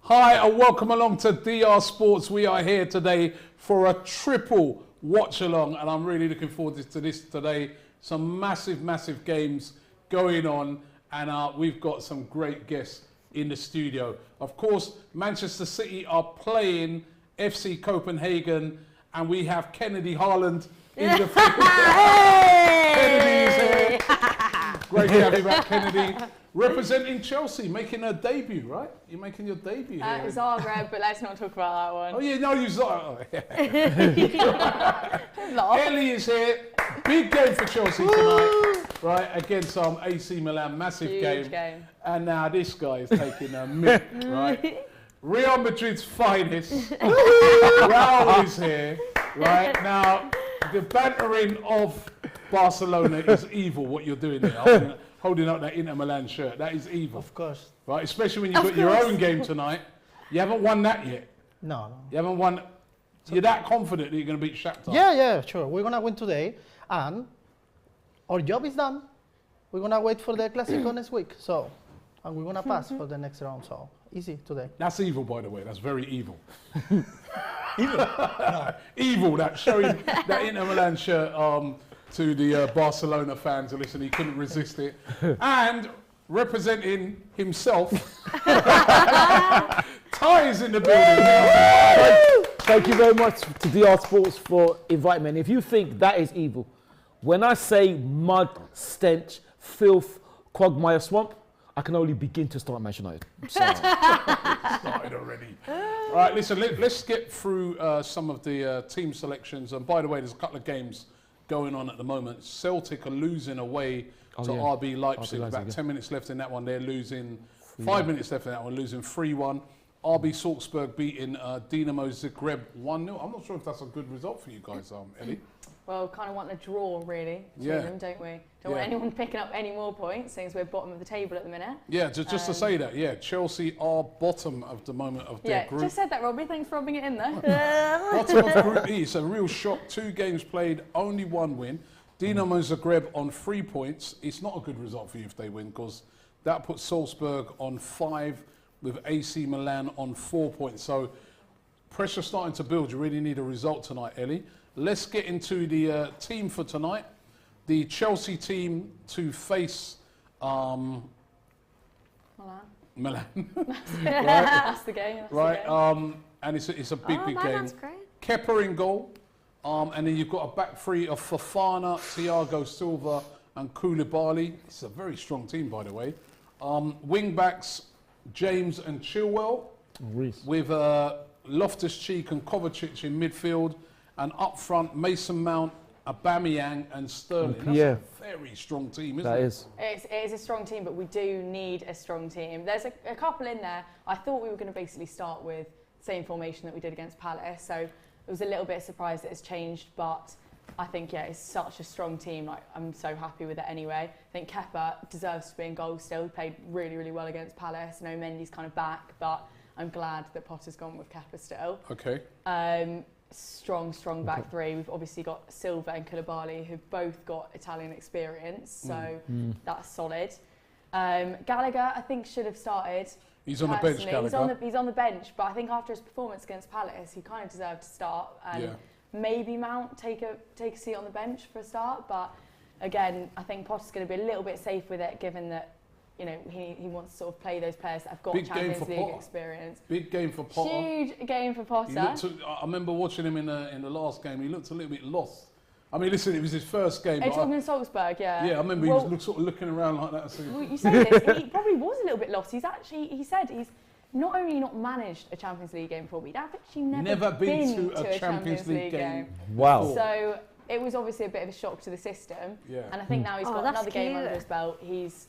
Hi and welcome along to DR Sports. We are here today for a triple watch along and I'm really looking forward to this today. Some massive games going on and we've got some great guests in the studio. Of course, Manchester City are playing FC Copenhagen and we have Kennedy Haaland in the field. Kennedy is here. Great to have you back, Kennedy. Representing Chelsea, making her debut, right? You're making your debut here. Zagreb, but let's not talk about that one. Oh yeah, no, you Zagreb. Ellie is here. Big game for Chelsea tonight, right? Against AC Milan, massive Huge game. And now this guy is taking a mick, right? Real Madrid's finest. Raul is here, right? Now, the bantering of Barcelona is evil, what you're doing there. Holding up that Inter Milan shirt. That is evil. Of course. Right, especially when you've got your own game tonight. You haven't won that yet. No. You haven't won. You're that confident that you're going to beat Shakhtar? Yeah, sure. We're going to win today. And our job is done. We're going to wait for the Clasico next week. So, and we're going to pass for the next round. So, easy today. That's evil, by the way. That's very evil. Evil? No. Evil, that showing that Inter Milan shirt to the Barcelona fans who listen, he couldn't resist it. And representing himself, Ty is in the building. Thank you very much to DR Sports for inviting me. And if you think that is evil, when I say mud, stench, filth, quagmire, swamp, I can only begin to start Manchester United. Started already. All right, listen, let's get through some of the team selections. And by the way, there's a couple of games going on at the moment. Celtic are losing away to RB Leipzig. About 10 minutes left in that one. They're losing 5 minutes left in that one, losing 3-1. RB Salzburg beating Dinamo Zagreb 1-0. I'm not sure if that's a good result for you guys, Ellie. Well, kind of want a draw, really, between them, don't we? Don't want anyone picking up any more points, since we're bottom of the table at the minute. Yeah, just to say that, Chelsea are bottom of the moment of their group. Yeah, just said that, Robbie. Thanks for rubbing it in there. Bottom of Group E. It's a real shock. 2 games played, only 1 win. Dinamo Zagreb on 3 points. It's not a good result for you if they win, because that puts Salzburg on 5 with AC Milan on 4 points. So pressure starting to build. You really need a result tonight, Ellie. Let's get into the team for tonight. The Chelsea team to face Milan. That's the game. Right, and it's a big game. That's great. Kepa in goal, and then you've got a back three of Fofana, Thiago Silva, and Koulibaly. It's a very strong team, by the way. Wing backs, James and Chilwell, with Loftus-Cheek and Kovacic in midfield, and up front, Mason Mount, Aubameyang and Sterling. That's a very strong team, isn't it? It is a strong team, but we do need a strong team. There's a couple in there. I thought we were going to basically start with the same formation that we did against Palace, so it was a little bit surprised that it's changed, but I think, it's such a strong team. Like, I'm so happy with it anyway. I think Kepa deserves to be in goal still. He played really well against Palace. I know Mendy's kind of back, but I'm glad that Potter's gone with Kepa still. Okay. Strong back three. We've obviously got Silva and Koulibaly, who've both got Italian experience, so that's solid. Gallagher, I think, should have started. He's on the bench, Gallagher. He's on the bench, but I think after his performance against Palace, he kind of deserved to start. And maybe Mount take a seat on the bench for a start, but again, I think Potter's going to be a little bit safe with it, given that he wants to sort of play those players that have got Champions League experience. Big game for Potter. Huge game for Potter. I remember watching him in the last game. He looked a little bit lost. I mean, listen, it was his first game. Are you talking in Salzburg? Yeah. Yeah, I remember he was sort of looking around like that. Well, you say this. He probably was a little bit lost. He said he's not only not managed a Champions League game before, but he'd actually never been to a Champions League game. Wow. So it was obviously a bit of a shock to the system. Yeah. And I think now he's got another game under his belt. He's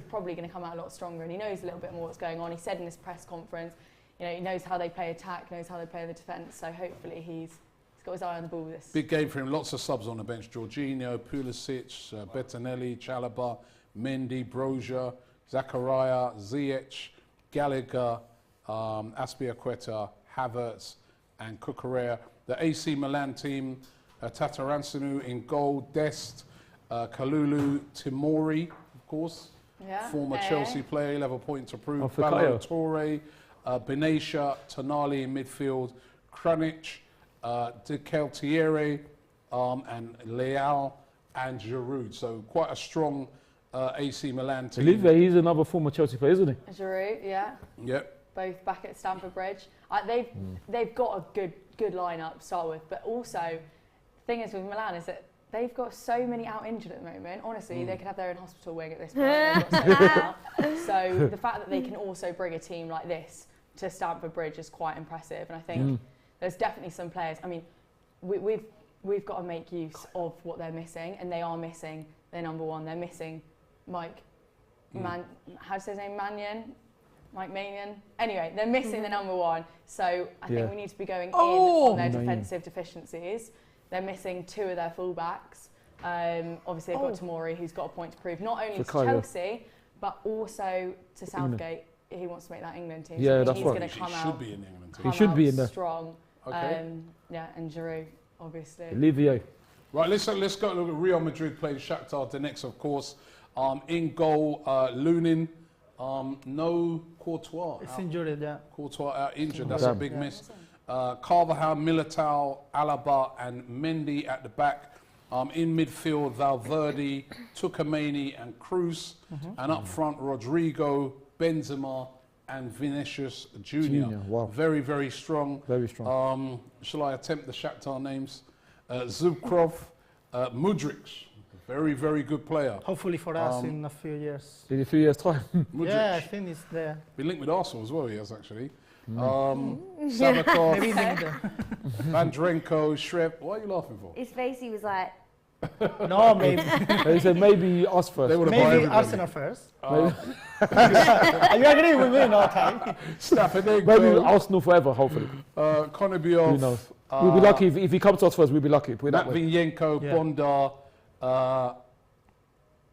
probably going to come out a lot stronger, and he knows a little bit more what's going on. He said in his press conference, he knows how they play attack, knows how they play the defence. So hopefully he's got his eye on the ball with this. Big game for him. Lots of subs on the bench. Jorginho, Pulisic, Bettinelli, Chalobah, Mendy, Broja, Zakaria, Ziyech, Gallagher, Aspilicueta, Havertz, and Cucurella. The AC Milan team, Tataransanu in goal, Dest, Kalulu, Timori, of course, former Chelsea player, he'll have a point to prove. Ballo Torre, Benatia, Tonali in midfield, Krunic, De Keltiere, and Leao and Giroud. So quite a strong AC Milan team. Olivier, he's another former Chelsea player, isn't he? Giroud, yeah. Yep. Both back at Stamford Bridge. They've got a good lineup to start with, but also the thing is with Milan is that they've got so many out injured at the moment. Honestly, they could have their own hospital wing at this point. They've got so many out. So the fact that they can also bring a team like this to Stamford Bridge is quite impressive, and I think there's definitely some players. I mean, we've got to make use of what they're missing, and they are missing their number one. They're missing Mike how's his name? Mike Manion. Anyway, they're missing the number one. So I think we need to be going in on their defensive deficiencies. They're missing two of their fullbacks. Obviously, they've got Tomori, who's got a point to prove, not only to Chelsea, but also to Southgate. He wants to make that England team. Yeah, so that's he's right. going to come out. He should be in the England team. He should be in there. Strong. Okay. And Giroud, obviously. Olivier. Right, let's go look at Real Madrid playing Shakhtar Donetsk, of course. In goal, Lunin. No Courtois. It's injured, yeah. Courtois out injured. That's a big miss. Carvajal, Militao, Alaba, and Mendy at the back. In midfield, Valverde, Tucameni, and Cruz. And up front, Rodrigo, Benzema, and Vinicius Junior. Wow. Very, very strong. Very strong. Shall I attempt the Shakhtar names? Zubkov, Mudryk. Very, very good player. Hopefully for us in a few years. In a few years' time. Mudryk. Yeah, I think it's there. Been linked with Arsenal as well, he has actually. Sabakov, Maybe there. Vandrenko, Shrep. What are you laughing for? His face, he was like, No, maybe. He said maybe us first. They would have Maybe everybody. Arsenal first. Maybe, You agree with me, no, Ty? Stafford, maybe Arsenal forever, hopefully. Konobiov. Who knows? We'll be lucky if he comes to us first. We'll be lucky. Put it that way. Matvinyenko, Yeah. Bondar,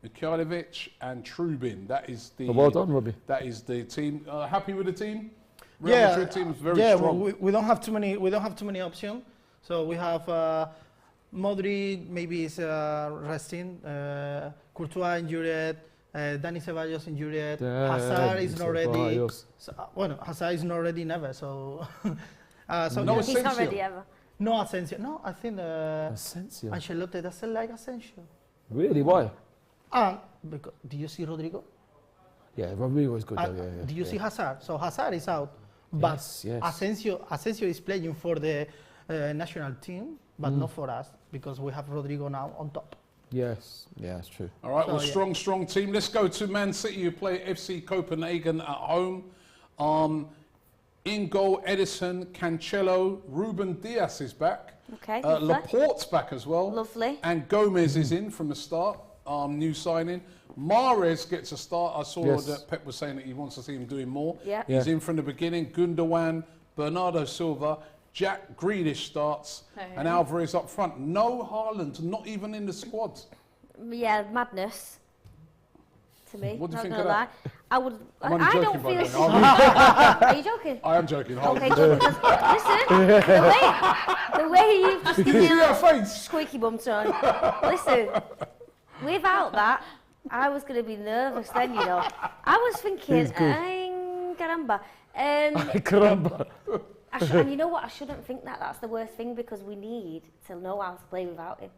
Mikhailovic, and Trubin. That is the. Well done, Robbie. That is the team. Happy with the team? Real Madrid team is very strong. we don't have too many. We don't have too many options. So we have Modric, maybe is resting. Courtois injured. Dani Ceballos injured. Hazard is not ready. So, Hazard is not ready never. So, No he's not Asensio. ready ever. no Asensio. No, I think Asensio. Ancelotti doesn't like Asensio. Really? Why? Because, do you see Rodrigo? Yeah, Rodrigo is good. Though, yeah. Do you see Hazard? So Hazard is out. But Yes. Asensio is playing for the national team, but not for us because we have Rodrigo now on top. Yes. Yeah, that's true. All right, So, well, yeah. strong team. Let's go to Man City, who play FC Copenhagen at home. In goal, Edison, Cancelo, Ruben Diaz is back. Okay, lovely. Laporte's back as well. Lovely. And Gomez is in from the start, new signing. Mahrez gets a start. I saw Yes. that Pep was saying that he wants to see him doing more. Yeah. He's in from the beginning. Gundogan, Bernardo Silva, Jack Grealish starts, and Alvarez up front. No Haaland, not even in the squad. Yeah, madness. To me, What do you not think gonna of that? lie. I would. I'm only I joking, don't by the feel. way. Are you joking? I am joking. Haaland. Okay, good, because listen, the way you've just Did you given see me that a face? squeaky bum tone. Listen, without that, I was going to be nervous then, you know. I was thinking, caramba. Caramba. And you know what? I shouldn't think that. That's the worst thing because we need to know how to play without him.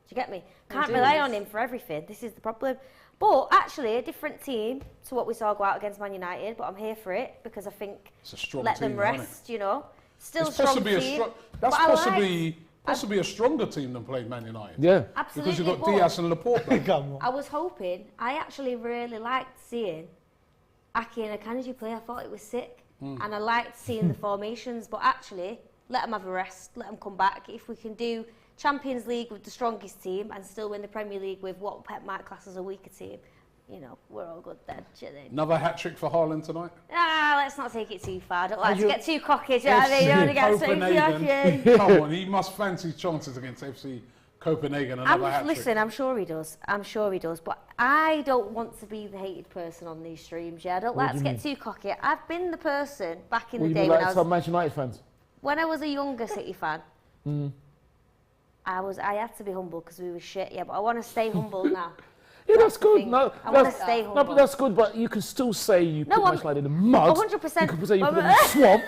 Do you get me? Can't rely on him for everything. This is the problem. But actually, a different team to what we saw go out against Man United. But I'm here for it because I think It's a strong let team, them isn't it? rest. You know, still It's strong possibly team. that's but I possibly a stronger team than playing Man United. Yeah. Absolutely. Because you've got but Diaz and Laporte back. Come on. I was hoping. I actually really liked seeing Aki and Akanji play. I thought it was sick, and I liked seeing the formations. But actually, let them have a rest. Let them come back. If we can do Champions League with the strongest team and still win the Premier League with what Pep might class as a weaker team, you know, we're all good then. Another hat-trick for Haaland tonight. Let's not take it too far. I don't like to you- get too cocky. Do you know what I mean? You don't want to get so Copenhagen. cocky. Come on, he must fancy his chances against FC Copenhagen. Another hat-trick. Listen, I'm sure he does. I'm sure he does. But I don't want to be the hated person on these streams. Yeah, I don't like to get too cocky. I've been the person back in Well, the you day mean when like I was some Manchester United fans? when I was a younger City fan. I had to be humble because we were shit. Yeah, but I want to stay humble now. Yeah, that's the good. thing. No, I want to that's, stay no, humble. but that's good. But you can still say you No, put I'm- Manchester United in the mud. 100%. You can say you put them in the swamp,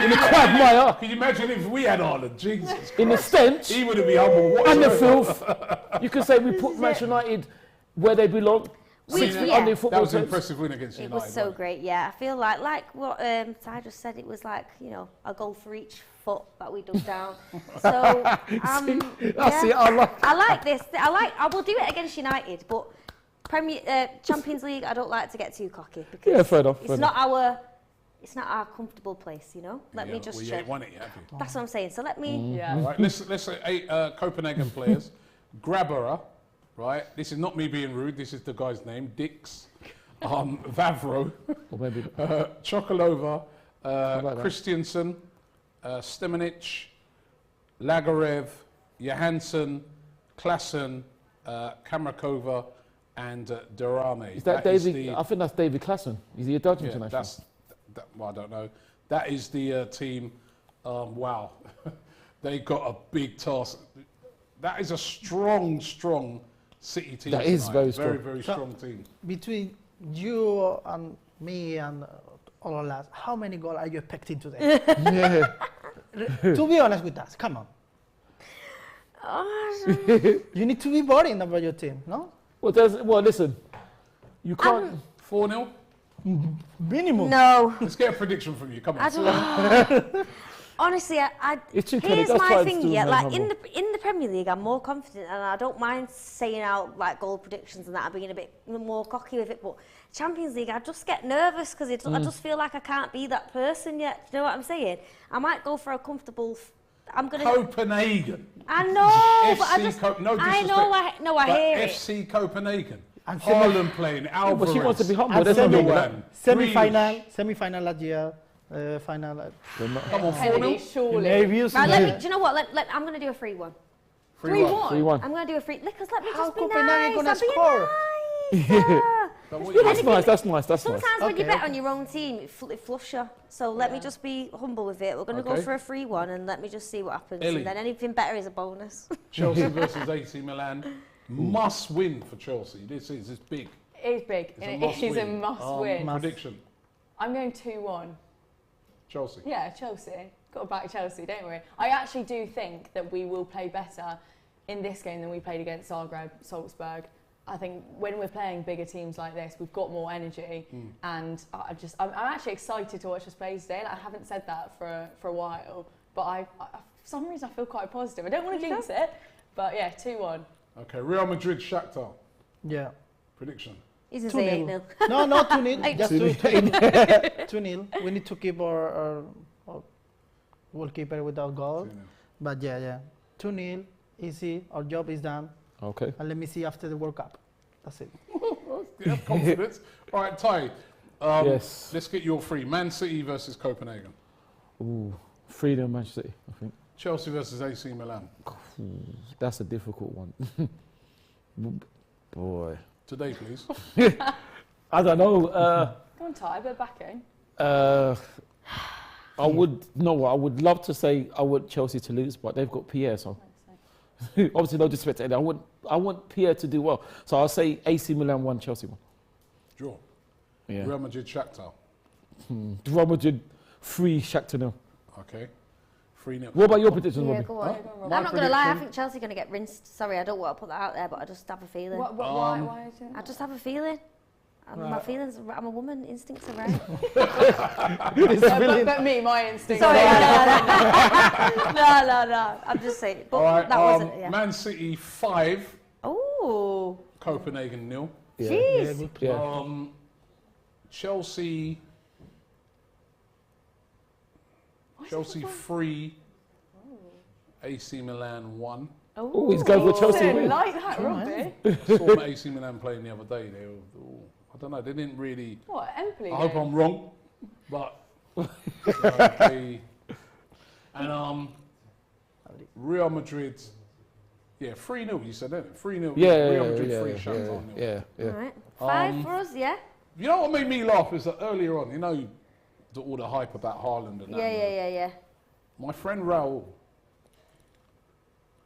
in the quagmire, Can you imagine if we had Haaland? Jesus in the Christ. stench, He would have been humble. and the whatsoever. filth. You can say we put Manchester United where they belong. We- 6 feet yeah. under That football was an terms. impressive win against It United. was so wasn't great, yeah. I feel like what Ty just said, it was like, you know, a goal for each foot that we dug down. So, That's it. I like this. I will do it against United, but Champions League, I don't like to get too cocky because Yeah, fair enough. it's not our comfortable place, you know. Let me just well, you check. ain't won it yet, have you? That's what I'm saying. So let me. Yeah. Right, let's say 8 Copenhagen players. Grabberer, right? This is not me being rude. This is the guy's name, Dix. Vavro, Or maybe Chokolova, about that? Christiansen, Stemenic, Lagarev, Johansson, Klassen, Kamrakova, and Durame. is that David? the- I think that's David Klassen. Is he a Dutch yeah, international? well, I don't know. That is the team. Wow, they got a big task. That is a strong City team. That is tonight. very strong. very So- strong team. Between you and me and all of us, how many goals are you expecting today? Yeah. To be honest with us, come on. You need to be boring about your team, no? Well, listen. You can't. 4-0. Minimum. No, Let's get a prediction from you. Come on. I don't. Honestly, It's too Kelly, here's that's my why I'm thing. still Yeah, very like humble. in the Premier League, I'm more confident, and I don't mind saying out like goal predictions and that. I'm being a bit more cocky with it, but Champions League, I just get nervous because I just feel like I can't be that person yet. Do you know what I'm saying? I might go for a comfortable. I'm gonna. Copenhagen. I know, but I FC just. no I disrespect. know. I but hear it. FC Copenhagen. And Haaland playing, Alvarez. But she wants to be humble. And There's nothing semi- wrong with that. Semi-final last year, final. They're not- Come on, Kennedy, 4-0. surely. Maybe you Right, do you know what? I'm gonna do a 3-1. 3-1. 3-1. I'm gonna do a free. Because let me How just be Copenhagen nice. gonna I'm being score? nice. Yeah. But what Yeah, you- that's nice. That's nice. That's nice. Sometimes when you Okay, bet on your own team, it fluffs you. So let me just be humble with it. We're going to go Okay. for a 3-1 and let me just see what happens. Ellie. And then anything better is a bonus. Chelsea versus AC Milan. Must win for Chelsea. This is big. It is big, It's a and must it is a win. must win. Prediction. I'm going 2-1. Chelsea. Yeah, Chelsea. Got to back Chelsea, don't we? I actually do think that we will play better in this game than we played against Zagreb, Salzburg. I think when we're playing bigger teams like this, we've got more energy, and I'm actually excited to watch us play today. Like, I haven't said that for a while, but I for some reason I feel quite positive. I don't want to jinx it, but yeah, 2-1. Okay, Real Madrid, Shakhtar. Yeah. Prediction. He's going to say 2-0. 8-0. No, not 2-0. I- Just 2-0. We need to keep our goalkeeper without goal. 2-0. But yeah. 2-0. Easy. Our job is done. Okay. And let me see after the World Cup. That's it. You have confidence. All right, Ty. Yes. Let's get your 3. Man City versus Copenhagen. Ooh, 3-0 Manchester City, I think. Chelsea versus AC Milan. That's a difficult one. Boy. Today, please. I don't know. Come on, Ty, a bit of backing. I would I would love to say I want Chelsea to lose, but they've got Pierre, so obviously no disrespect to anyone. I want Pierre to do well, so I'll say AC Milan 1, Chelsea 1. Draw. Yeah. Real Madrid, Shakhtar. Real Madrid 3, Shakhtar 0. Okay. 3-0. What about your predictions, Yeah, Robbie? go on. Huh? on, My I'm not going to lie, I prediction- think Chelsea are going to get rinsed. Sorry, I don't want to put that out there, but I just have a feeling. Why is it? I just have a feeling. My Right. feelings, I'm a woman, instincts are right. But me, my instinct. Sorry, no. I'm just saying. But All right. that wasn't, yeah. Man City 5, Oh, Copenhagen 0. Yeah. jeez. good. Yeah. Chelsea 3, AC Milan 1. Oh, he's going for Chelsea Didn't win. like that, Robbie. Saw my AC Milan playing the other day. They were, I don't know. They didn't really. What, Empoli? I hope game? I'm wrong, but and Real Madrid. Yeah, 3-0. You said that. 3-0. Yeah, Real Madrid 3, yeah, Shakhtar 0. yeah. All right. 5 for us, yeah? You know what made me laugh is that earlier on, you know, all the hype about Haaland and that. Yeah. My friend Raul,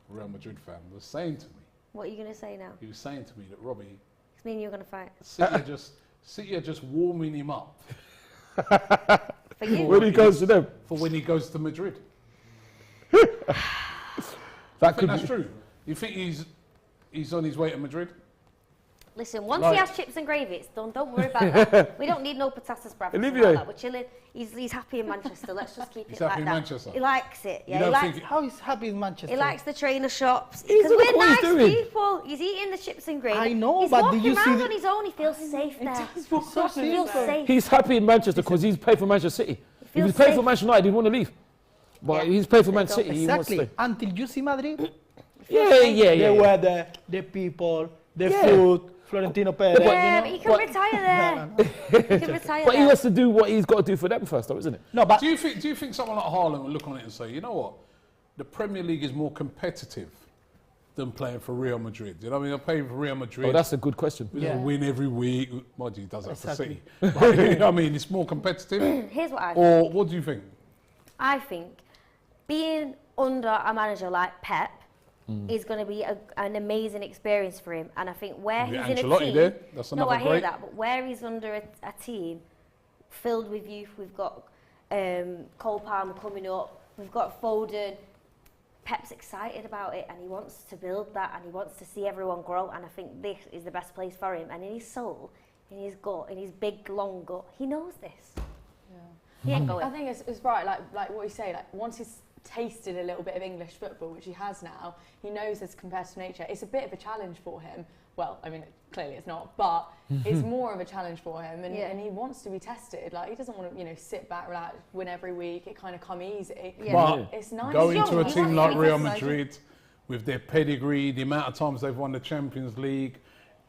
Real Madrid fan, was saying to me, What are you going to say now? he was saying to me that Robbie, It's me and you're going to fight. City are just warming him up For you? When he goes to them. for when he goes to Madrid. That I think could that's be. true. You think he's on his way to Madrid? Listen, once Like- he has chips and gravy, it's done. Don't worry about that. We don't need no patatas bravas. Olivier. Like that. We're chilling. He's happy in Manchester. Let's just keep He's it like happy in that. Manchester? He likes it. You Yeah, don't he likes. think- How is happy in Manchester? He likes the trainer shops. He's Because look we're what he's nice doing. people. He's eating the chips and gravy. I know, he's but do walking you see around the- on his own. He feels safe there. so He feels simple. safe. He's happy in Manchester because he's played for Manchester City. If feels he's played safe. for Manchester United, he'd want to leave. But Yeah. he's played for Man There you City. go. He wants to Exactly. stay. Until you see Madrid, Yeah. the weather, the people, the Yeah. food, Florentino Perez. Yeah, you but he know? can retire there. No, no. He can retire But he there. has to do what he's got to do for them first, though, isn't it? No, but Do you think someone like Haaland will look on it and say, you know what, the Premier League is more competitive than playing for Real Madrid? You know what I mean? I'm playing for Real Madrid. Oh, that's a good question. We Yeah. win every week. Mind you, he does that for Exactly. City. But, you know what I mean? It's more competitive. Here's what I Or what do you think? I think being under a manager like Pep is going to be an amazing experience for him. And I think where With he's in a Ancelotti team... there, that's No, another I hear great- that. But where he's under a team filled with youth, we've got Cole Palmer coming up, we've got Foden. Pep's excited about it and he wants to build that and he wants to see everyone grow. And I think this is the best place for him. And in his soul, in his gut, in his big, long gut, he knows this. He ain't going. I think it's right, like what you say, like once he's tasted a little bit of English football, which he has now, he knows his competitive nature. It's a bit of a challenge for him. Well, I mean, clearly it's not, but it's more of a challenge for him, and, Yeah. and he wants to be tested. Like he doesn't want to, sit back, relax, win every week. It kind of come easy. Yeah. But It's nice. going He's to a young, team he's like young, Real he's Madrid with their pedigree, the amount of times they've won the Champions League,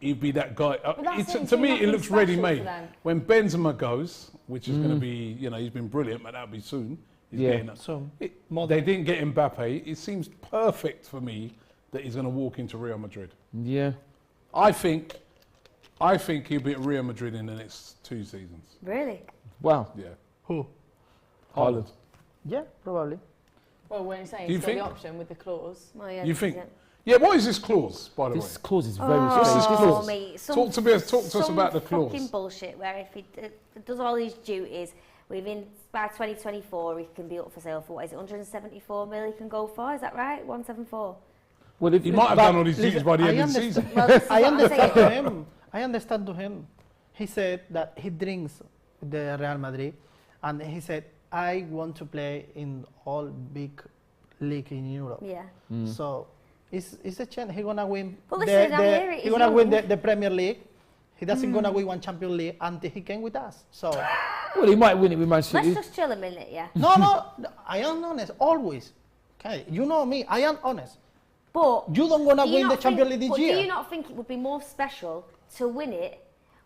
he'd be that guy. that's it, To me, nothing it looks special ready-made. for them. When Benzema goes, which is going to be, he's been brilliant, but that'll be soon. He's Yeah. getting So, they didn't get Mbappe. It seems perfect for me that he's going to walk into Real Madrid. Yeah. I think he'll be at Real Madrid in the next 2 seasons. Really? Wow. Yeah. who? Haaland. Yeah, probably. Well, when you're saying Do you he's got the think- option with the clause. Well, yeah, You this think? is it. Yeah. What is this clause, by the This way? clause is very What's strange. this clause? Mate, Talk to us about the clause. Fucking bullshit. Where if he does all these duties, within by 2024 he can be up for sale for what is it? 174 mil he can go for. Is that right? 174. Well, if He might have But done all these duties listen, by the I end of the understand- season. Well, this is I what I'm understand saying. to him. I understand to him. He said that he drinks the Real Madrid, and he said, "I want to play in all big league in Europe." Yeah. So it's a chance. He's gonna win. But listen, I hear it, He's he's gonna win young. the Premier League. He doesn't gonna win one Champions League until he can with us. So well, he might win it with Man Let's City. just chill a minute, yeah. no, I am honest always. Okay, you know me. I am honest. But You don't gonna do you win the not Champions think- League but this year. do you not think it would be more special to win it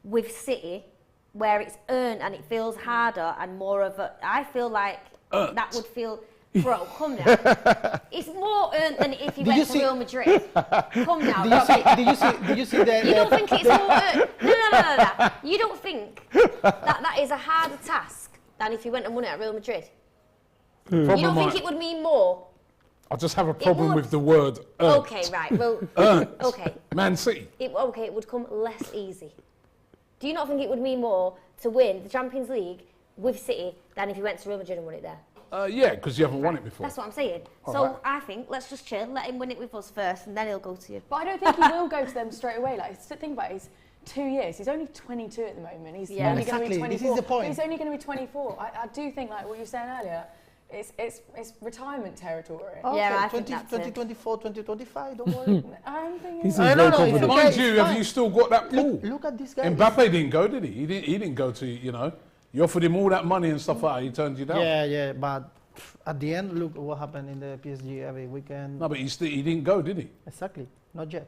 with City, where it's earned and it feels harder and more of a? I feel like that would feel. Bro, come now. It's more earned than if you Did you went to see- Real Madrid. Come now. Did you Robbie. see? Did you see the? You don't think it's more earned? No. You don't think that is a harder task than if you went and won it at Real Madrid? You don't Problem think I- it would mean more? I just have a problem would. with the word earned. Okay, right. Well, okay. Man City. It would come less easy. Do you not think it would mean more to win the Champions League with City than if you went to Real Madrid and won it there? Yeah, because you haven't won it before. That's what I'm saying. All So right. I think let's just chill, let him win it with us first, and then he'll go to you. But I don't think he will go to them straight away. Like, think about it. He's 2 years. He's only 22 at the moment. He's Yeah. only going to be Exactly. 24. This is the point. He's only going to be 24. I do think, like what you were saying earlier, it's retirement territory. Okay, Yeah, I think that's it. 2024, 2025. Don't worry. I'm thinking. He's I very don't know, confident. it's Mind okay, you, it's have fine. you still got that pool? Look at this guy. Mbappe didn't go, did he? He didn't go to, you offered him all that money and stuff like that. He turned you down. Yeah, but at the end, look what happened in the PSG every weekend. No, but he didn't go, did he? Exactly, not yet.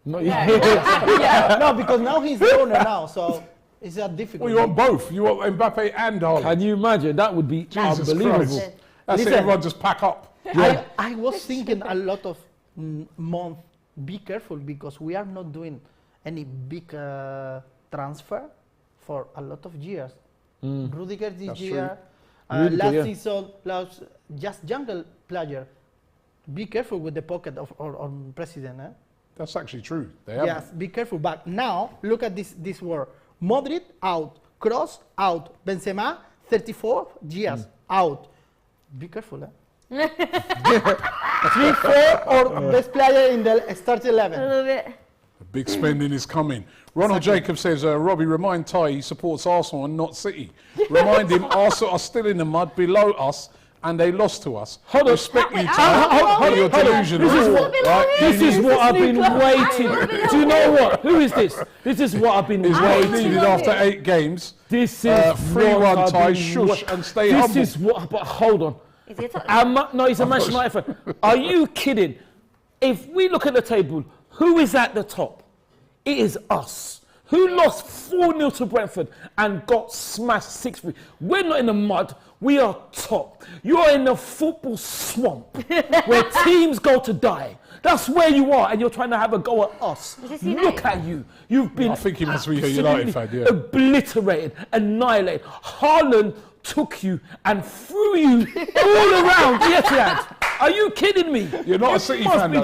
No, No, because now he's the owner now, so it's a difficult. Well, you want both. You want Mbappe and Haaland. Can you imagine? That would be Jesus unbelievable. Christ. That's it, Listen. everyone just pack up. I was thinking a lot of month. Be careful because we are not doing any big transfer for a lot of years. Rudiger this That's year, Rudiger, last yeah. season, just jungle player. Be careful with the pocket of our president. That's actually true. They haven't. Yes, be careful. But now, look at this word. Modric, out. Kroos, out. Benzema, 34 years, out. Be careful, eh? 3-4 or best player in the start 11. I love it. The big spending is coming. Ronald Jacob says, Robbie, remind Ty he supports Arsenal and not City. Remind him Arsenal are still in the mud below us and they lost to us. Hold on. Respect me, Ty. You're delusional. This is what I've been waiting. Do you know what? Who is this? This is what I've been He's waiting. needed after 8 games. This is 3-1 Ty. Shush and stay humble. This is what. But hold on. Is he a No, he's a Manchester United fan. Are you kidding? If we look at the table, who is at the top? It is us. Who lost 4-0 to Brentford and got smashed 6-3. We're not in the mud. We are top. You are in the football swamp where teams go to die. That's where you are, and you're trying to have a go at us. Look at you. You've been I think he must be a United fan, yeah. obliterated, annihilated. Haaland took you and threw you all around the Etihad. Are you kidding me? You're not a City fan, though.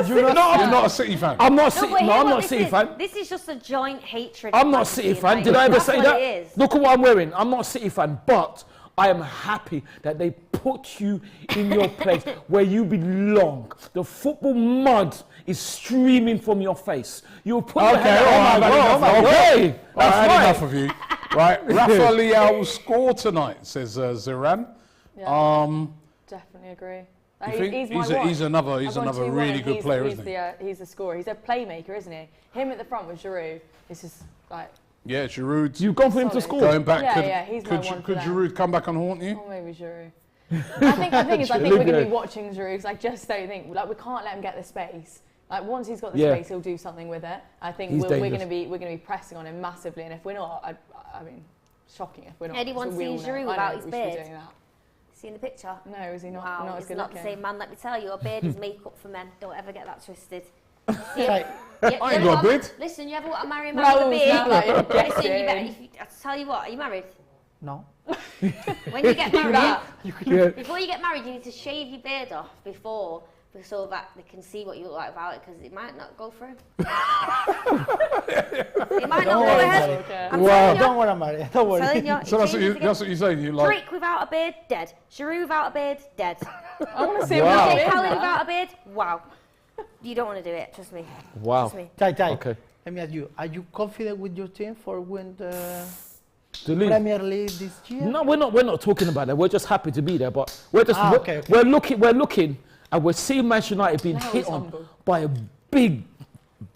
You're not a City fan. I'm not I'm not a City fan. This is just a joint hatred. I'm not a City fan. Did I ever say That's what it that? is. Look at what I'm wearing. I'm not a City fan, but I am happy that they put you in your place where you belong. The football mud is streaming from your face. You put your head Okay, I had enough of you. Right, Rafa Leao will score tonight, says Ziran. Yeah, definitely agree. You think? He's another really good player, isn't he? He's the scorer. He's a playmaker, isn't he? Him at the front with Giroud. This is like. Yeah, Giroud. You've gone for him to score. Going back, he's my one for could Giroud come back and haunt you? Or maybe Giroud. I think we're going to be watching Giroud because I just don't think we can't let him get the space. Like once he's got the space, he'll do something with it. I think we're going to be pressing on him massively, and if we're not, I mean, shocking if we're not. Anyone seen Giroud without his beard? Seen the picture? No, is he not? Wow, not as good not looking? the same man. Let me tell you, a beard is makeup for men. Don't ever get that twisted. I ain't got a beard. Listen, you ever want to marry a man with a beard? Listen, I tell you what, are you married? No. When you get married, before you get married, you need to shave your beard off before, so that they can see what you look like without it, because it might not go through. It might not go ahead. Don't worry about it. Don't worry. So that's what you're saying. You like. Brick without a beard, dead. Giroud without a beard, dead. I want to see him Haaland without a beard, wow. You don't want to do it, trust me. Wow. Trust me. Tai, Okay. let me ask you, are you confident with your team for win the league. Premier League this year? No, we're not talking about that. We're just happy to be there, but we're just okay. we're looking and we're seeing Manchester United being hit on by a big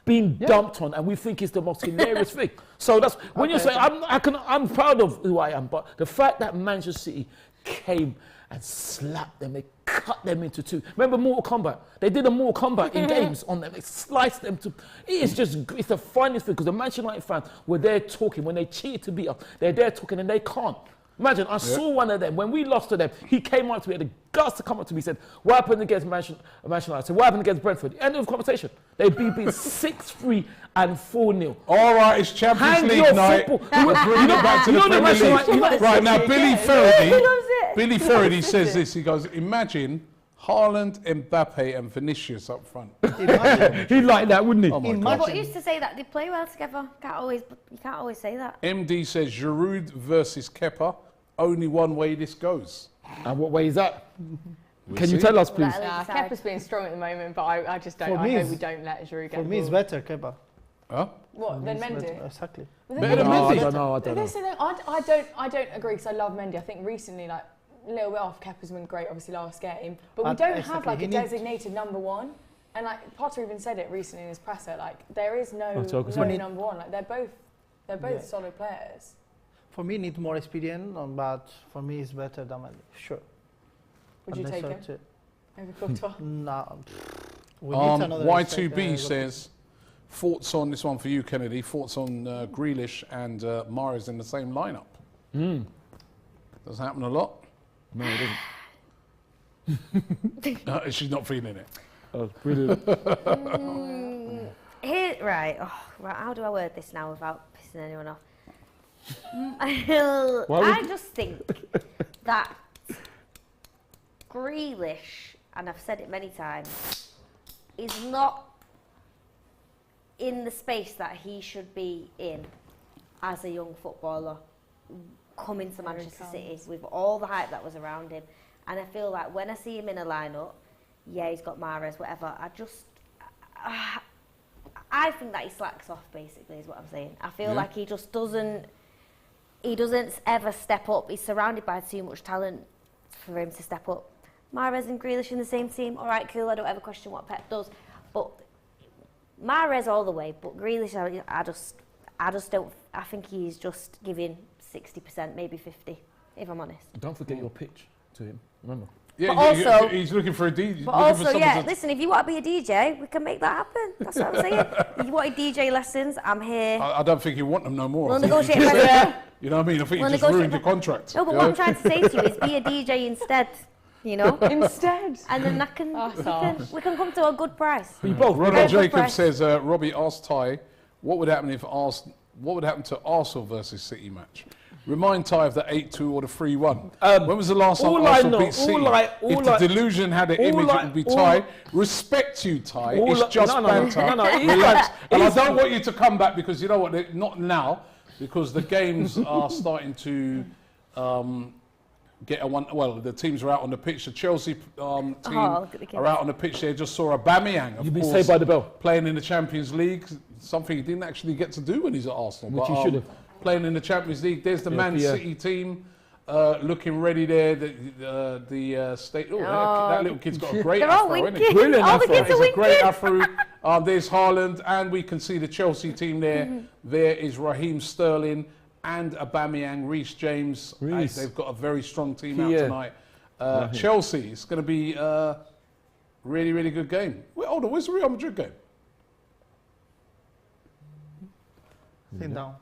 being dumped on, and we think it's the most hilarious thing. So that's when you say I'm proud of who I am, but the fact that Manchester City came and slapped them, they cut them into two. Remember Mortal Kombat? They did a Mortal Kombat in games on them. They sliced them to. It's the funniest thing because the Manchester United fans were there talking when they cheated to beat us. They're there talking and they can't. Imagine, I saw one of them when we lost to them. He came up to me, had the guts to come up to me, said, "What happened against Manchester United?" I said, "What happened against Brentford?" End of conversation. They beat 6-3 and 4-0. All right, it's Champions League night. Let's bring it back to the Premier League. Right now, Billy Ferrady says this. He goes, "Imagine Haaland, Mbappe, and Vinicius up front." He'd like that, wouldn't he? Oh my God. But used to say that they play well together. You can't always say that. MD says Giroud versus Kepa. Only one way this goes. And what way is that? We'll Can you see. tell us, please? Kepa's being strong at the moment, but I just don't. I hope we don't let Giroud get. For me, it's better, Kepa. Huh? What than Mendy? Exactly. Better than I Mendy. don't know. I don't agree because I love Mendy. I think recently, like a little bit off, Kepa's been great, obviously last game, but we don't have like a designated number one. And like Potter even said it recently in his presser, like there is no number one. Like they're both solid players. For me, need more experience, but for me, it's better than Mendy. Sure. Would you take him over Courtois? No. We need another Y2B says, thoughts on this one for you, Kennedy. Thoughts on Grealish and Mahrez in the same lineup? Does happen a lot? No, it doesn't. She's not feeling it. Oh, brilliant. Right, how do I word this now without pissing anyone off? I just think that Grealish, and I've said it many times, is not in the space that he should be in as a young footballer, coming to Manchester City with all the hype that was around him. And I feel like when I see him in a lineup, yeah, he's got Mahrez, whatever. I think that he slacks off. Basically, is what I'm saying. I feel like he just doesn't. He doesn't ever step up. He's surrounded by too much talent for him to step up. Mahrez and Grealish in the same team. All right, cool. I don't ever question what Pep does, but Mahrez all the way. But Grealish, I just don't. I think he's just giving 60%, maybe 50%, if I'm honest. Don't forget your pitch to him. Remember. Yeah, But also, he's looking for a DJ. But also, listen, if you want to be a DJ, we can make that happen. That's what I'm saying. If you wanted DJ lessons, I'm here. I don't think you want them no more. We'll negotiate. You know what I mean? I think you just ruined your contract. No, but what I'm trying to say to you is be a DJ instead. You know, instead, and then we can come to a good price. Ronald Jacobs says, Robbie asked Ty, what would happen to Arsenal versus City match? Remind Ty of the 8-2 or the 3-1. When was the last time Arsenal beat City? If the delusion had an image, it would be Ty. Respect you, Ty. It's just banter. Relax. And I don't want you to come back because you know what? Not now, because the games are starting to the teams are out on the pitch. The Chelsea team are out on the pitch. They just saw Aubameyang, of course, Saved by the Bell, playing in the Champions League. Something he didn't actually get to do when he's at Arsenal. Which he should have. Playing in the Champions League. There's the Man City team looking ready there. The state. That little kid's got a great afro, isn't he? Brilliant afro. It's a great afro. There's Haaland, and we can see the Chelsea team there. There is Raheem Sterling and Aubameyang, Reece James. They've got a very strong team out tonight. Chelsea, it's going to be a really, really good game. Hold on, where's the Real Madrid game? Sit down.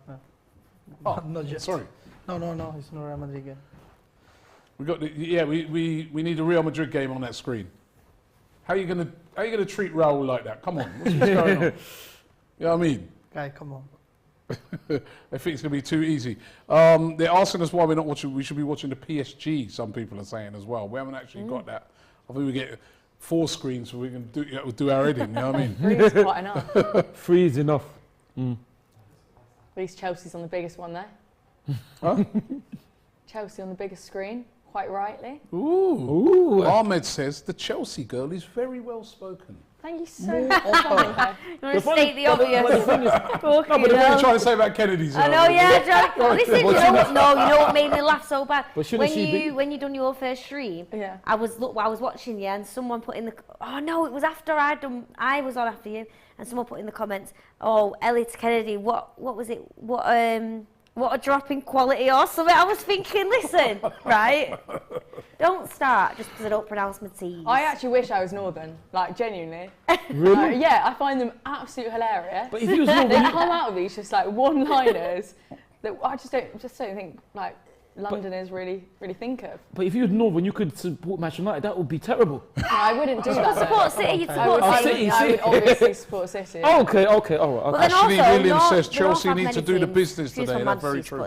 Oh, not yet. Sorry. No, it's not Real Madrid game. We got we need a Real Madrid game on that screen. How are you gonna treat Raul like that? Come on, what's going on? You know what I mean? Guy, come on. I think it's gonna be too easy. They're asking us why we're not watching. We should be watching the PSG. Some people are saying as well. We haven't actually got that. I think we get 4 screens so we can do our editing. You know what I mean? 3 is quite enough. 3 is enough. At least Chelsea's on the biggest one there. Huh? Chelsea on the biggest screen, quite rightly. Ooh. Ahmed says the Chelsea girl is very well spoken. Thank you so much. You want to state the obvious? What are you trying to say about Kennedy's? I know, yeah. Listen, you know what made me laugh so bad? When you done your first stream, I was watching you, and someone put in the. Oh no, it was after I was on after you, and someone put in the comments, "Oh, Elliot Kennedy, what was it? What a drop in quality or something." I was thinking, listen, right? Don't start just because I don't pronounce my T's. I actually wish I was Northern, like genuinely. Really? Yeah, I find them absolutely hilarious. But if you was Northern, they come out of these just like one-liners that I just don't think like Londoners really think of. But if you was Northern, you could support Manchester United. That would be terrible. No, I wouldn't do that. Support City. You'd support City. I would obviously support City. Okay, all right. Well, Ashley also, Williams says Chelsea need to do the business today. That's very true.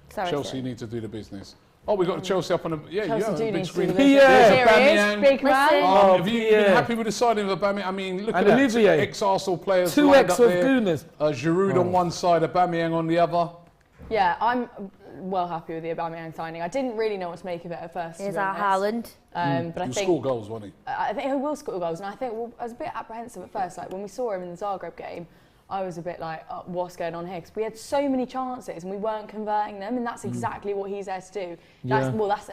Sorry, Chelsea need to do the business. Oh, we got Chelsea up on the Chelsea do big need screen. to do the big man. Have you been happy with the signing of Aubameyang? I mean, look at that. Ex-Arsenal players 2 lined X up of there. goodness. Giroud on one side, Aubameyang on the other. Yeah, I'm well happy with the Aubameyang signing. I didn't really know what to make of it at first. Here's our Haaland. But I think score goals, won't he? I think he will score goals, and I think I was a bit apprehensive at first. Like when we saw him in the Zagreb game, I was a bit like, oh, what's going on here? Because we had so many chances and we weren't converting them, and that's exactly what he's there to do. That's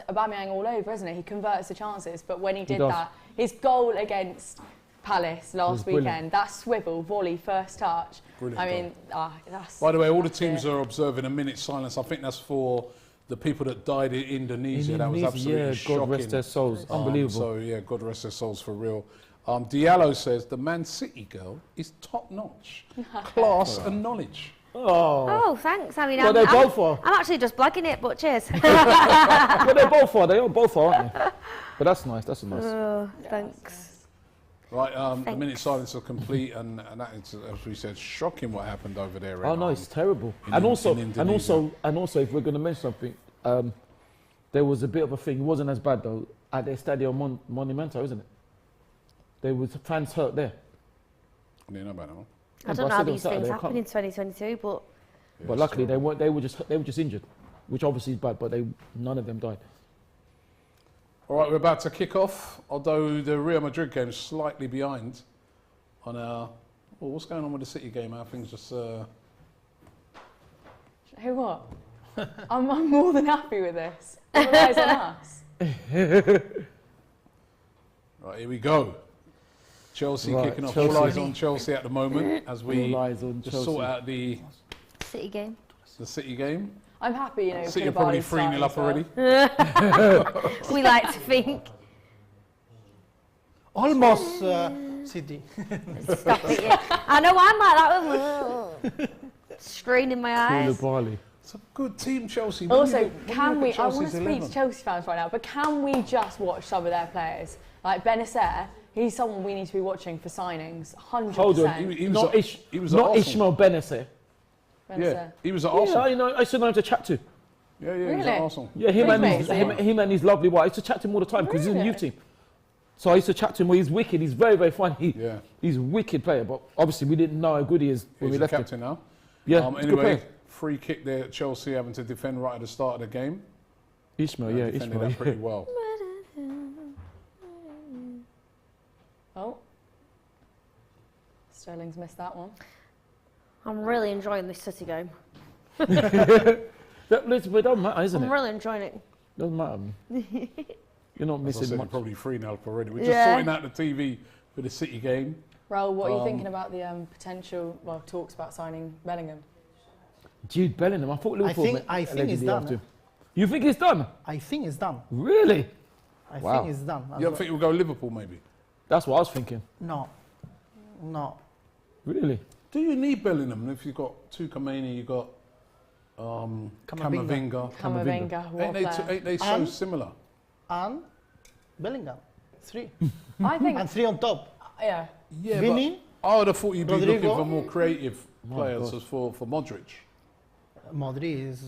Aubameyang all over, isn't it? He converts the chances, but when he did that, his goal against Palace last weekend, that swivel volley, first touch. Brilliant I mean, that's. By the way, all the teams are observing a minute's silence. I think that's for the people that died in Indonesia. That was absolutely shocking. God rest their souls. Unbelievable. God rest their souls for real. Diallo says the Man City girl is top notch, class and knowledge. Oh, thanks. I mean, I'm actually just blagging it, but cheers. Well, they're both are. They are both are, aren't they? But that's nice. That's nice. Oh, thanks. Right, the minute silence are complete, and that is, as we said, shocking what happened over there. Oh no, it's terrible. And also, if we're going to mention something, there was a bit of a thing. It wasn't as bad though at the Estadio Monumento, isn't it? There was fans hurt there. I didn't know about that one. I don't know how these things happen in 2022, but But luckily they weren't. They were just injured, which obviously is bad. But none of them died. All right, we're about to kick off. Although the Real Madrid game is slightly behind on our. Well, what's going on with the City game? How things just. Who what? I'm more than happy with this. All eyes on us. Right, here we go. Chelsea Right, kicking off. Chelsea. All eyes on Chelsea at the moment as we All eyes on just Chelsea. sort out the City game. City game. I'm happy, you know. City are probably 3-0 up already. We like to think. Almost City. Stop it, yeah. I know I'm like that with strain in my eyes. Koulibaly. It's a good team, Chelsea. Also, can we? I want to Chelsea's speak 11. to Chelsea fans right now, but can we just watch some of their players? Like Benacer, he's someone we need to be watching for signings. 100%. Hold on, He was not, at- he was at not Arsenal. Ishmael Benacer. Yeah, Benacer. he was at Yeah, Arsenal. I used to know him to chat to. Yeah, he was Really? at Arsenal. Yeah, him Really? and his lovely wife. I used to chat to him all the time because he's in the Really? youth team. So I used to chat to him. Well, he's wicked. He's very, very funny. Yeah, He's a wicked player, but obviously we didn't know how good he is when he's we the left him. captain now. Yeah, he's a good Anyway, player. free kick there at Chelsea, having to defend right at the start of the game. Ishmael, yeah, Defended Ishmael. that pretty well. Oh. Sterling's missed that one. I'm really enjoying this City game. It doesn't matter, isn't I'm it? really enjoying it. Doesn't matter. You're not As I missing said, much. probably 3-0 up already. We're just Yeah. sorting out the TV for the City game. Raoul, what are you thinking about the potential, talks about signing Bellingham? Jude Bellingham. I thought Liverpool. think it's allegedly done, after him. You think it's done? I think it's done. Really? I Wow. think it's done. You don't think we'll go Liverpool, maybe? That's what I was thinking. No. Really? Do you need Bellingham if you've got Tukamani, you've got Camavinga? Camavinga, what a player. Ain't they so And- similar? And Bellingham. 3. I think, And 3 on top. yeah. Yeah, Vinny, but I would have thought you'd be Rodrigo. looking for more creative My players God. as for Modric. Modric is...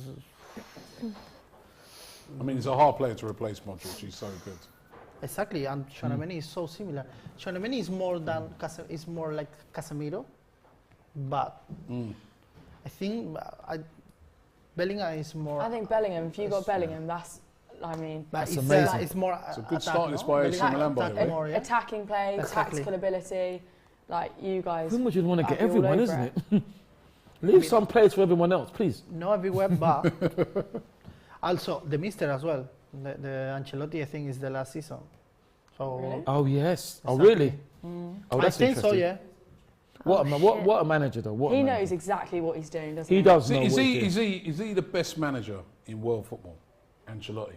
I mean, he's a hard player to replace Modric. He's so good. Exactly, and Tchouaméni is so similar. Tchouaméni is more than is more like Casemiro, but I think Bellingham is more. I think Bellingham, if you got Bellingham, that's but That's it's, amazing. It's more. It's a good attack, start. This no? by AC Bellingham Milan, by the attack way. more, yeah? attacking play, Exactly. tactical ability. Like you guys. Who much you want to get I'd be all everyone, over isn't it? Leave some players for everyone else, please. No everywhere, but also the Mister as well. The Ancelotti, I think, is the last season. So Really? Oh yes. Oh Exactly. really? Oh, I that's think so. interesting. Yeah. What a manager though. What a He manager. knows exactly what he's doing, doesn't he? He does know Is what he's doing. he the best manager in world football? Ancelotti.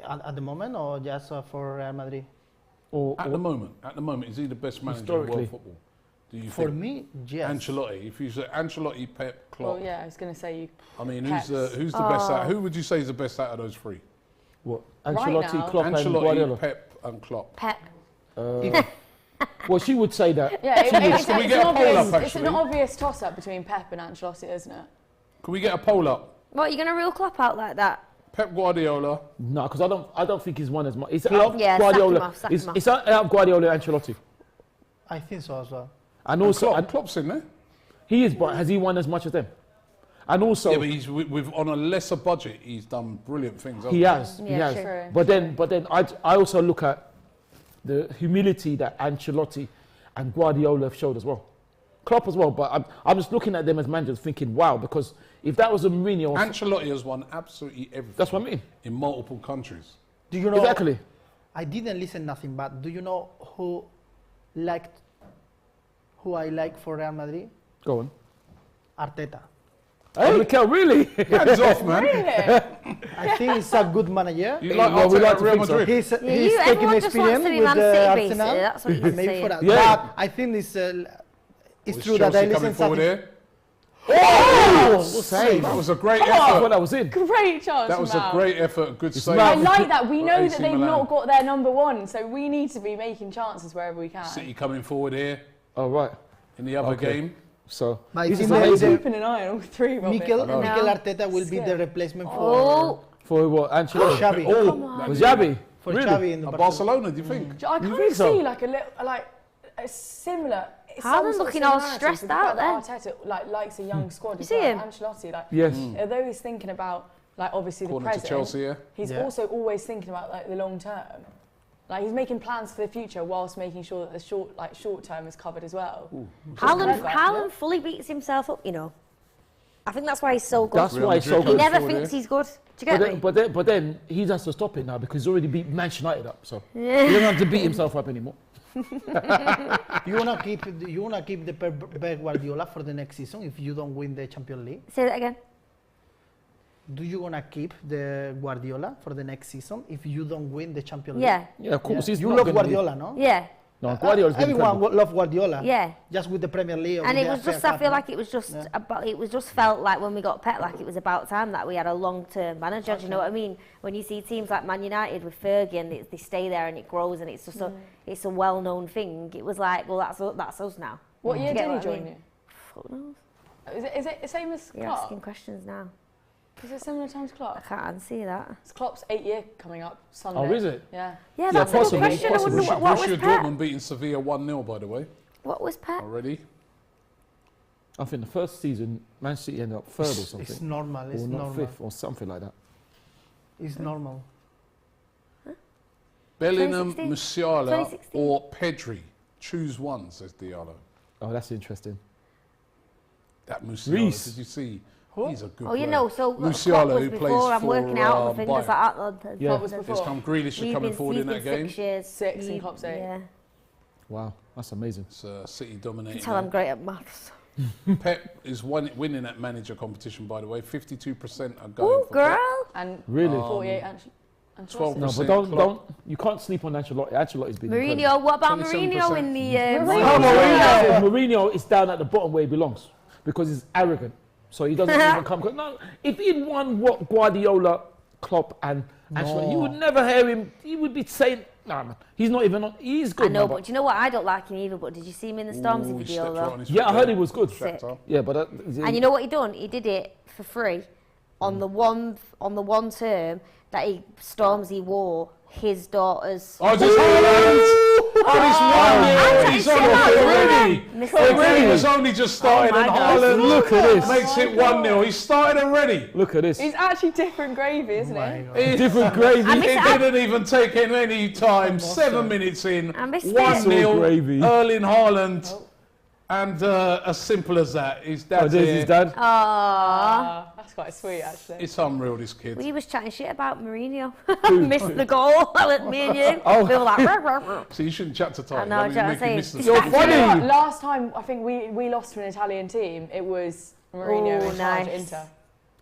At the moment, or just for Real Madrid? At the moment, is he the best manager in Historically. world football? Do you For think? me, yes. Ancelotti. If you say Ancelotti, Pep, Klopp. Well, yeah, I was going to say you. I mean, Pep's. who's the best? Who would you say is the best out of those three? What? Right Ancelotti, now- Klopp, and Ancelotti, Guardiola. Pep, and Klopp. Pep. Well, she would say that. Yeah, Can we get a poll up, it's an actually? obvious toss-up between Pep and Ancelotti, isn't it? Can we get a poll up? What, you going to reel Klopp out like that? Pep Guardiola. No, because I don't think he's won as much. It's Klopp? out Yeah, Guardiola. sack him off. It's out Guardiola and Ancelotti. I think so as well. And And also, Klopp's in there. he is, but has he won as much as them? And also, Yeah, but he's with on a lesser budget. He's done brilliant things. he has. He Yeah, has. true. But then I also look at the humility that Ancelotti and Guardiola have showed as well. Klopp as well, but I'm just looking at them as managers thinking, wow, because if that was a Mourinho, or Ancelotti has won absolutely everything. that's what I mean. In multiple countries. Do you know? Exactly. I didn't listen nothing, but do you know who I like for Real Madrid? Go on. Arteta. Hey, Mikel, really? Hands off, man. Really? I think he's a good manager. You like Well, we Arteta like at to Real think so. Madrid? He's you, taking everyone just wants experience to be with Man City, Arsenal. basically. That's what you're Maybe saying. for that. Yeah. But I think it's Was true that I Chelsea listen coming forward something. here. Oh, Save. That was a great I thought effort. that was in. Great chance. That was a Mal. great effort. Good save. I mad. like that. We For know AC that they've Milan. not got their number one, so we need to be making chances wherever we can. City coming forward here Oh, right. in the other Okay. game. So, But this I is think amazing. Keeping an eye on all three. Robin. Mikel know. Arteta will be the Skip. replacement Oh, For what? Ancelotti? Xavi. Oh, was Xavi? for Really? Xavi in the Barcelona, do you think? I You kind think of so? see like a similar Haaland looking all stressed out then. Arteta likes a young squad. You see him? Ancelotti, Yes. although he's thinking about obviously According the present, to Chelsea, yeah. he's also always thinking about the long term. He's making plans for the future whilst making sure that the short term is covered as well. Haaland fully beats himself up, I think that's why he's so good. That's why he's so He good. never thinks he's good. Do you get me? But then he has to stop it now because he's already beat Manchester United up. So he doesn't have to beat himself up anymore. You wanna keep the Pep Guardiola for the next season if you don't win the Champions League? Say that again. Do you wanna keep the Guardiola for the next season if you don't win the Champions League? Yeah. Yeah, of course. He's You not love gonna Guardiola, no? Yeah. No, Guardiola's been Everyone incredible. loves Guardiola. Yeah. Just with the Premier League. And it was FA just, I Cup, feel no? like it was just about, it was just felt like when we got Pep, like it was about time that we had a long-term manager. Do you know what I mean? When you see teams like Man United with Fergie, they stay there and it grows and it's just it's a well-known thing. It was like, well, that's us now. What year Do you did he get what I join mean? you? Fuck knows. Is it the same as You're Klopp? asking questions now. Is it similar time to I Klopp? can't unsee that. It's Klopp's 8-year coming up Sunday. Oh, is it? Yeah. Yeah, that's a good possibly, question. I wonder possibly. what was Borussia Pep? Dortmund beating Sevilla 1-0, by the way, What was Pep? already. I think the first season, Man City ended up third or It's something. normal. It's Or not normal. fifth or something like that. It's normal. Bellingham, 2016? Musiala 2016? or Pedri. Choose one, says Diallo. Oh, that's interesting. That Musiala, Reece. did you see? He's a good Oh, you player. know, so Musiala, Klopp was who before, plays I'm working out on for, the fingers like that. Yeah. Klopp was It's before. come Grealish is coming forward in that game. 6 years. 6 and Klopp's 8. Yeah. Wow, that's amazing. It's City You dominating. can tell I'm that. great at maths. Pep is winning that manager competition, by the way. 52% are going Oh, for Pep. girl. And Really? 48 and 12%. No, but Klopp. don't. You can't sleep on Ancelotti. Ancelotti's been incredible. Mourinho, what about 27%. Mourinho in the... Mourinho is down at the bottom where he belongs because he's arrogant. So he doesn't even come. No, if he'd won what Guardiola, Klopp, and Ancelotti, you would never hear him. He would be saying, "Nah, man, he's not even on. He's good." I know, man, but do you know what? I don't like him either, but did you see him in the Stormzy Ooh, he video, stepped right on though? his yeah, foot I heard there. he was good. Sick. Shakhtar. Yeah, but And you know what he done? He did it for free on the one term that Stormzy wore his daughter's... Oh, this Haaland! Oh, he's 1-0. He's on already. The game has only just started Oh and my God. Haaland Look at this. makes it 1-0. He started already. look at this. he's actually different gravy, isn't he? It Different gravy. I miss it. didn't even take him any time. 7 minutes in. I miss it. 1-0. Gravy. Erling Haaland. And as simple as that, his Oh, dad's there's here. his dad. Aww. That's quite sweet, actually. It's unreal, this kid. We was chatting shit about Mourinho. Missed the goal. Me and you. Oh. We were like... "Ruh, ruh, ruh." So you shouldn't chat to Ty. I know, That do you know would what I'm make you miss the saying? You're sport. funny. You know what? Last time, I think we lost to an Italian team. It was Mourinho Oh, in charge at nice. Inter.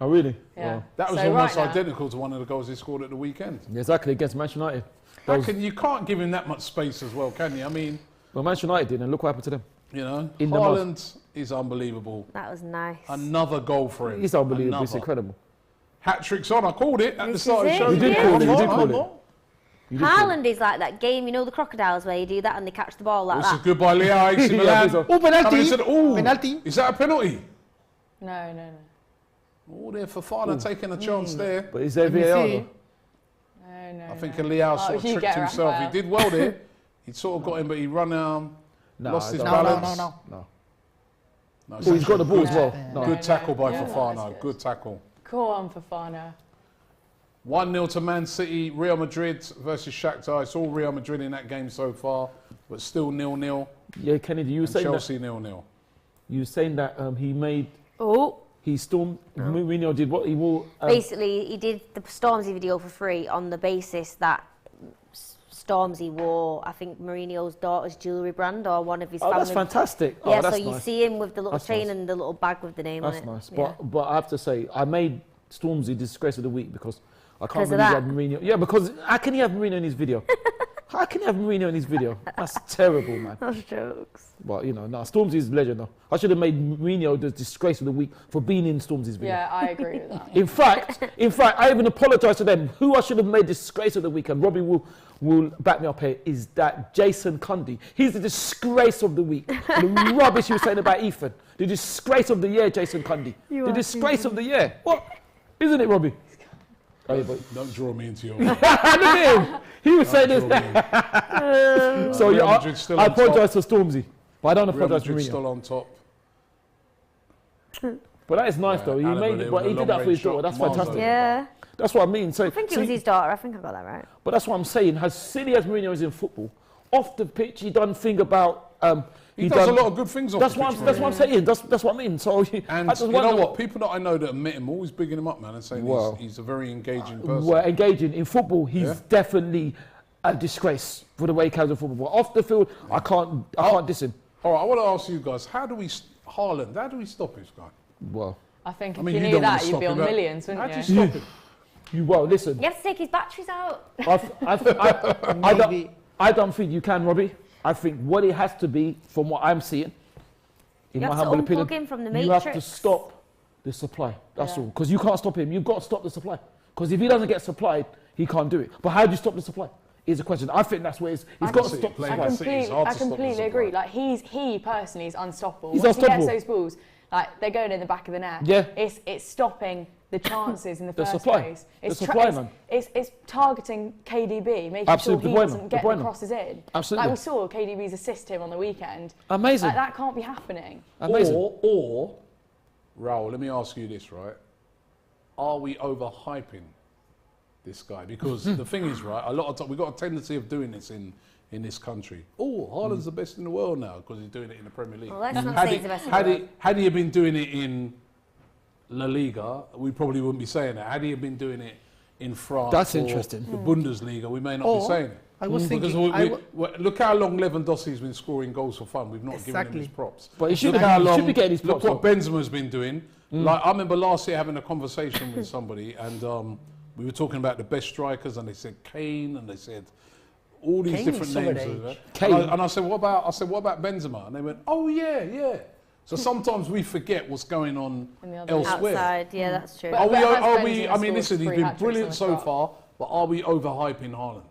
Oh, really? Yeah. Oh. That was So almost right now- identical to one of the goals he scored at the weekend. Yeah, exactly, against Manchester United. How you can't give him that much space as well, can you? I mean, Well, Manchester United did, and look what happened to them. you know, In the Haaland is unbelievable. That was nice. Another goal for him. It's unbelievable. It's Another. incredible. Hat-trick's on. I called it at the This start of is the show. it. You did Yeah. call it. You One did more, call one it. more. You did call it. Haaland is like that game, you know the crocodiles where you do that and they catch the ball like This is that. good by Leo. AC Yeah, Milan. this one. Oh, penalty. Coming into the- ooh. Penalty. Is that a penalty? No. Oh, there Fofana taking a chance there. But is there Let me VAR? see. though? No. I think Leao sort of you tricked get it, himself. Raphael. He did well there. He sort of got him, but he run lost his I No, don't- no, balance. no, no. No. No, Oh, he's got the ball as well. Yeah. No. Good tackle by Yeah, Fofana. that's good. Good tackle. Go on, Fofana. 1-0 to Man City. Real Madrid versus Shakhtar. It's all Real Madrid in that game so far, but still 0-0. Yeah, Kennedy, you were And saying that. Chelsea 0-0. You were saying that Oh, he stormed. Mourinho did what he wore. basically he did the Stormzy video for free on the basis that Stormzy wore, I think, Mourinho's daughter's jewellery brand or one of his Oh, family. that's fantastic. Yeah, Oh, that's so you nice. see him with the little That's chain nice. and the little bag with the name That's on it. nice. Yeah. But I have to say, I made Stormzy disgrace of the week because I can't 'Cause of believe he that? had Mourinho. Yeah, because how can he have Mourinho in his video? How can you have Mourinho in his video? That's terrible, man. Those jokes. But, you know, no, Stormzy's a legend, though. I should have made Mourinho the disgrace of the week for being in Stormzy's video. Yeah, I agree with that. In fact, I even apologise to them. Who I should have made disgrace of the week, and Robbie will back me up here, is that Jason Cundy. He's the disgrace of the week. The rubbish you were saying about Ethan. The disgrace of the year, Jason Cundy. The disgrace of the year. What? Isn't it, Robbie? Oh, yeah, but Don't draw me into your... look at him. He was saying this. So Real yeah, Madrid's still I on top. apologise to Stormzy. But I don't Real apologise to Madrid Mourinho. still on top. But that is nice though. He Alan made Madrid it, but with he a did that for his long-range daughter. That's shot, miles fantastic. over. Yeah. That's what I mean. So, I think it was his daughter. I think I got that right. but that's what I'm saying. As silly as Mourinho is in football, off the pitch, he done think about. He does a lot of good things off That's the what pitch, I'm, that's what I'm saying. That's what I mean. So, And I just you wonder know what? People that I know that have met him always bigging him up, man, and saying Wow. he's a very engaging person. Well, engaging in football, he's Yeah. definitely a disgrace for the way he carries on football. But off the field, I can't diss him. All right, I want to ask you guys, how do we stop this guy? Well, I think if I mean, you you knew don't want that, to you'd stop be on him, but millions, How wouldn't do you? you stop him? listen. You have to take his batteries out. Maybe. I don't think you can, Robbie. I think what it has to be, from what I'm seeing, in You my have to humble unplug opinion, him from the you have to matrix. stop the supply. That's Yeah. all. Because you can't stop him. You've got to stop the supply. Because if he doesn't get supplied, he can't do it. But how do you stop the supply? Is the question. I think that's where he's got to see it stop the playing. supply. City is hard I to stop the completely supply. agree. Like he personally is unstoppable. He's Once unstoppable. he gets those balls, like they're going in the back of the net. Yeah. It's stopping the chances in the The first supply. place. The It's supply, man. It's targeting KDB, making Absolutely, sure he De Bruyne, doesn't De get the Bruyne. crosses in. Absolutely. Like we saw KDB's assist him on the weekend. Amazing. Like, that can't be happening. Amazing. Or, Raul, let me ask you this, right? Are we overhyping this guy? Because the thing is, right, a lot of time we've got a tendency of doing this in this country. Oh, Haaland's the best in the world now because he's doing it in the Premier League. Well, let's not Had say he- he's the best in the world. Had he been doing it in La Liga, we probably wouldn't be saying that. Had he been doing it in France, That's or interesting. the Bundesliga, we may not be Or, saying it. I was Because thinking, look how long Lewandowski's been scoring goals for fun. We've not given him Exactly. his props. But he should Look be- how he should long- be getting his props, Look what Benzema's been doing. Like I remember last year having a conversation with somebody, and we were talking about the best strikers, and they said Kane, and they said all these Kane different is names. overage. Kane. And I said, what about Benzema? And they went, oh yeah. So sometimes we forget what's going on In the other- elsewhere. Outside, yeah, that's true. But- Are we? has Are we? Benzema I mean, scored listen, he's 3 been hat-tricks brilliant on the so trot? far, but are we overhyping Haaland?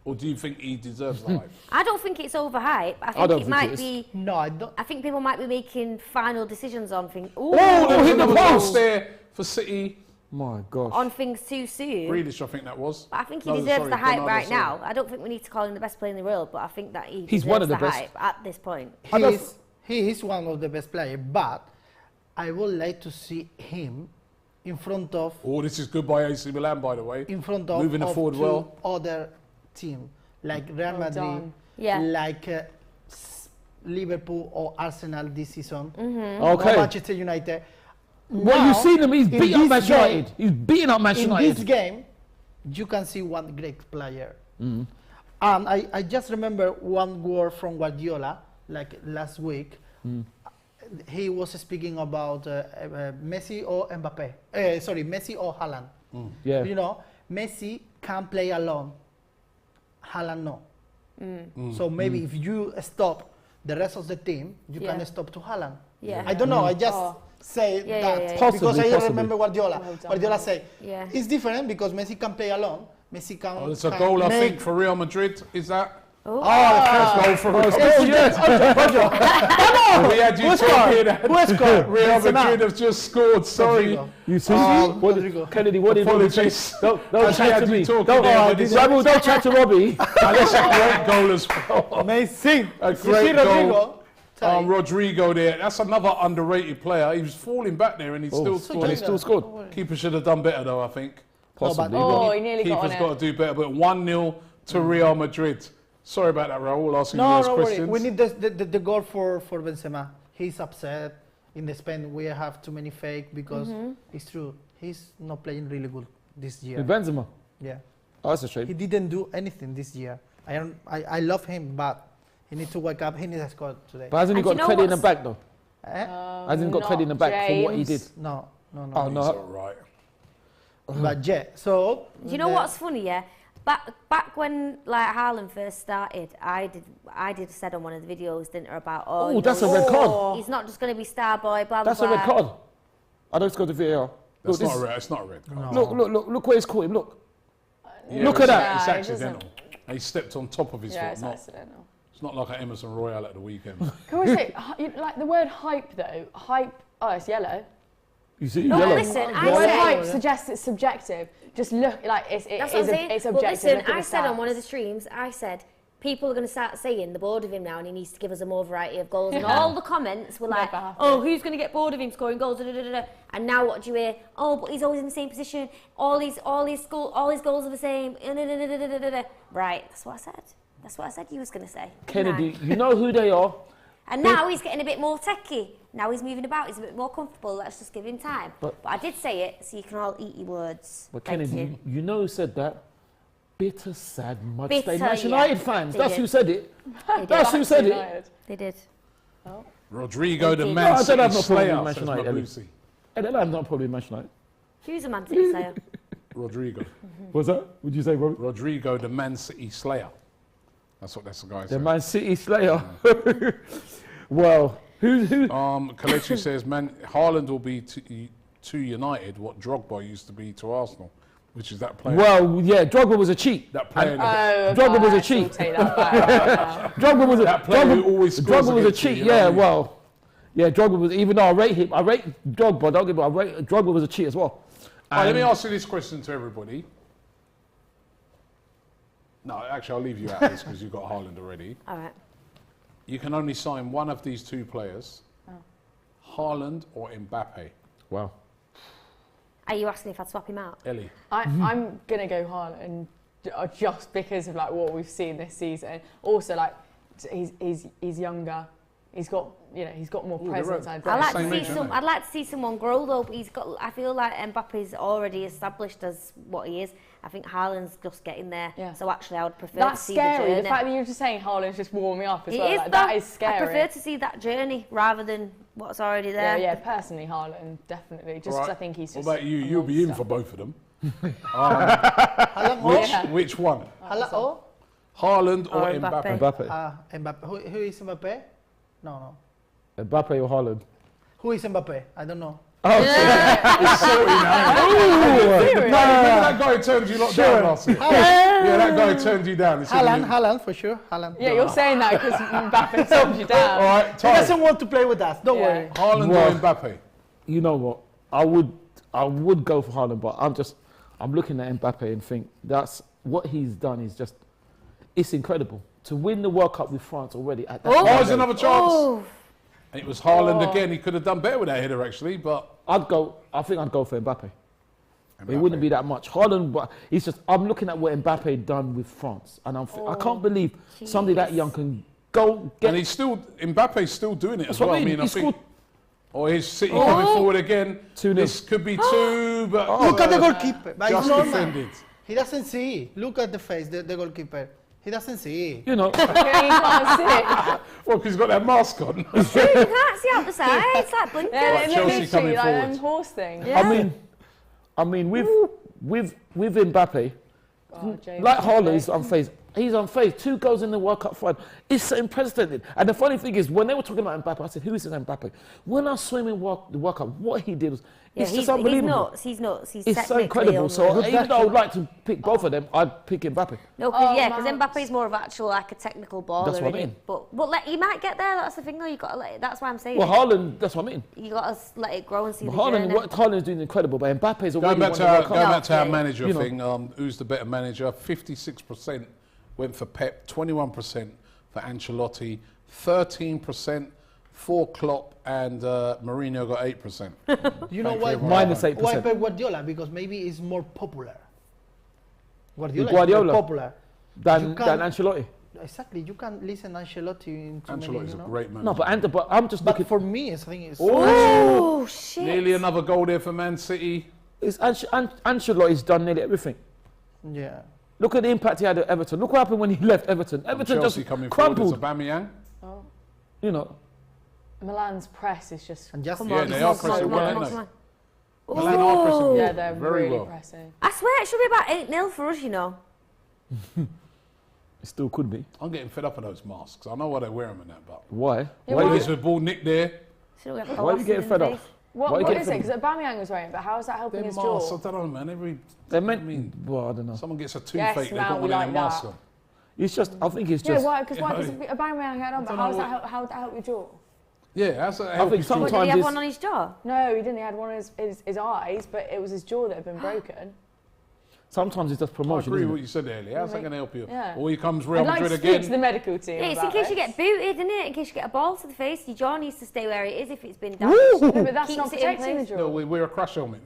Or do you think he deserves the hype? I don't think it's overhyped. I think don't it think might it is. be. No, I don't. I think people might be making final decisions on things. Ooh, Oh, there was hit the another post. post there for City. My gosh. on things too soon. Grealish, I think that was. But I think he No, deserves sorry, the hype Bernardo right Silva. now. I don't think we need to call him the best player in the world, but I think that he He's deserves one of the the best. hype at this point. He is one of the best players, but I would like to see him in front of Oh, this is good by AC Milan, by the way. Moving it of forward two well. other team like Real Well Madrid, done. Yeah. like Liverpool or Arsenal this season, Okay. or Manchester United. Well, Now, you've seen him. He's in beating up this Man game- United. He's beating up Man In United. this game, you can see one great player. Mm. And I just remember one word from Guardiola, like last week. Mm. He was speaking about Messi or Mbappe. Messi or Haaland. Yeah. You know, Messi can play alone. Haaland no. So maybe if you stop the rest of the team, you Yeah. can stop to Haaland. Yeah. I don't know. I just Oh. say Yeah, that yeah, yeah. because Possibly, I possibly. remember Guardiola. Well done. Guardiola say Yeah. it's different because Messi can play alone. Messi can. Oh, it's a can goal, I make- think, for Real Madrid. Is that? Oh. the first Goal for Real Oh, yes. We had you Who scored? talking that Who scored? Real Benzema. Madrid have just scored. Sorry. Rodrigo. You see? What, Rodrigo. Kennedy, what did Apologies. Don't Actually, chat had to you me. talking Don't, there, but it's- Rebel, don't chat to Robbie. And that's a great goal as well. Amazing. A You see great goal. Rodrigo? Sorry. Rodrigo there. That's another underrated player. He was falling back there and he still So scored. He still scored. Keeper should have done better though, I think. Possibly. Oh, he nearly got on Keeper's it. got to do better, but 1-0 to Real Madrid. Sorry about that, Raul, asking you No, those no worry. questions. We need the goal for Benzema. He's upset. In the Spain, we have too many fake because it's true. He's not playing really good this year. With Benzema. Yeah. Oh, that's a shame. He didn't do anything this year. I love him, but he needs to wake up. He needs to score today. But hasn't he And got you know credit in the what's- back though? Eh? Hasn't he got credit in the back for what he did? James. No. Oh, He's no. all right. But yeah, so Do you know what's funny? Yeah, back when like Haaland first started, I did said on one of the videos, didn't I, about Oh, you that's a know, red card. he's not just going to be star boy, blah blah That's a blah. red card. I don't go to VAR. That's Look, not this, a red. It's not a red card. look where he's caught him. Look. Yeah, Look it's- at that. It's Nah, it doesn't. accidental. He stepped on top of his Yeah, foot. it's Not, accidental. it's not like an Emerson Royale at the weekend. Can we say, like the word hype though? Hype, oh, it's yellow. You see? No, Yellow. listen, The I word said. hype suggests it's subjective. Just look, like, That's what I'm saying. it's Well, objective. listen, Look at I the said on one of stats. the streams, I said people are going to start saying they're bored of him now and he needs to give us a more variety of goals. And all the comments were like, Never oh, who's going to get bored of him scoring goals? Da, da, da, da. And now what do you hear? Oh, but he's always in the same position. All his goals are the same. Da, da, da, da, da, da, da. Right, that's what I said. That's what I said you was going to say. Kennedy, you know who they are. And now he's getting a bit more techie. Now he's moving about. He's a bit more comfortable. Let's just give him time. But I did say it, so you can all eat your words. But Thank Kennedy, you know who said that? Bitter, sad, mud Bitter, stained Manchester yeah. United fans. They That's did. who said it. They That's did. who said it. United. They did. Rodrigo, the No, Man I don't City have no problem Slayer, with Man says United, Ellie. Mabusi. And then I'm not probably Manchester United. Who's a Man City player? Rodrigo. What's that? Would you say, Robert? Rodrigo, the Man City Slayer. That's what the guy The said. Man City Slayer. Well, who? Kelechi says, Haaland will be to United what Drogba used to be to Arsenal, which is that player. Well, yeah, Drogba was a cheat. That player. Drogba was a cheat. Take that back. Drogba was a That player who always scores Drogba was a against you, cheat. you know Yeah, what I mean? well, yeah, Drogba was. Even though I rate him, I rate Drogba. Don't get me wrong, Drogba was a cheat as well. Let me ask you this question to everybody. No, actually, I'll leave you out of this because you've got Haaland already. All right. You can only sign one of these two players, Haaland or Mbappe. Wow. Are you asking if I'd swap him out? Ellie. I'm gonna go Haaland just because of like what we've seen this season. Also, like he's younger. He's got more presence. right. I'd like Same to age, see isn't it? I'd like to see someone grow though. But I feel like Mbappe's already established as what he is. I think Haaland's just getting there. Yeah. So actually, I would prefer That's to see scary. the The journey. fact that you're just saying Haaland's just warming up as It well. is, Like, that though. is scary. I prefer to see that journey rather than what's already there. Yeah, personally, Haaland definitely. Just 'cause All right. I think he's What just. about you? a You'll be in monster. for both of them. Haaland or Yeah. Which one? Haaland Haaland or Or Mbappe? Mbappe. Mbappe. Who is Mbappe? No. Mbappe or Haaland? Who is Mbappe? I don't know. It's sorry now. Remember that guy who turned you lot down last year? Yeah, that guy who turned you down. He said Haaland for sure. Haaland. Yeah, you're saying that because Mbappe turned you down. All right, He Ty. doesn't want to play with us. Don't Yeah. worry. Haaland Well- or Mbappe? You know what? I would go for Haaland, but I'm looking at Mbappe and think that's what he's done is just, it's incredible. To win the World Cup with France already at that Oh, young there's age. another chance. Oh, And it was Haaland Oh. again. He could have done better with that header, actually, but I think I'd go for Mbappe. It wouldn't be that much. Haaland, but it's just, I'm looking at what Mbappe done with France, and I can't believe somebody that young can go get. And Mbappe's still doing it as That's well. what I mean, I he think. scored. Or his City coming forward again. 2-0. This could be two, but Look at the goalkeeper. But just it's normal. defended. He doesn't see. Look at the face, the goalkeeper. He doesn't see. You know, Yeah, you can't see it. Well, because he's got that mask on. you can't see out the side. It's like blinking. Yeah, Right, and Chelsea literally, coming like forward. them horse thing. Yeah. I mean, with Mbappe, Oh, James, like Haaland, he's unfazed. He's unfazed. 2 goals in the World Cup final. It's unprecedented. And the funny thing is, when they were talking about Mbappe, I said, "Who is this Mbappe?" When I saw him in the World Cup, what he did was, Yeah, it's he's just unbelievable. He's nuts. He's It's so technically incredible. So unreal. even though I'd like to pick both of them, I'd pick Mbappe. No, Oh, because Mount. Mbappe's more of actual like a technical baller. That's what I isn't he? mean. But you might get there. That's the thing, though. You got to let it. That's why I'm saying. Well, Haaland, that's what I mean. You got to let it grow and see But the journey. what Haaland's doing is incredible, but Mbappe's already Going back won to the our, World Cup. going back to our Yeah. manager You know. thing, who's the better manager? 56% went for Pep, 21% for Ancelotti, 13% for Klopp, and Mourinho got 8%. You know Thank why? you very Minus much. 8%. Why Pep Guardiola? Because maybe he's more popular. Guardiola Guardiola? is more popular. than You can't- Ancelotti. Exactly. You can't listen Ancelotti in too many, Ancelotti's you a know? great manager. No, but I'm just But looking. for me, I think it's Oh shit! Nearly another goal there for Man City. Ancelotti's done nearly everything. yeah. Look at the impact he had at Everton. Look what happened when he left Everton. Everton Chelsea just coming forward as crumpled. Aubameyang. Oh. You know, Milan's press is just. And just Come Yeah, on, they come are on, pressing come on, well, come on, aren't come on. Milan are pressing Yeah, they're very really well. pressing. I swear it should be about 8-0 for us, you know. it still could be. I'm getting fed up of those masks. I know why they wear them and that, but Why? Yeah, why, why- you there's a ball nicked there. Should get why are you blasted getting in fed the off? face. Why What you is getting it? Because Aubameyang was wearing it, but how is that helping They're his masks. jaw? I don't know, man. They meant. I mean, well, I don't know. someone gets a toothache, Yes, they've now got we one of like their that. masks on. It's just. I think it's Yeah, just. why? Because you know, Aubameyang had on, but don't how know does that how that help your jaw? Yeah, that's a I think What, did he Sometimes have it's- one on his jaw? No, he didn't. He had one of his eyes, but it was his jaw that had been broken. Sometimes it's just I promotion. agree isn't with it? what you said earlier. How's that going to help you? Yeah. Or here comes Real I'd like to Madrid speak again. to the medical team. Yeah, it's in about case you this. get booted, isn't it? In case you get a ball to the face, your jaw needs to stay where it is if it's been Woo! damaged. No, but that's Keeps not it in protecting the place. No, jaw. we wear a crash helmet.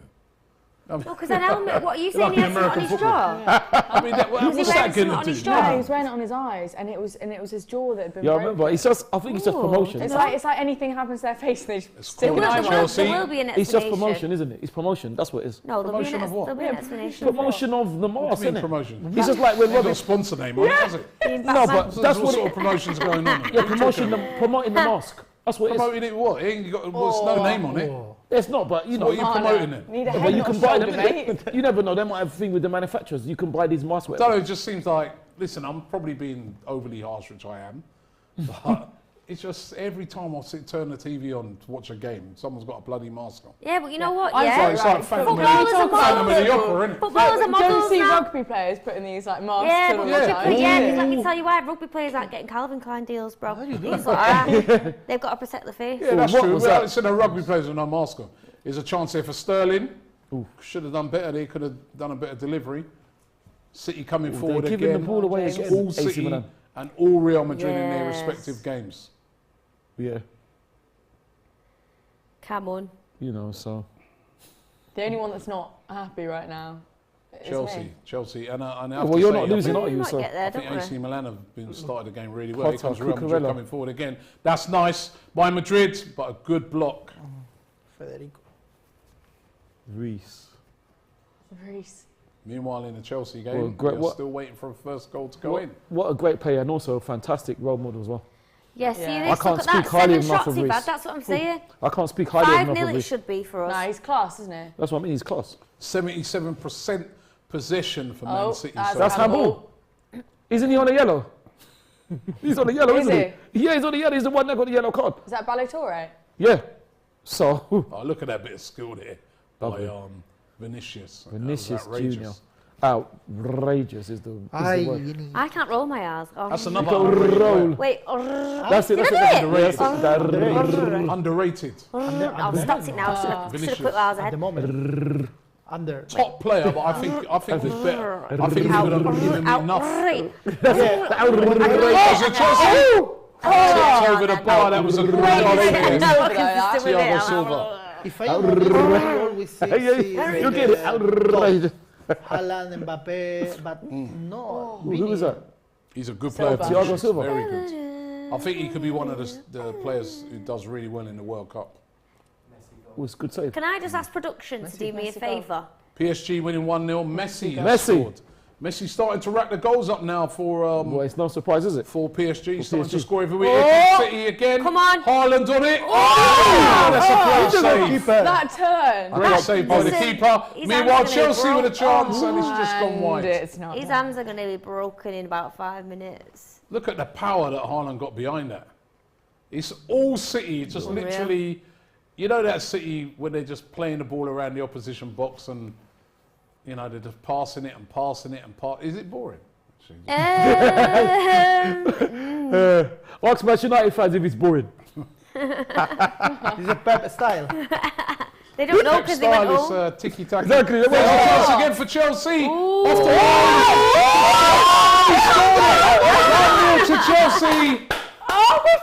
No, because an helmet, what are you saying Like he the has something on American his football. jaw? I mean, what's he that wearing going something to on do? his No, jaw? he was wearing it on his eyes, and it was his jaw that had been Yeah, I broken. remember. It's just, I think it's just Ooh, promotion. It's like anything happens to their face, and they just It's stick called an eye the on Chelsea. There will be an It's just explanation. promotion, isn't it? It's promotion. That's what it is. No, there'll be Promotion of what? there'll be an Yeah, explanation. Promotion of the What mask, do you mean isn't it? promotion? It's just like when There's no Robin. sponsor name on it, has it? Being No, Batman. but So that's what what sort it, of promotion's going on? yeah, promoting the mask. That's what it is. Promoting it what? It ain't got, there's no name on it. It's not, but you know. What are you promoting it? Need a Yeah, head, but you not can a buy shoulder, them. mate. You never know. They might have a thing with the manufacturers. You can buy these masks. I don't know, it just seems like, listen, I'm probably being overly harsh, which I am, but it's just every time I turn the TV on to watch a game, someone's got a bloody mask on. Yeah, but you know what? I'm Yeah. sorry, It's like right. Phantom of Footballers are Phantom of the models. Opera, innit? Footballers are Don't you models see now. rugby players putting these like masks Yeah, on but all Yeah. the rugby, time? yeah, 'cause let me tell you why, rugby players aren't getting Calvin Klein deals, bro. These lot are. They've got to protect the face. Yeah, that's what true. was Well, that? it's in a rugby players with no mask on. There's a chance there for Sterling. Should have done better. They could have done a better delivery. City coming forward They're giving again. the ball away James. again. All AC City Milan. and all Real Madrid in their Yes. respective games. Yeah, Come on. you know. So The only one that's not happy right now is me. Chelsea, and I have well, to you're say, not losing, I are you? Might So get there, think don't AC we? Milan have been started the game really well. Here Potter, comes Real Madrid Cucurella. coming forward again. That's nice by Madrid, but a good block. Federico. Reese. Reece. Meanwhile, in the Chelsea game, Well, great- we're what- still waiting for a first goal to go in. What a great player and also a fantastic role model as well. Yeah, see Yeah. this? I can't Look at speak that. highly 7 enough shots of he Reece. had, that's what I'm saying. I can't speak highly enough 5-0 of it Reece. should be for us. Nah, he's class, isn't he? That's what I mean. He's class. 77% possession for Man Oh, City. That's handball. Isn't he on a yellow? He's on a yellow, Is isn't he? Yeah, he's on a yellow. He's the one that got the yellow card. Is that Balotore? Yeah. So Oh, look at that bit of skill there Lovely. by Vinicius. That was Vinicius outrageous. Junior. Outrageous is the word. I can't roll my R's. Oh. That's You another go underrated roll. player. Wait, That's it. That's it. Underrated. Underrated. Underrated. I've stopped it now. Should have Vinicius. put R's At ahead. the moment. Under. Top player, but I think he's better. I think he would have given me enough. Outright. Was it Chelsea? Tipped over the bar. That was a great Wait, goal. no, there. no, because it's still in Thiago it. Silva. If I always see You get it. Outrageous. Haaland, Mbappe, but no. Who was that? He's a good player. Silva. Vinicius. Thiago Silva. Very good. I think he could be one of the players who does really well in the World Cup. Was good save. Can I just ask production to do me a Messi goal. favour? PSG winning 1-0. Messi has Messi. scored. Messi starting to rack the goals up now for Well, it's no surprise, is it? for PSG. He's starting to PSG. score every week. Against City again. Come on. Haaland on it. Oh, that's a great save. That turn. Great save by the Listen, keeper. his Meanwhile, hands are gonna Chelsea with a be chance and it's just gone And wide. it's not. His done. hands are going to be broken in about 5 minutes. Look at the power that Haaland got behind that. It's all City. It's just Unreal. literally, you know that City when they're just playing the ball around the opposition box and, you know, they're just passing it and passing it and Is it boring? Actually? Ask Manchester United fans if it's boring. It's a Pep style. They don't know because they went Style is home. tiki-taka. Exactly. There's a chance again for Chelsea. Off the he scored it. 1-0 to Chelsea.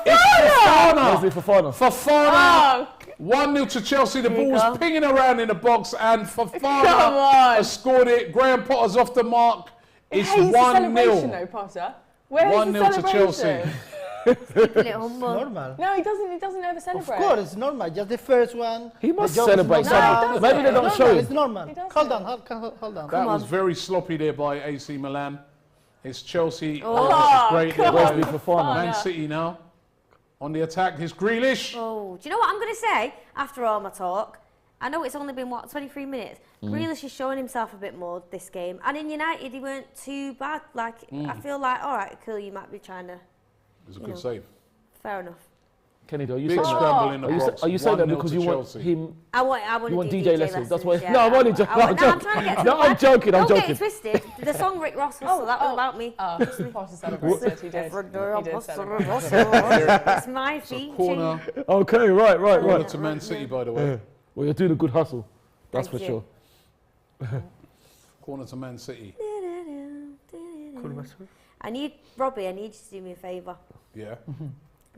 It's Wesley Fofana. Fofana. Oh, 1-0 to Chelsea. The There you ball's go. pinging around in the box and come Fofana on. has scored it. Graham Potter's off the mark. It's Hey, the celebration 1-0. though, Potter. Where's 1-0 the to celebration? Chelsea. Keeping it humble. Normal. No, he doesn't. He doesn't ever Of celebrate. course, it's normal. Just the first one. He must the job is celebrate normal. No, he something. doesn't. Maybe they don't Normal, show It's him. normal. He doesn't. Hold on, hold on. That was very sloppy there by AC Milan. It's Chelsea. Oh, This is great. there by Wesley Fofana. Man City now. On the attack, here's Grealish. Oh, do you know what I'm going to say after all my talk? I know it's only been, 23 minutes. Grealish is showing himself a bit more this game. And in United, he weren't too bad. Like, I feel like, all right, cool, you might be trying to... It was a You good know. save. Fair enough. Kenny, though, you Big saying that? scramble in the box. Are you saying that 1-0 because to you want Chelsea. him? I want You want to do DJ lessons? That's why. yeah. No, I'm only joking. I want- I'm no, I'm joking. trying to get to No, the I'm point. joking. I'm Don't get joking. it twisted. The song Rick Ross whistle, that was about me. Oh, Potter celebrated. He did. Every day He I'm did hustling, celebrate. hustling. It's my feature. Corner. Okay, right. Corner to Man City, by the way. Well, you're doing a good hustle. That's Thank for you. sure. Corner to Man City. Robbie, I need you to do me a favour. Yeah.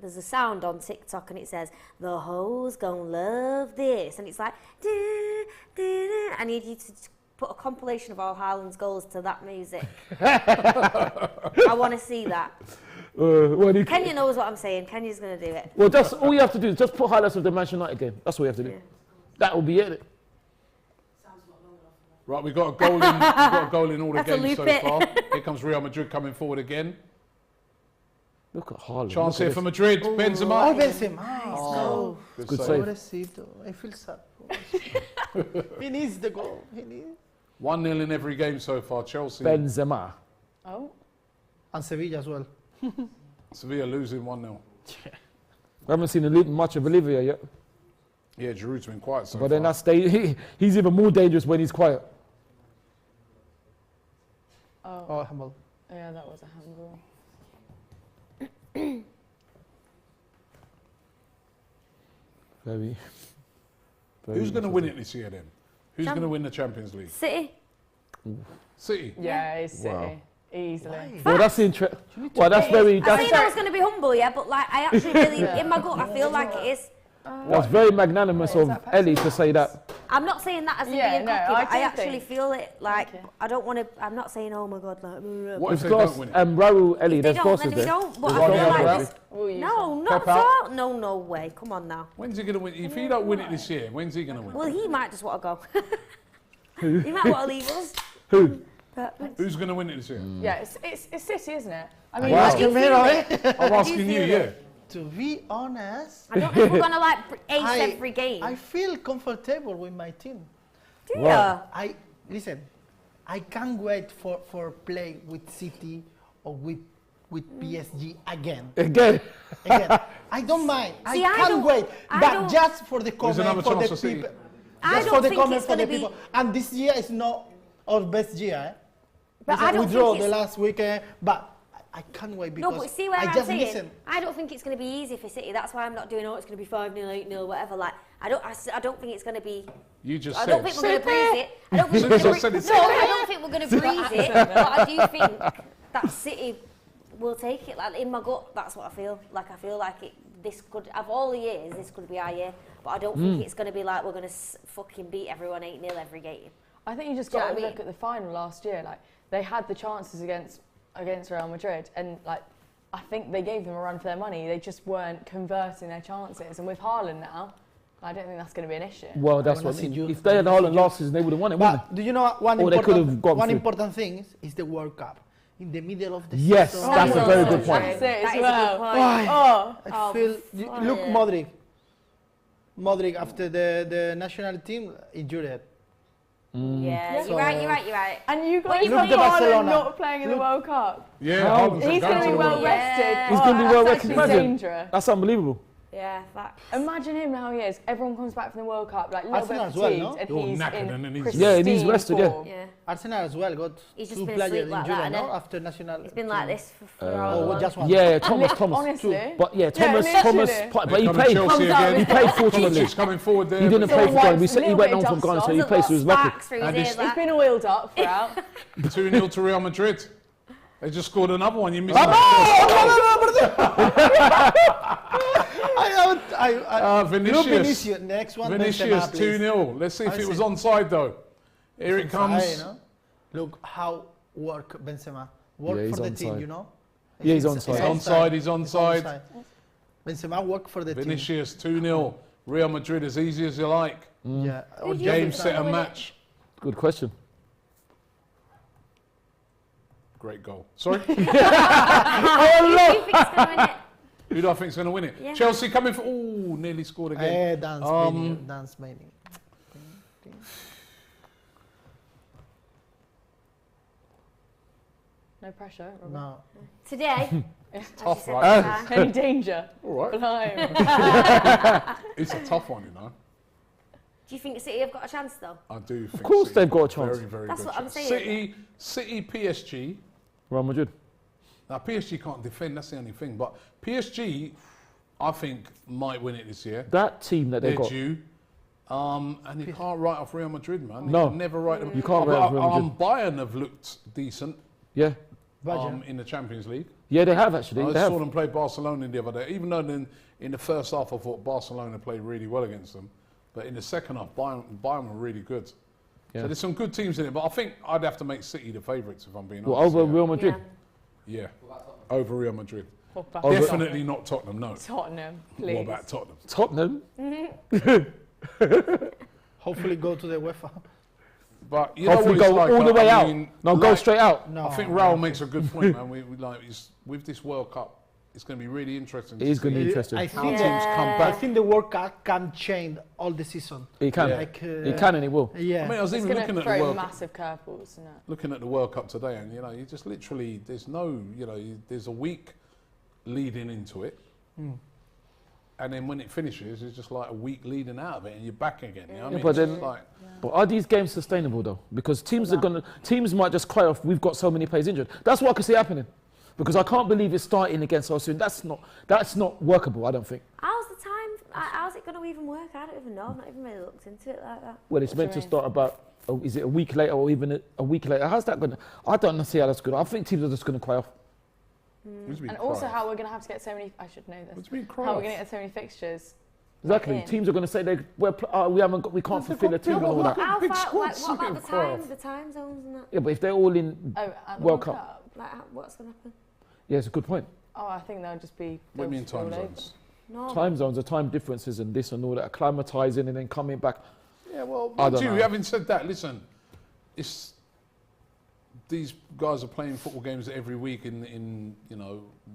There's a sound on TikTok and it says, the hoes gonna love this. And it's like, I need you to put a compilation of all Haaland's goals to that music. I want to see that. Kenya knows what I'm saying. Kenya's going to do it. Well, that's all you have to do is just put highlights of the Manchester United game. That's all you have to do. Yeah. That will be it. Right, we've got a goal in. We've got a goal in all the That's a games so loop it. far. Here comes Real Madrid coming forward again. Look at Haaland. Chance Look here at for this. Madrid. Benzema. Oh, Benzema. Oh, Good save. save. Pobrecito. I feel sad. He needs the goal. He needs. 1-0 in every game so far. Chelsea. Benzema. Oh. And Sevilla as well. Sevilla losing 1-0. We haven't seen much of Olivia yet. Yeah, Giroud's been quiet so But far. then he's even more dangerous when he's quiet. Oh, humble. Yeah, that was a handball. Very Who's going to win it this year then? Who's going to win the Champions League? City. City. Yeah, it's City. Wow. Easily. Well, that's interesting. Well, that's very. I That's, think I was going to be humble, yeah, but like I actually really, in my gut, I feel like it is. that's very magnanimous of Ellie to say that. I'm not saying that as in Yeah, being no, cocky, I but I do actually think- feel it like Okay. I don't want to. I'm not saying, oh my god, like. What if Of they course, don't win it? Raul, Ellie, They there's don't, bosses then they there. don't. But We'll I run feel out like of this. We'll use No, them. not Pep out. so. No way. Come on now. When's he going to win? If he don't win it this year, when's he going to win? Well, he might just want to go. He might want to leave us. Who? Who's going to win it this year? Yeah, it's City, isn't it? I mean, Wow. How do you feel it? I'm asking you, feel yeah. it? To be honest, I don't think we're gonna like ace I- every game. I feel comfortable with my team. Do Right. ya? Listen, I can't wait for play with City or with PSG again. Again. I don't mind. See, I I can't don't- wait. I But don't- just for the There's comment another for chance the for City. people. I Just don't for the think comment it's for the gonna be- people. And this year is not our best year. Eh? But Because I don't we draw think the it's- last weekend, but I can't wait because No, but see where I I'm just saying. listen. I don't think it's going to be easy for City. That's why I'm not doing. Oh, it's going to be 5-0, 8-0, whatever. Like I don't think it's going to be. You just I said. don't think we're going to breeze it. I don't think As we're soon as I going to. said it, No, I don't think we're going to breeze it. But I do think that City will take it. Like in my gut, that's what I feel. Like I feel like it. This could, of all the years, this could be our year. But I don't think it's going to be like we're going to fucking beat everyone 8-0 every game. I think you just Do you know got what to I look at the final last year. Like they had the chances against Real Madrid, and like I think they gave them a run for their money. They just weren't converting their chances. And with Haaland now, I don't think that's going to be an issue. Well, that's wanna what I see mean. you- If they had Haaland last season, they would have won it, wouldn't But do you know one Or they could have important, gone one through. important thing is the World Cup in the middle of the Yes, season. that's a very good point. That's it That as is a well. good point. Why? Oh, I feel look yeah. Modric after the national team injured. Yeah, So- you're right. and you Well, guys he's got playing for Haaland Barcelona. not playing in the Look. World Cup. Yeah, How? Haaland's He's going going to be the well World Cup. rested. Yeah. He's going to be that's well rested. actually Imagine. dangerous. That's unbelievable. Yeah, facts. Imagine him how he is. Everyone comes back from the World Cup like a little Arsenal bit as well, fatigued, no? and You're he's knackered in and then he's- pristine Yeah, and he's rested, yeah. form. Yeah. Arsenal as well got He's just two been players asleep like injured, that, no? innit? After national. It's been like this for Oh, long. just one. Yeah, Thomas. Honestly. But yeah, Thomas, literally. but Here he comes played. Chelsea Comes out again. with He played Kovacic fortunately. is coming forward there. He didn't So play for wipes Ghana. a He little went bit on from of Ghana, dust so off. he There's plays a to his lot of record. sparks through his And ears, it's He's like. been oiled up throughout. 2-0 to Real Madrid. They just scored another one. You missed Vinicius. Vinicius. Next one. Vinicius Benzema, please. 2-0. Let's see if I it was see. onside though. Here it comes. Onside, no? Look how work Benzema. Work Yeah, he's for the team, onside. you know? Yeah, he's It's onside. Onside, he's It's onside. Benzema work for the Vinicius 2-0. Real Madrid as easy as you like. team. Yeah. Who do you Game, think's set gonna and win it? match. Good question. Great goal. Sorry? Who do you think's gonna win it? Who do I think is going to win it? Yeah. Chelsea coming for... Ooh, nearly scored again. Dance meaning. No pressure. Robert. No. Today. Tough, as you right? said, Any danger? All right. Blimey. It's a tough one, you know. Do you think City have got a chance though? I do think Of course City they've got a chance. Very, very That's good what I'm chance. saying. City, PSG. Real Madrid. Now, PSG can't defend, that's the only thing. But PSG, I think, might win it this year. That team that they They're got. due. And you can't write off Real Madrid, man. No. You can never write them. You can't write off Real Madrid. Bayern have looked decent Yeah. in the Champions League. Yeah, they have actually. I They have. saw them play Barcelona the other day. Even though in the first half I thought Barcelona played really well against them, but in the second half Bayern were really good. Yeah. So there's some good teams in it, but I think I'd have to make City the favourites if I'm being Well, honest. over Real Madrid. Yeah. Yeah, over Real Madrid. What about Over- Definitely not Tottenham, no. Tottenham, please. What about Tottenham? Tottenham. Hopefully go to the UEFA. But you know Hopefully what it's go like, all the I way out. mean, No, go like- straight out. No, I think Raul makes a good point, man. We like with this World Cup, it's going to be really interesting. It is going to be I interesting. think, How teams come I back. think the World Cup can change all the season. It can. Yeah. Like, It can and it will. Yeah. I mean, I was It's even going looking to at the throw World Cup. massive curveballs, isn't it? Looking at the World Cup today, and you just literally there's no, there's a week leading into it, and then when it finishes, it's just like a week leading out of it, and you're back again. You know what I mean? but It's then- just like, But are these games sustainable though? Because teams might just cry off. We've got so many players injured. That's what I can see happening. Because I can't believe it's starting against us soon. That's not workable. I don't think. How's the time? How's it going to even work? I don't even know. I've not even really looked into it like that. Well, it's What meant do to you start about. Is it a week later or even a week later? How's that going to? I don't see how that's good. I think teams are just going to cry off. what do you mean And also cry? how we're going to have to get so many, I should know What this, do you mean cry how we're off? going to get so many fixtures. Exactly. in. Teams are going to say we can't fulfill a team and all that. How big far? squads, Like, what look about at the Croft. time zones and that? Yeah, but if they're all in, Oh, at the World World Cup. Cup? Like, what's going to happen? yeah, it's a good point. Oh, I think they'll just be. What do you mean they'll time just roll zones? No. Time zones, the time differences, and this and all that, acclimatizing and then coming back. Yeah, well, I don't mind you, know. having said that, listen, these guys are playing football games every week in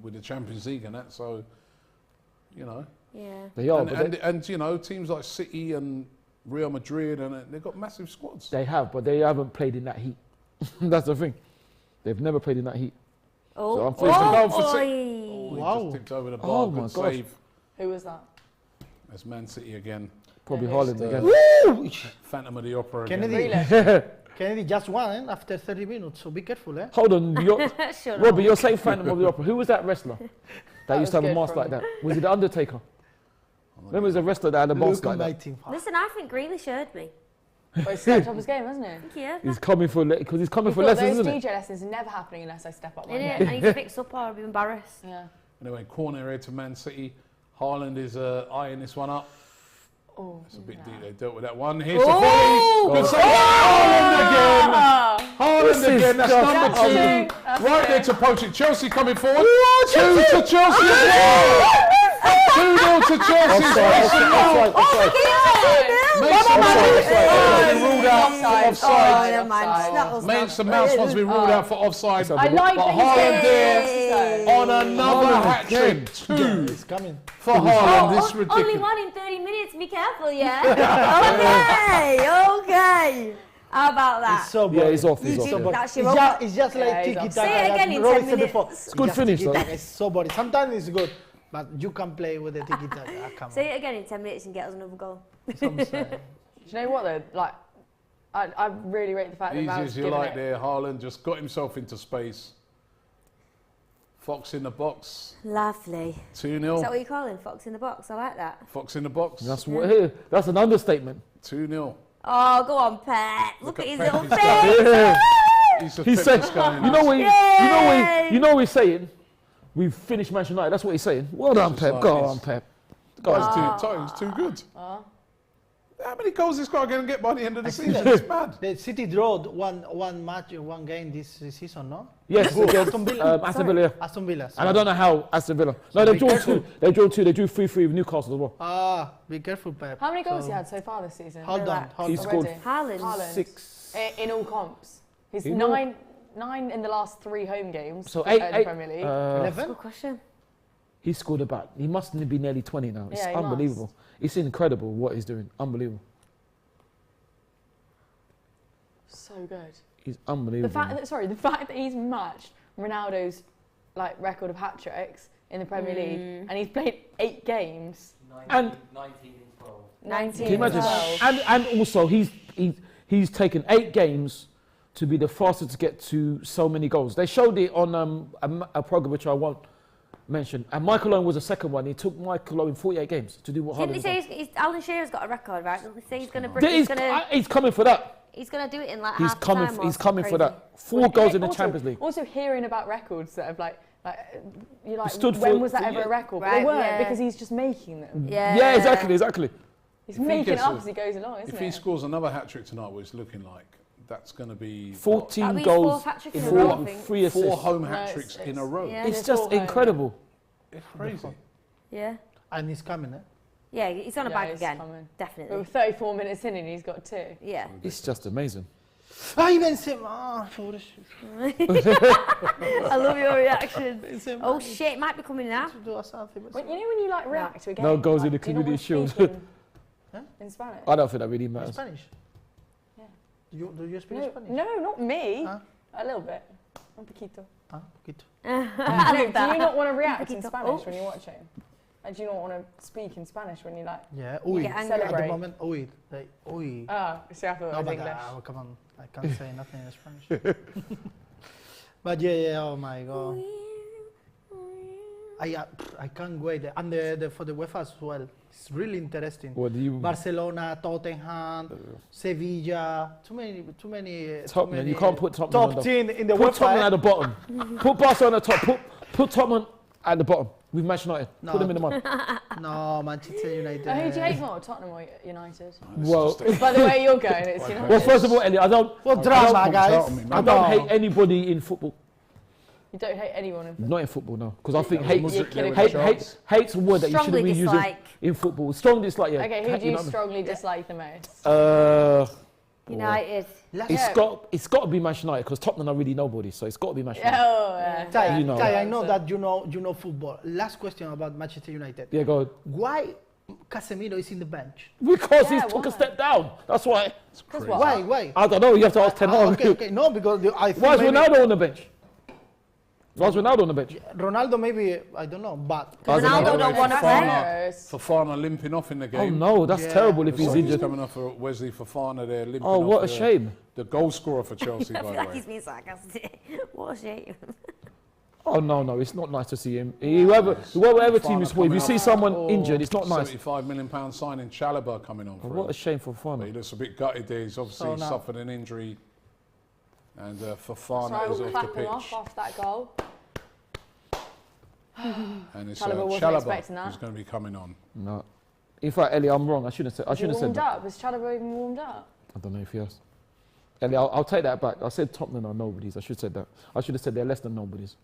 with the Champions League and that, so Yeah. They are, and, but and, they, and teams like City and Real Madrid and they've got massive squads. they have, but they haven't played in that heat. That's the thing. They've never played in that heat. Oh, So I'm oh, pleased to go for boy. He Wow. just tipped over the bar. Oh Good my gosh. save. Who was that? That's Man City again. Probably Yeah, Haaland who's again. Phantom of the Opera Kennedy. again. Really? Kennedy just won after 30 minutes, so be careful, eh? Hold on, Shut up. Robbie, you're saying Phantom of the Opera. Who was that wrestler that used to have was a good mask from- like that? Was it the Undertaker? Remember, there's a wrestler that had a mask Look like at my that. team. Listen, I think Grealish heard me. Well, he stepped up his game, hasn't he? Thank you. He's coming for because he's coming for Thought lessons, those isn't DJ it? lessons are never happening unless I step up my Innit? game. I need to fix up or I'll be embarrassed. Yeah. Anyway, corner here to Man City. Haaland is eyeing this one up. Oh, It's a bit nah. deep. They dealt with that one. Here's the Oh! volley. Good save. Haaland again. Oh, Haaland This is again. That's just number two. amazing. Right there to poach it. Chelsea coming forward. 2 to Chelsea as well. 2-0 to Chelsea. Offside, offside. Mason Mount has been ruled out for Offside. offside. Oh, never mind. Offside. That was Mason Mount has been ruled out for offside. I like but that he's Haaland there getting on another Haaland hat trick. again. 2 It's coming. for Haaland. This is Only ridiculous. one in 30 minutes. Be careful, yeah? okay. How about that? It's so Yeah, boring. he's off. He's You off. think yeah. that's It's your just, it's just Yeah, like he's tiki offside. taka. Say it again in Rory 10 said before. minutes. It's good just finish, tiki-taka. though. It's so boring. Sometimes it's good, but you can play with the tiki taka. Come on. Say it again in 10 minutes and get us another goal. Sometimes. Do you know what though? Like, I really rate the fact that Easy Mount's as you given like it. there. Haaland just got himself into space. Fox in the box. Lovely. 2-0. Is that what you're calling? Fox in the box? I like that. Fox in the box. That's what. That's an understatement. 2-0. Oh, go on, Pep. Look at his Pep, little he's face. Yeah. He's a He fit said, this guy in you know this. what? Yay! You know what he's saying. We've finished Manchester United. That's what he's saying. Well done, Just Pep. like Go this. on, Pep. Guy's too good. How many goals this guy going to get by the end of the season? It's mad. The City drawed one match, one game this season, no? Yes, Good. against Aston Villa. Aston Villa. Yeah. Aston Villa. And I don't know how Aston Villa. No, they be drew careful. two. They drew two. They drew 3-3 with Newcastle as well. Ah, be careful, Pep. How many goals So- he had so far this season? Hold on, Relax. hold He on. scored Already. Haaland. 6. In all comps. He's In all- nine in the last 3 home games So in 8. the Premier League. 11? Good question. He scored about. He must be nearly 20 now. It's Yeah, he unbelievable. It's incredible what he's doing. Unbelievable. So good. He's The unbelievable. fact that he's matched Ronaldo's record of hat tricks in the Premier League, and he's played 8 games. And 19 and 12. 19 can you imagine? 12. And also he's taken 8 games to be the fastest to get to so many goals. They showed it on a program which I won't mention. And Michael Owen was the second one. He took Michael Owen 48 games to do what Didn't Haaland they done. say Alan Shearer's got a record, right? Didn't they say he's going to He's coming for that. He's going to do it in like He's half coming. time or He's coming for crazy. that. 4 goals in the Also- Champions League. Also hearing about records that have you're like, Stood when for- was that for- ever a record? But Right, they weren't yeah. because he's just making them. Yeah, Exactly. He's If he making it gets up a- as he goes along, isn't If it? he scores another hat-trick tonight, what it's looking like, that's going to be 14 That'll be his goals fourth hat-trick in in a a row, row, I think. 3 assists. 4 home No, hat-tricks in a row. Yeah. It's There's just 4 home. incredible. It's crazy. Yeah. And he's coming, eh? Yeah, he's on a Yeah, bag he's again. coming. We're Definitely. 34 minutes in and he's got 2. Yeah. It's just amazing. Ay, Benzema! I love your reaction. Benzema. Oh shit, it might be coming now. To do something. When you like react to a game, No goals in the do you not Community wanna Shield. speak Huh? in Spanish. I don't think that really In matters. Spanish? Yeah. Do you speak No, Spanish? no, not me. Huh? A little bit. Un poquito. Ah, poquito. I No, love that. do you not want to react in poquito. Spanish Oh. when you're watching? And do you not want to speak in Spanish when you like? Yeah, uy. get At angry. the Celebrate. moment, uy. Like, uy. Ah, see, I thought it No, was but English. come on, I can't say nothing in Spanish. But yeah, oh my god. I can't wait. And for the UEFA as well. It's really interesting. What do you? Barcelona, Tottenham, Sevilla, too many. Tottenham. You can't put Tottenham on top the 10 in the Put Tottenham UEFA. at the bottom. Put Barcelona at the top. Put Tottenham at the bottom. With Manchester United. No. Put them in the mud. No, Manchester United. Oh, who do you hate more, Tottenham or United? Well, By the way you're going, it's United. well, first of all, Ellie, I don't What drama, don't guys? tell me, man. I don't hate anybody in football. You don't hate anyone in football. Not in football, no. Because I think Yeah, hate, Muslim- kidding. hate's a word that you Strongly shouldn't be using dislike. in football. Strong dislike, yeah. Okay, who do you know what strongly dislike the most? I mean? United. It's got to be Manchester United because Tottenham are really nobody, so it's got to be Manchester United. Oh, yeah. Ty, You know. Ty, I know that you know football. Last question about Manchester United. Yeah, go on. Why Casemiro is in the bench? Because Yeah, he's took why? a step down. That's why. Because what? Why? I don't know. You have to ask Ten Hag. Okay. No, because I think Why is maybe Ronaldo on the bench? Why is Ronaldo on the bench? Ronaldo maybe, I don't know, but Ronaldo don't want to play. Fofana limping off in the Oh game. no, that's Yeah. terrible if He's he's injured. coming off for Wesley Fofana there, limping Oh, off. what a shame. The goal scorer for Chelsea, I by feel the like way. he's being sarcastic. What a shame. Oh no, it's not nice to see him. Whoever team is for, if you see someone injured, it's not nice. £75 million signing Chalobah coming on for What a him. shame for But he Fofana. looks a bit gutted there. He's obviously So now- suffered an injury. And So Fofana I is will off clap the him off pitch. after that goal. And it's Chalobah wasn't Chalobah expecting that. who's going to be coming on. No. In fact, Ellie, I'm wrong. I shouldn't have He said warmed that. up. Was Chalobah even warmed up? I don't know if he has. Ellie, I'll take that back. I said Tottenham are nobodies. I should have said that. I should have said they're less than nobodies.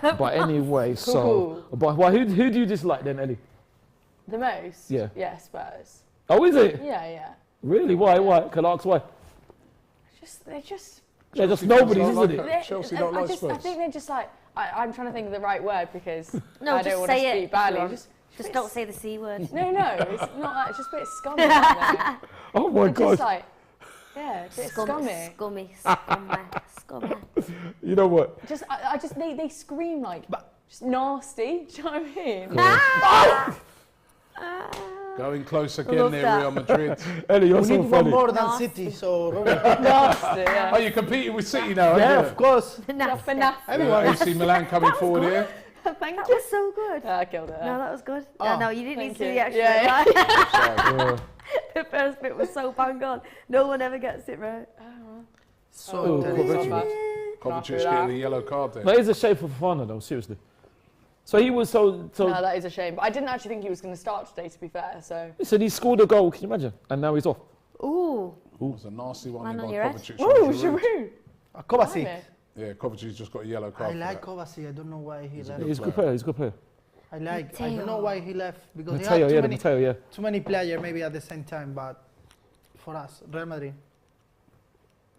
But anyway, so. But who do you dislike then, Ellie? The most? Yeah. Yeah, Spurs. Oh, is it? Yeah. Really? Why? Can I ask why? They're just. They're just Chelsea nobodies, fans don't isn't like it? it. Chelsea don't like I Spurs. think they're just like. I'm trying to think of the right word because No, I just don't want to say it speak if badly. you want. Just Just don't say the C word. no, it's not that. It's just a bit scummy. Aren't Oh they? my They're God. just like, yeah, a bit scummy. Scummy. You know what? Just, I just, they scream like, just nasty. Do you know what I mean? Going close Love again there, that. Real Madrid. Ellie, you're we so need one funny. more than Nasty. City, so Nasty, yeah. Oh, you're competing with City now, yeah, aren't of course. For nothing. Everyone AC Milan coming forward here. Thank That you. was so good. I killed it. No, that was good. Oh, Yeah, no, you didn't need thank to see you. the extra. Yeah, bit. Yeah. The first bit was so bang on. No one ever gets it right. So Oh, terrible. Kovacic. Kovacic getting the yellow card there. No, it's a shame for Fofana though, seriously. So he was so. No, that is a shame. But I didn't actually think he was going to start today, to be fair. So Listen, he scored a goal. Can you imagine? And now he's off. Ooh. It was a nasty one Man there on by your head. Kovacic. Ooh, Giroud. Giroud. Kovacic. Blimey. Yeah, Kovacic's just got a yellow I card. like for that. Kovacic. I don't know why he left. He's a good player. He's a good player. I don't know why he left because he Mateo, had yeah, Mateo, yeah. too many players maybe at the same time. But for us, Real Madrid.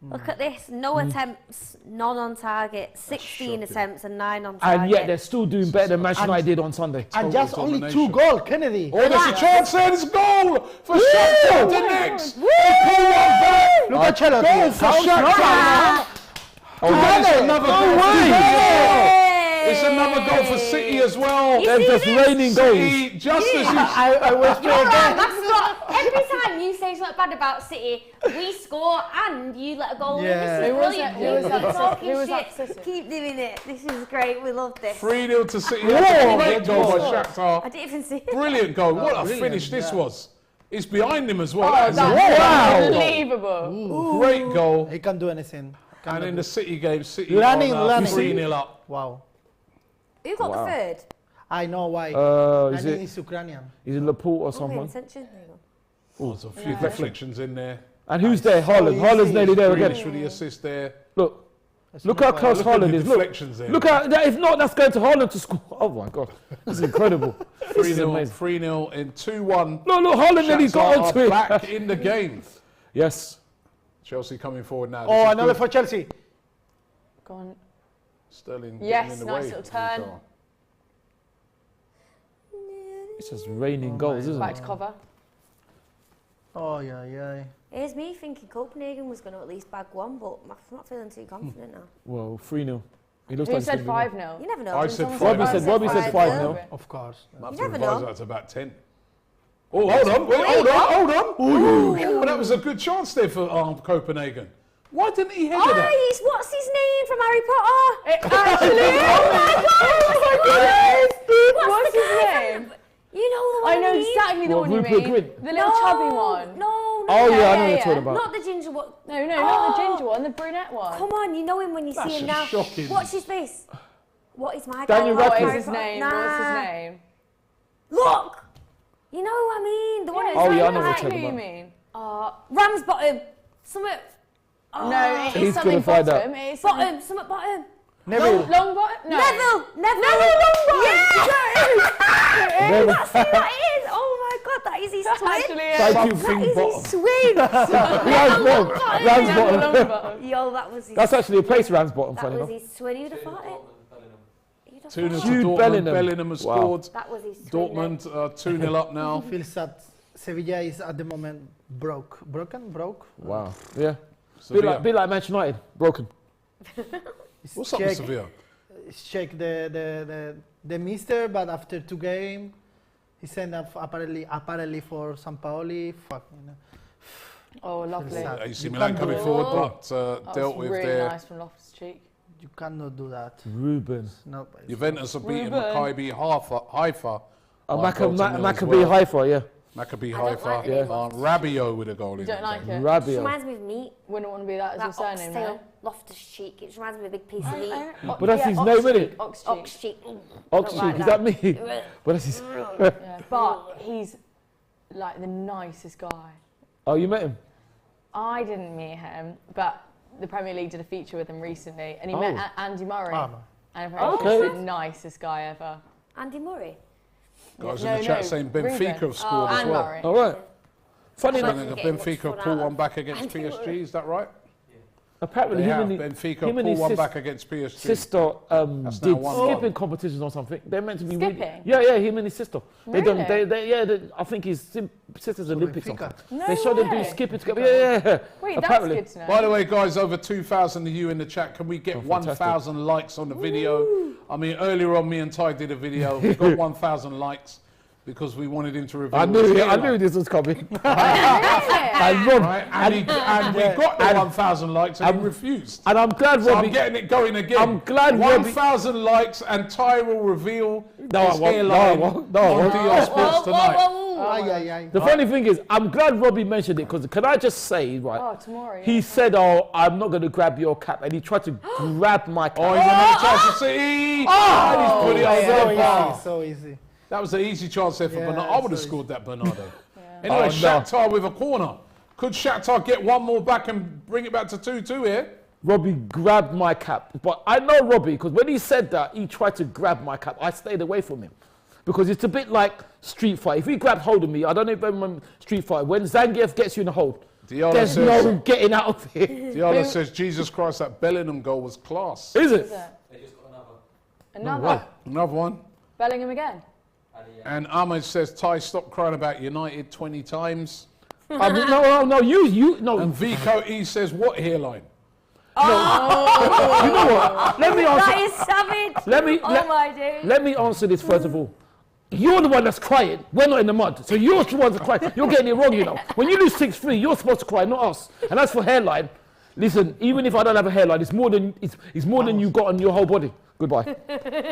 Look at this. No attempts, none on target. 16 shocking. attempts and 9 on target. And yet they're still doing better than Manchester United did on Sunday. And Total just only 2 domination. goals, Kennedy. Oh, there's a chance there. There's a goal for Shakhtar. The next. They pull one back. Look at Chelsea. Goal for Shakhtar. Oh, there's another goal. Hey! It's another goal for City as well. They're just raining goals. City, just as you I was You're right, that's what, every time you you say something bad about City, we score and you let a goal in. Yeah. This is Who was brilliant. it? Who was that? Talking Who was shit. that City? Keep doing it. This is great. We love this. 3-0 to City. Whoa, That's a great good goal by goal. Shakhtar. I didn't even see it. Brilliant goal. What a brilliant, finish this yeah. was. It's behind him as well. Oh, That is a that's great goal. unbelievable. Great goal. He can do anything. And in the City game, City Lanning, on Lanning. 3-0 up. Wow. Who got Wow. the third? I know why. Is Lanning it? is Ukrainian. Is it Laporte or I'm paying someone? attention. There you go. Oh, there's a few deflections in there. And who's there? Haaland. easy. Haaland's nearly there Grealish again. with the assist there. Look. That's Look not how why. close Look at Haaland the is. Look. deflections there. Look at that. If not, that's going to Haaland to score. Oh my God. This is incredible. This is 3-0, amazing. 3-0 in 2-1. Look, Haaland nearly got Shakhtar onto are it. back in the game. Yes. Chelsea coming forward now. Oh, This is another good. for Chelsea. Go on. Sterling Yes, getting in the nice way. little turn. It's just raining goals, isn't Back it? to cover. Oh, yeah. Here's me thinking Copenhagen was going to at least bag one, but I'm not feeling too confident now. Well, 3-0. He looks Who like said he's gonna be- 5-0? You never know. I said Someone Robbie five. said- Robbie said 5-0. Of course. I have You to never revise know. that to about 10. Oh, hold on. Wait, hold on. Oh, that was a good chance there for Copenhagen. Why didn't he head Oh, that? he's, what's his name from Harry Potter? Actually, what's his name? You know the one I know I mean? exactly the What, one you Rupert mean. Grint? The little chubby one. No. Oh, yeah, I know yeah, what you're yeah. talking about. Not the ginger one. No, not the ginger one, the brunette one. Come on, you know him when you That's see him now. shocking. Watch his face. What is my Daniel guy? What Radcliffe. is his name? Nah. What's his name? Look! You know who I mean? The one who's Oh, yeah, I like know what you're Exactly talking who you about. mean. Ramsbottom. Something. No, it He's is something gonna find out. bottom. It is something Bottom. Something bottom. Neville. long bottom. No. Neville. Longbottom. Yeah! Neville. That's who that is. Oh my god, that is his That's twin. actually it. Thank you, That Ping is Bottom. his twin. Ramsbottom. Ramsbottom. Longbottom. Yo, that was his That's actually a place, Ramsbottom, That funny was enough. his twin. Who'd have thought it? Who'd have 2-0 to thought it? Jude Dortmund. Bellingham. Bellingham has Wow. scored. That was his twin. Dortmund 2-0 up now. Feels sad. Sevilla is at the moment broke. Wow. Yeah. Sevilla. Bit like Manchester United. Broken. What's up with Sevilla? Check the mister, but after 2 games, he sent up apparently for Sampaoli. Fuck, you know. Oh, lovely. sad. AC You Milan can't coming do it. forward, but That dealt was with really their nice from Loftus-Cheek. You cannot do that. Ruben. No, Juventus are beating Ruben. Maccabi Haifa. Oh, by a goal to nil as Maccabi well. Haifa, yeah. Maccabi I don't Haifa. like the name Rabiot with a goal in You don't that like game. it? It Rabiot. reminds me of meat. Wouldn't want to be that as your That surname, no? oxtail, Loftus cheek. It just reminds me of a big piece of meat. But that's his name, isn't it? Ox Ox cheek. cheek. Ox Don't like cheek, is that me? Ugh. But that's his. Yeah, but he's like the nicest guy. Oh, you met him? I didn't meet him, but the Premier League did a feature with him recently, and he Oh. met Andy Murray. Ah, no. And apparently Okay. he's the nicest guy ever. Andy Murray. Guys No, in the chat no, saying Benfica Ruben. have scored as And well. Murray. All right. Funny I'm enough, not And getting much Benfica fun pull out one of back against Andy PSG, Murray. is that right? apparently They him have. and Benfica him and pull his one sis- back against PSG. sister That's did now 1-1. skipping competitions or something. They're meant to be Skipping? really, yeah, him and his sister. They done. Really? I think his sister's Olympics or Benfica. something. No They showed them do way. skipping together. Yeah. Wait, Apparently. that's good to know. By the way, guys, over 2,000 of you in the chat. Can we get Oh, fantastic. 1,000 likes on the video? I mean, earlier on, me and Ty did a video. We got 1,000 likes because we wanted him to reveal I his knew hairline. this was coming. Yeah. and Rob, Right? And we got the 1,000 likes and he refused. and I'm glad So Robbie. I'm getting it going again. I'm glad Robbie- 1,000 likes and Ty will reveal No, his I won't. hairline No, I won't. No, I on won't. DR Sports tonight. Ay. The funny thing is, I'm glad Robbie mentioned it because can I just say, right? Oh, tomorrow. He said, "Oh, I'm not going to grab your cap," and he tried to grab my cap. Oh, he's another chance to see. And he's put it So over the bar. easy, so easy. That was an easy chance there for Yeah, Bernardo. I would have so scored that, Bernardo. Yeah. Anyway, Oh, no. Shakhtar with a corner. Could Shakhtar get one more back and bring it back to 2-2 here? Robbie grabbed my cap, but I know Robbie because when he said that, he tried to grab my cap. I stayed away from him because it's a bit like Street Fight. If he grabbed hold of me, I don't know if you remember Street Fight. When Zangief gets you in a hold, Diallo there's says, no getting out of it. Diallo says, Jesus Christ, that Bellingham goal was class. Is it? Is it? They just got another. Another. way. Another one. Bellingham again. And Ahmed says, Ty, stop crying about United 20 times. No, you, no. And Vico E says, what hairline? You know what? Let me That answer. is savage. Let me Oh my days. let me answer this first of all. You're the one that's crying. We're not in the mud. So you're the one that's crying. You're getting it wrong, you know. When you lose 6-3, you're supposed to cry, not us. And as for hairline, listen, even if I don't have a hairline, it's more than you got on your whole body. Goodbye.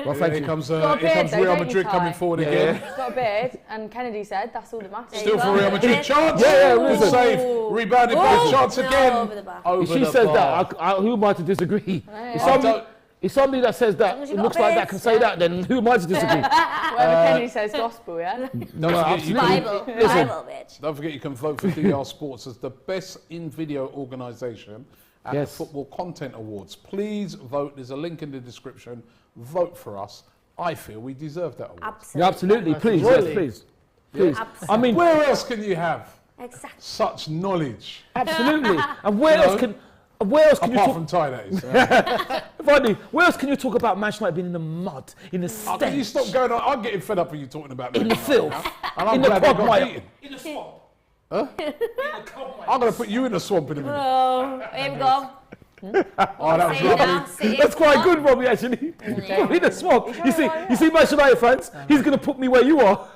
Well, thank you. Here comes Real Madrid coming forward again. He's got a beard, and Kennedy said that's all that matters. Still for Real Madrid. Chance. Good save. Rebounded by Chance again. Over the bar. Over If she the says bar. that, who am I to disagree? Yeah. If somebody that says that, long as it you got looks a like beard, that, can say that, then who am I to disagree? Whatever Kennedy says, gospel, yeah? Don't forget, you can- Bible, Listen. Bible, bitch. Don't forget you can vote for DR Sports as the best in-video organisation at Yes. the Football Content Awards. Please vote. There's a link in the description. Vote for us. I feel we deserve that award. Absolutely. Yeah, absolutely. Please, yes, Absolutely. please. Please. Absolutely. I mean, Where else can you have Exactly. such knowledge? absolutely. And where You else know, can... Where else can you Apart talk... from Ty, that is. Rodney, where else can you talk about Manchester United being in the mud, in the Oh, can you stench, stop going on? I'm getting fed up with you talking about in the Man United filth, now. And I'm in the glad they got quagmire, beaten. in the swamp? Huh? I'm going to put you in the swamp in a minute. Oh, here we go. Oh, that was See lovely. now, see That's quite now. good, Robbie, actually. Yeah. In the swamp. You see, why, you see Manchester United fans, he's going to put me where you are.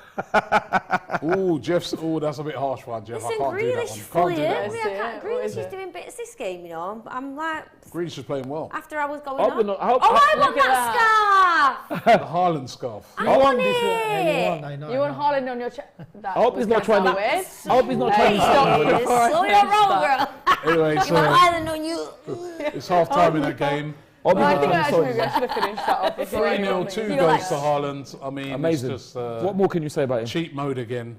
Ooh, Jeff's. Oh, that's a bit harsh one, Jeff. I Listen, can't do that Grealish one. fully Can't do that in. one. Yeah, Grealish what is is it? doing bits this game, you know. I'm like, Grealish is playing well. after I was going I hope on. we're not- I hope- oh, I want Look at that scarf. The Haaland scarf. I You want want this? it. I know. You want Haaland on your chest? I hope he's not trying to... Weird. I hope he's not trying to... Stop. Slow your roll, girl. Anyway, You want so Ireland on you. it's half time in that game. I hope Well, I he's think not actually trying maybe to... I should have finished that off before 3-0, 2 Feel goals like- to Haaland. I mean, Amazing. it's just What more can you say about him? cheat mode again.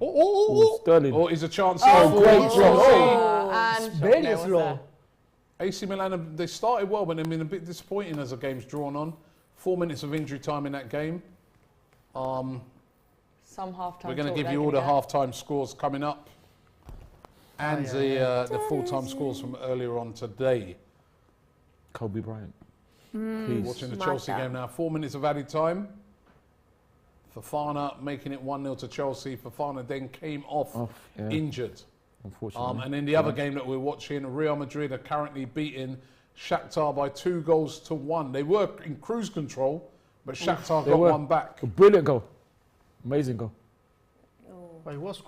Sterling. Or is a chance Oh, for great Chelsea. job. Oh, and Very no, what's slow. there? AC Milan, they started well, but they've been a bit disappointing as the game's drawn on. 4 minutes of injury time in that game. Some half-time We're going to talk give they're you all gonna the get. half-time scores coming up. And the full-time scores from earlier on today. Kobe Bryant. Mm. Please. Watching the Mad Chelsea that. game now. 4 minutes of added time. Fofana making it 1-0 to Chelsea. Fofana then came off Yeah, injured. unfortunately. And in the other game that we're watching, Real Madrid are currently beating Shakhtar by 2-1. They were in cruise control, but Shakhtar They got were. one back. A brilliant goal. Amazing goal. But it was.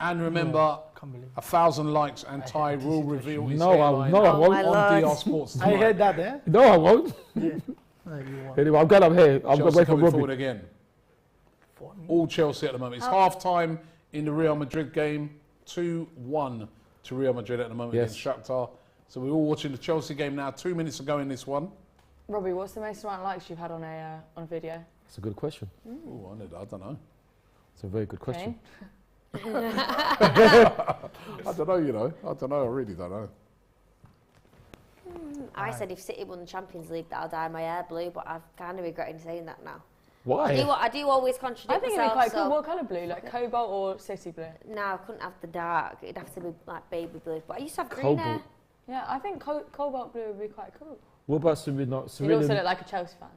And remember, Can't believe. 1,000 likes and Ty will reveal his No, I hairline won't. Oh, my on Lord. DR Sports I tonight. heard that, eh? No, I won't. You won. Anyway, I'm glad I'm here. I'm going to Chelsea wait for coming Robbie. forward again. All Chelsea at the moment. It's half-time in the Real Madrid game. 2-1 to Real Madrid at the moment Yes. against Shakhtar. So we're all watching the Chelsea game now. 2 minutes ago in this one. Robbie, what's the most amount of likes you've had on a video? That's a good question. Ooh, I don't know. It's a very good question. Shane? I don't know, you know. I don't know. I really don't know. I said if City won the Champions League, that I'll dye my hair blue, but I've kind of regretting saying that now. Why? I do always contradict I think it'd be myself. quite so cool. What colour blue? Like cobalt or city blue? no, I couldn't have the dark. It'd have to be like baby blue. But I used to have green hair. Cobalt. Yeah, I think cobalt blue would be quite cool. What about Serena? You'd also Serena look like a Chelsea fan.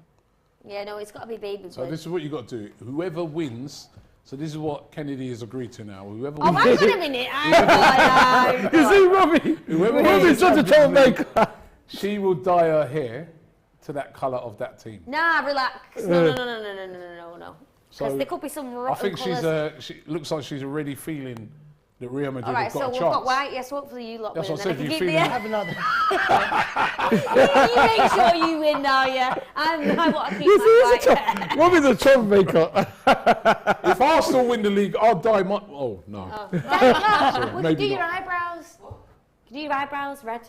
Yeah, no, it's got to be baby blue. So this is what you got to do. Whoever wins. So this is what Kennedy has agreed to now. Whoever Oh, wins. hang on a minute. I You see, Robbie? Whoever Robbie's wins such a Champions League, troublemaker. she will dye her hair to that colour of that team. Nah, relax. No. So Because there could be some I rotten think colours. she looks like she's already feeling that Real Madrid All right, have so got a we've chance. got white. Yes, hopefully you lot That's win. what I and said, then you keep feeling- the- Have another. You make sure you win now, yeah. I want to keep You see, my he's a white hair. Robbie's a troublemaker. If Arsenal win the league, I'll dye my... Oh, no. No, we can maybe do your not. eyebrows. You do your eyebrows red.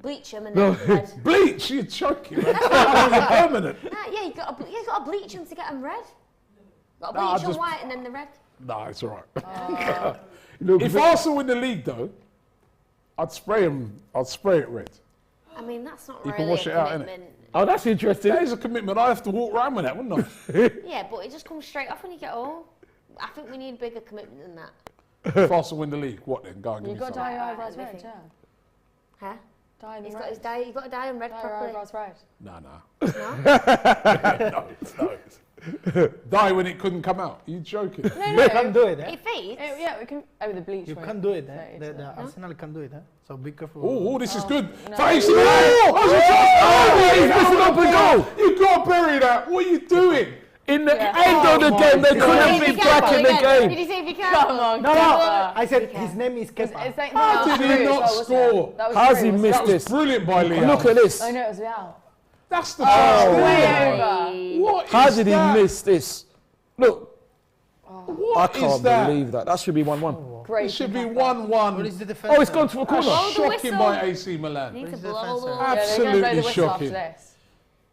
Bleach them and No. then red. Bleach, you're choking. Man. Permanent. Yeah, you got to bleach them to get them red. Got to Nah, bleach them just- white and then the red. No, it's all right. Look, If Arsenal win the league, though, I'd spray it red. I mean, that's not You really can wash a it out, innit? commitment. oh, that's interesting. That is a commitment. I have to walk around with that, wouldn't I? Yeah, but it just comes straight off when you get home. I think we need a bigger commitment than that. If Arsenal win the league, what then? Go and give You've me got to some. dye your Right, eyebrows right, red, everything. yeah. Huh? Dye them He's red. got his dye. You've got to dye them red Dye your properly. eyebrows red. No. No? No. Die when it couldn't come out. Are you joking? You can do it, eh? It fades. Yeah, we can. Oh, the bleach. You won't can do it, eh? fade, The so- Arsenal can do it, eh? So be careful. Oh, this is good. no. For AC Milan! Oh, he's missing open goal. You got to bury that. What are you doing? In the Yeah. end of the game, they couldn't be back in the Did game. you say be Come careful? on, No, Kepa. I said his name is Kepa. How did he not score? How's he missed That was this? brilliant by Leao. Look at this. Oh no, it was Leao. That's the Oh, chance. way there. over. What How is did he that? miss this? Look, I What is can't that? believe that. That should be 1-1. Great. It should be Kepa. 1-1. What is the defense? Oh, it's gone to a corner. That's the shocking whistle. by AC You Milan. need to Where's the blow defense? the Yeah, they're gonna Absolutely blow the whistle shocking. after this.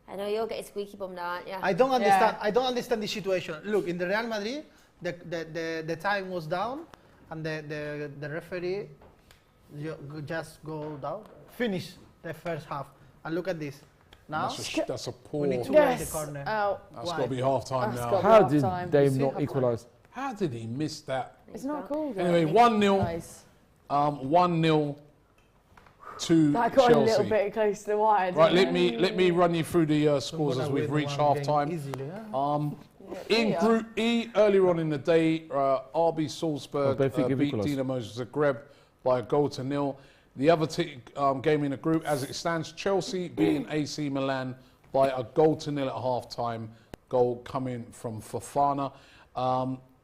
I know you're getting squeaky bum now, aren't you? I don't understand. Yeah. I don't understand the situation. Look, in the Real Madrid, the time was down, and the referee just go down, finish the first half, and look at this. Now That's a poor. we need to Yes. win the corner. Oh, That's Why? got to be half time That's now. got- How half did time. they See not half equalise? How did he miss that? it's not cool. Though. Anyway, 1-0. Nice. 1-0 to That got a little Chelsea. bit close to the wire. Right, didn't let me run you through the So scores gonna as we've win reached one half game time. easily, huh? In Yeah. Group E, earlier on in the day, RB Salzburg Benfica beat equalised. Dinamo Zagreb by 1-0. The other game in the group, as it stands, Chelsea beating AC Milan by 1-0 at half-time. Goal coming from Fofana.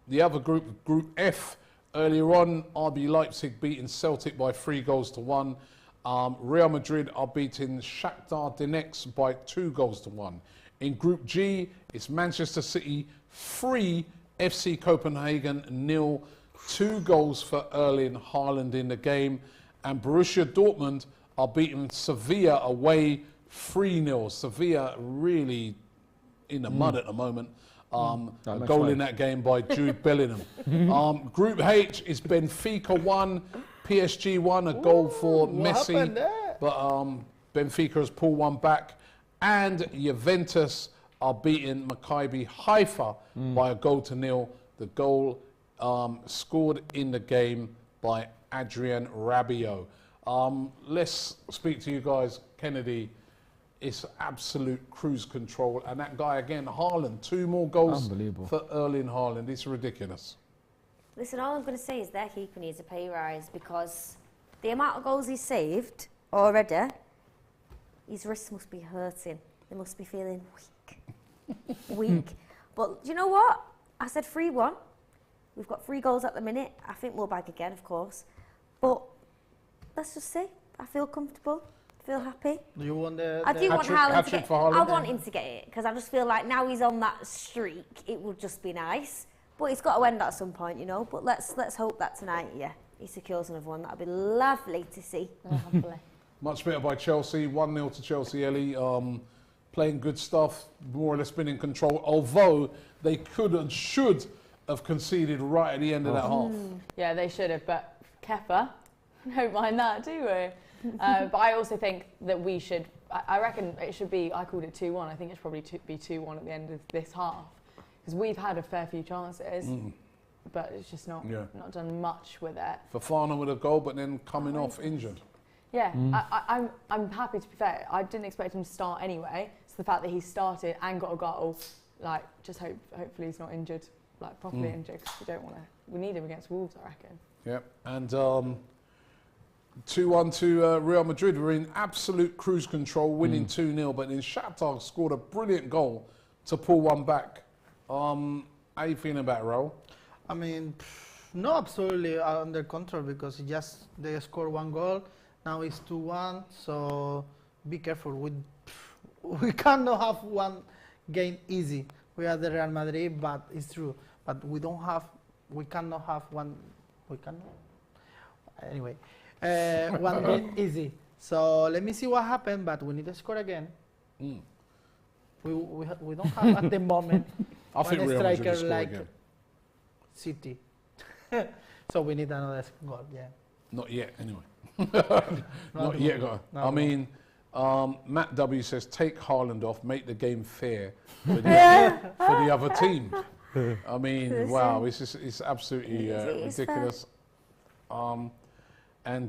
The other group, Group F, earlier on, RB Leipzig beating Celtic by 3-1. Real Madrid are beating Shakhtar Donetsk by 2-1. In Group G, it's Manchester City 3, FC Copenhagen 0. 2 goals for Erling Haaland in the game. And Borussia Dortmund are beating Sevilla away 3-0. Sevilla really in the mud at the moment. A goal in that game by Jude Bellingham. Group H is Benfica 1, PSG 1, a goal for what Messi. happened there? But Benfica has pulled one back. And Juventus are beating Maccabi Haifa by 1-0. The goal scored in the game by Adrian Rabiot. Let's speak to you guys, Kennedy. It's absolute cruise control. And that guy again, Haaland, 2 more goals Unbelievable. for Erling Haaland. It's ridiculous. Listen, all I'm going to say is their keeper needs a pay rise because the amount of goals he's saved already, his wrists must be hurting. They must be feeling weak. But do you know what? I said 3-1. We've got 3 goals at the minute. I think we'll bag again, of course. But let's just see. I feel comfortable. I feel happy. Do you want I do want Hat-trick- Haaland to hat-trick get. for Haaland? I want him to get it because I just feel like now he's on that streak, it would just be nice. But it's got to end at some point, you know. But let's hope that tonight, yeah, he secures another one. That'd be lovely to see. Hopefully. Much better by Chelsea. 1-0 to Chelsea, Ellie. Playing good stuff, more or less been in control. Although they could and should have conceded right at the end of that half. Yeah, they should have, but Kepa, don't mind that, do we? But I also think that we should, I reckon it should be, I called it 2-1, I think it should probably be 2-1 at the end of this half. Because we've had a fair few chances, but it's just not done much with it. Fofana with a goal, but then coming off injured. Yeah, I'm happy to be fair. I didn't expect him to start anyway. So the fact that he started and got a goal, like, just hopefully he's not injured, like properly injured. Cause we need him against Wolves, I reckon. Yeah, and 2-1 to Real Madrid. We're in absolute cruise control, winning 2-0. But then Shakhtar scored a brilliant goal to pull one back. How are you feeling about it, Raul? I mean, no, absolutely under control because they scored 1 goal. Now it's 2-1, so be careful. We cannot have one game easy. We are the Real Madrid, but it's true. But we cannot have one. We cannot. Anyway, one game easy. So let me see what happens. But we need to score again. We don't have at the moment I think one Real Madrid will striker score like again. City. So we need another goal. Yeah. Not yet, anyway. Not Not at yet, the moment. guy. I mean, Matt W says, take Haaland off, make the game fair for the other team. I mean, wow, it's absolutely ridiculous. And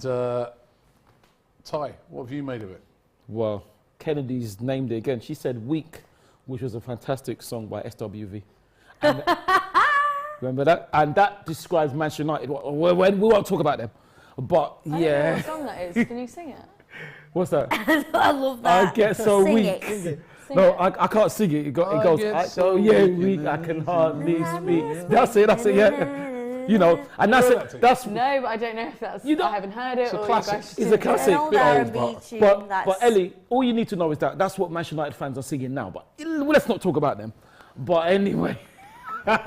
Ty, what have you made of it? Well, Kennedy's named it again. She said Weak, which was a fantastic song by SWV. And remember that? And that describes Manchester United. We won't talk about them. But I don't know yeah. what song that is. Can you sing it? What's that? I love that. I get so Sing weak. it. Sing No, it. I can't sing it. It I goes, get I, so oh yeah, weak I and can easy. hardly speak. That's it, yeah. You know, and that's it. That's No, but I don't know if that's. You don't- I haven't heard it. It's a or classic. You guys just It's a didn't. classic. An old Bit old, R&B tune. but that's Ellie, all you need to know is that that's what Manchester United fans are singing now. But let's not talk about them. But anyway,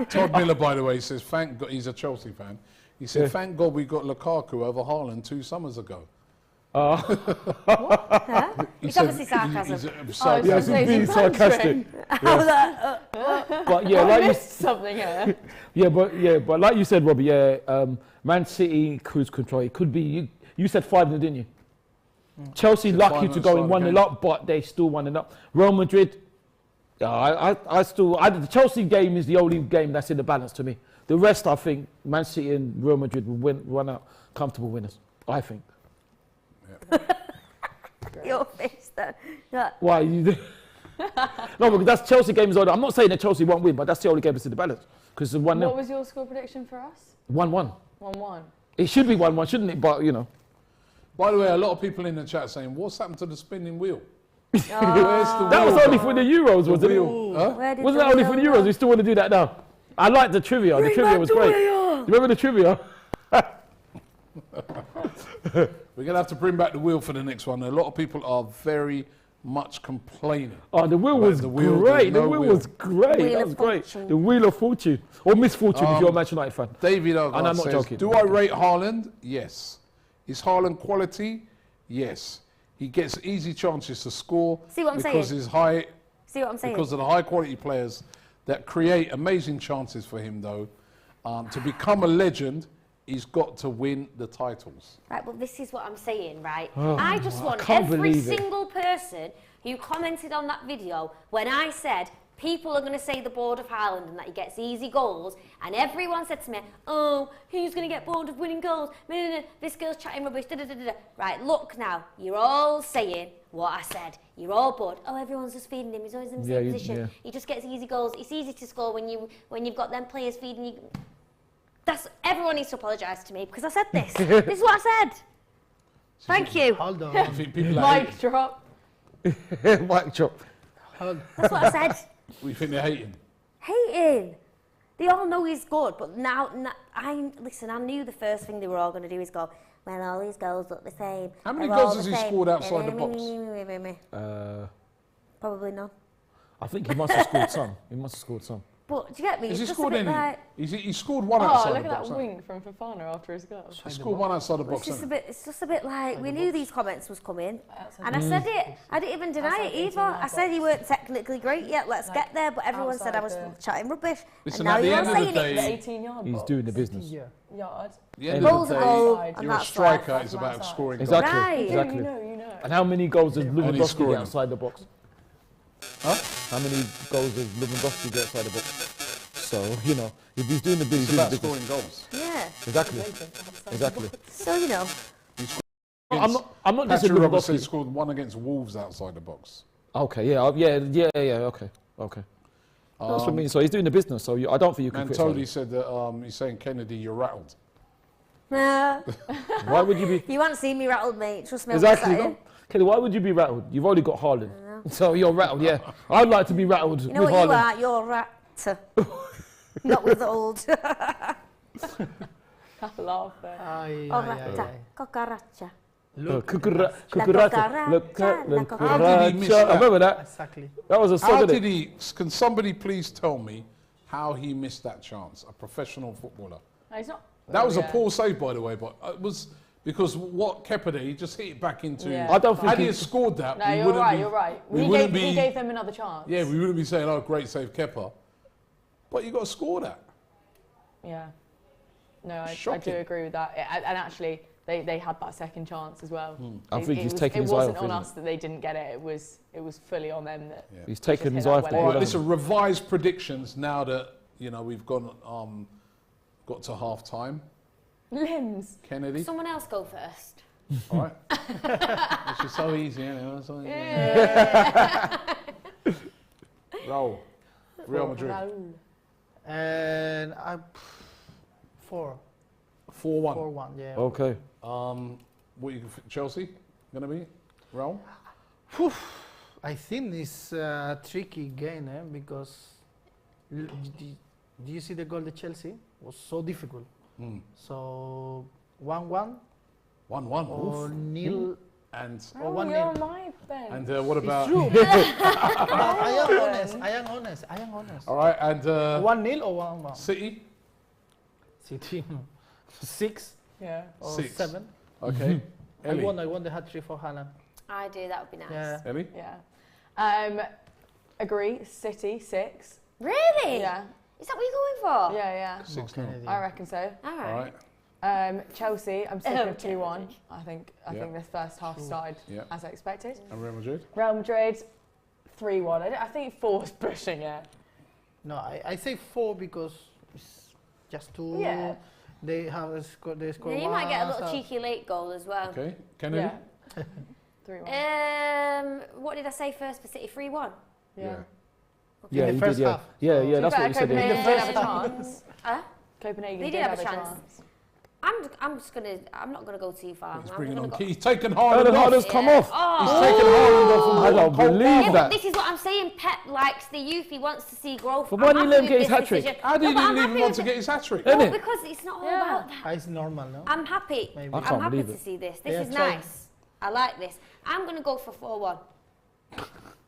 Todd Miller, by the way, says, thank God, he's a Chelsea fan. He said, Yeah. thank God we got Lukaku over Haaland 2 summers ago. Huh? He It's said obviously sarcasm. he's Oh, sarcasm. yeah, so it's being he's sarcastic. But yeah, I like you, missed something here. but like you said, Robbie, Man City cruise control. It could be you said 5-0, didn't you? Chelsea Said lucky 5-0 to go in start 1-0 again. up, but they still 1-0 up. Real Madrid. The Chelsea game is the only game that's in the balance to me. The rest, I think, Man City and Real Madrid will run out comfortable winners. I think. Your face then. Yeah. Why? No, because that's Chelsea game is only. I'm not saying that Chelsea won't win, but that's the only game that's in the balance because it's 1-0. What was your score prediction for us? 1-1. 1-1. It should be 1-1, shouldn't it? But you know. By the way, a lot of people in the chat saying, what's happened to the spinning wheel? Oh. Where's the That was wheel? only for the Euros, wasn't it? Huh? Where did Wasn't that only for the wheel Euros? go? We still want to do that now. I like the trivia. The trivia was great. You remember the trivia? We're going to have to bring back the wheel for the next one. A lot of people are very much complaining. Oh, the wheel Right, was the wheel, great. there's The no wheel wheel. was great. Wheel That of was great. Fortune. The wheel of fortune or misfortune if you're a Manchester United fan. David And I'm not says, joking. do I rate Haaland? Yes. Is Haaland quality? Yes. He gets easy chances to score See what I'm because saying? his high, See what I'm saying? because of the high quality players that create amazing chances for him though. To become a legend, he's got to win the titles. Right, well, this is what I'm saying, right? Oh, I just want can't every believe it. single person who commented on that video when I said people are going to say the board of Haaland and that he gets easy goals, and everyone said to me, oh, who's going to get bored of winning goals? This girl's chatting rubbish. Right, look now, you're all saying what I said. You're all bored. Oh, everyone's just feeding him. He's always in the same position. Yeah. He just gets easy goals. It's easy to score when you've got them players feeding you. Everyone needs to apologise to me because I said this. This is what I said. Thank you. Hold on. I think people are Mic drop. Mic drop. Hold. That's what I said. we think they're hating. Hating. They all know he's good, but now I knew the first thing they were all going to do is go, well, all these goals look the same. How many They're all goals has the he same." scored outside the box? Probably none. I think he must have scored some. He must have scored some. But do you get me? Has he It's just a scored bit any? like, He scored one Oh, outside look the at box. that hasn't wing from Fofana after his goal. He scored one outside the box. it's just a hasn't bit. It's just a bit like we knew these comments was coming, Outside and I said it. I didn't even deny Outside it the either. 18-yard I said he box. weren't technically great yet. Let's Like, get there, but everyone said I was outside the- chatting rubbish, Listen, and now at the you're end all of the saying day- it. The 18-yard He's box. doing the business. Yeah. Yard. The end Goal's of a the goal, day, and you're a that's life. striker. It's From about outside. scoring goals. Exactly. Right. Exactly. You know. And how many goals does And he's Lewandowski scoring. get outside the box? Huh? How many goals does Lewandowski get outside the box? So, you know, if he's doing the It's business, about he's doing the scoring business. goals. Yeah. Exactly. Exactly. So you know. I'm not just Patrick Roberts Lewandowski. scored one against Wolves outside the box. Okay, yeah, okay. That's what I mean. So he's doing the business. So I don't think you can And criticize Tony him. said that he's saying, Kennedy, you're rattled. Why would you be? You won't see me rattled, mate. Trust me. Exactly. I'm No? Kelly, why would you be rattled? You've already got Haaland. So you're rattled, yeah. I'd like to be rattled You know with what Haaland. you are? You're a rat. Not with the old. Laugh there. Ay, Oh, ay, ay, rata. ay. Cucaracha. Look, Cucaracha. Look at the How did he miss cucaracha. that? I remember that. exactly. That was a song, How wasn't did it? he? Can somebody please tell me how he missed that chance? A professional footballer. No, he's not. That was Yeah. a poor save, by the way, but it was because what Kepa did, he just hit it back into. Yeah. I don't think Had he he- had scored that, No, we you're wouldn't right. be. You're right. we He wouldn't gave, he be- gave them another chance. Yeah, we wouldn't be saying, "Oh, great save, Kepa," but you got to score that. Yeah. No, I Shocking. do agree with that. And actually, they had that second chance as well. I think he's taken It his eye wasn't off, on isn't us that they didn't get it. It was fully on them that. Yeah. He's taken Just his hit eye that off the well All ball. right, hasn't listen. Revised predictions now that we've got to half time. Limbs. Kennedy. Someone else go first. All right. It's just so easy, isn't it? It's so easy. Raul. Real Madrid. Raul. And I 4-1. 4-1. 4-1, yeah. he? Okay. What you Chelsea gonna be? Raul. I think it's a tricky game, because do you see the goal the Chelsea? It was so difficult. So 1-1 1-1. or nil. And Oh, one you're nil. on my bench. and what about? True. But I am honest. All right, and 1-0 or 1-1? City. City 6 Yeah. or 6. 7. Okay. I Ellie. won the hat trick for Haaland. I do. That would be nice. Yeah. Ellie. Yeah. Agree. City 6. Really? Yeah. Is that what you're going for? Yeah. 6-0. I reckon so. All All right. right. Chelsea. I'm sticking with 2-1. I think Yeah. this first half started Yeah. as I expected. And Real Madrid. Real Madrid 3-1. I think 4's pushing it. No, I say 4 because it's just 2. Yeah. They score Yeah, you might get a little cheeky late goal as well. Okay. Kennedy. Yeah. 3-1. What did I say first for City? 3-1. Yeah. Yeah, In the you first did, yeah. half. Yeah, To be that's fair, what you said. Copenhagen Yeah. did have a chance. Huh? Copenhagen They did have a chance. I'm not gonna go too far. He's I'm bringing gonna on. go- He's taken Haaland Haaland off. has come Yeah. off. He's Oh. taken Haaland off from I don't Cold believe Yeah, Bar. that. but this is what I'm saying. Pep likes the youth. He wants to see growth. But why I'm didn't he happy let him with get his this hat-trick? decision. How did he No, but I'm didn't even happy want with to it. get his hat trick? Innit? No, because it's not all Yeah. about that. It's normal, no? I'm happy. Maybe. I I'm can't happy believe to it. see this. They This have is tried. nice. I like this. I'm gonna go for 4-1.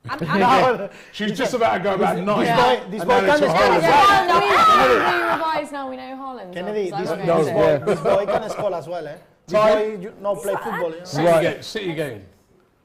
I'm No, She's just about to go about 9. this And boy now it's can your score Haaland. as well. We revise now. We know Haaland. Kennedy, this So I No, won't yeah. say. this boy can score as well, eh? This Ty? boy play football. Right. City game.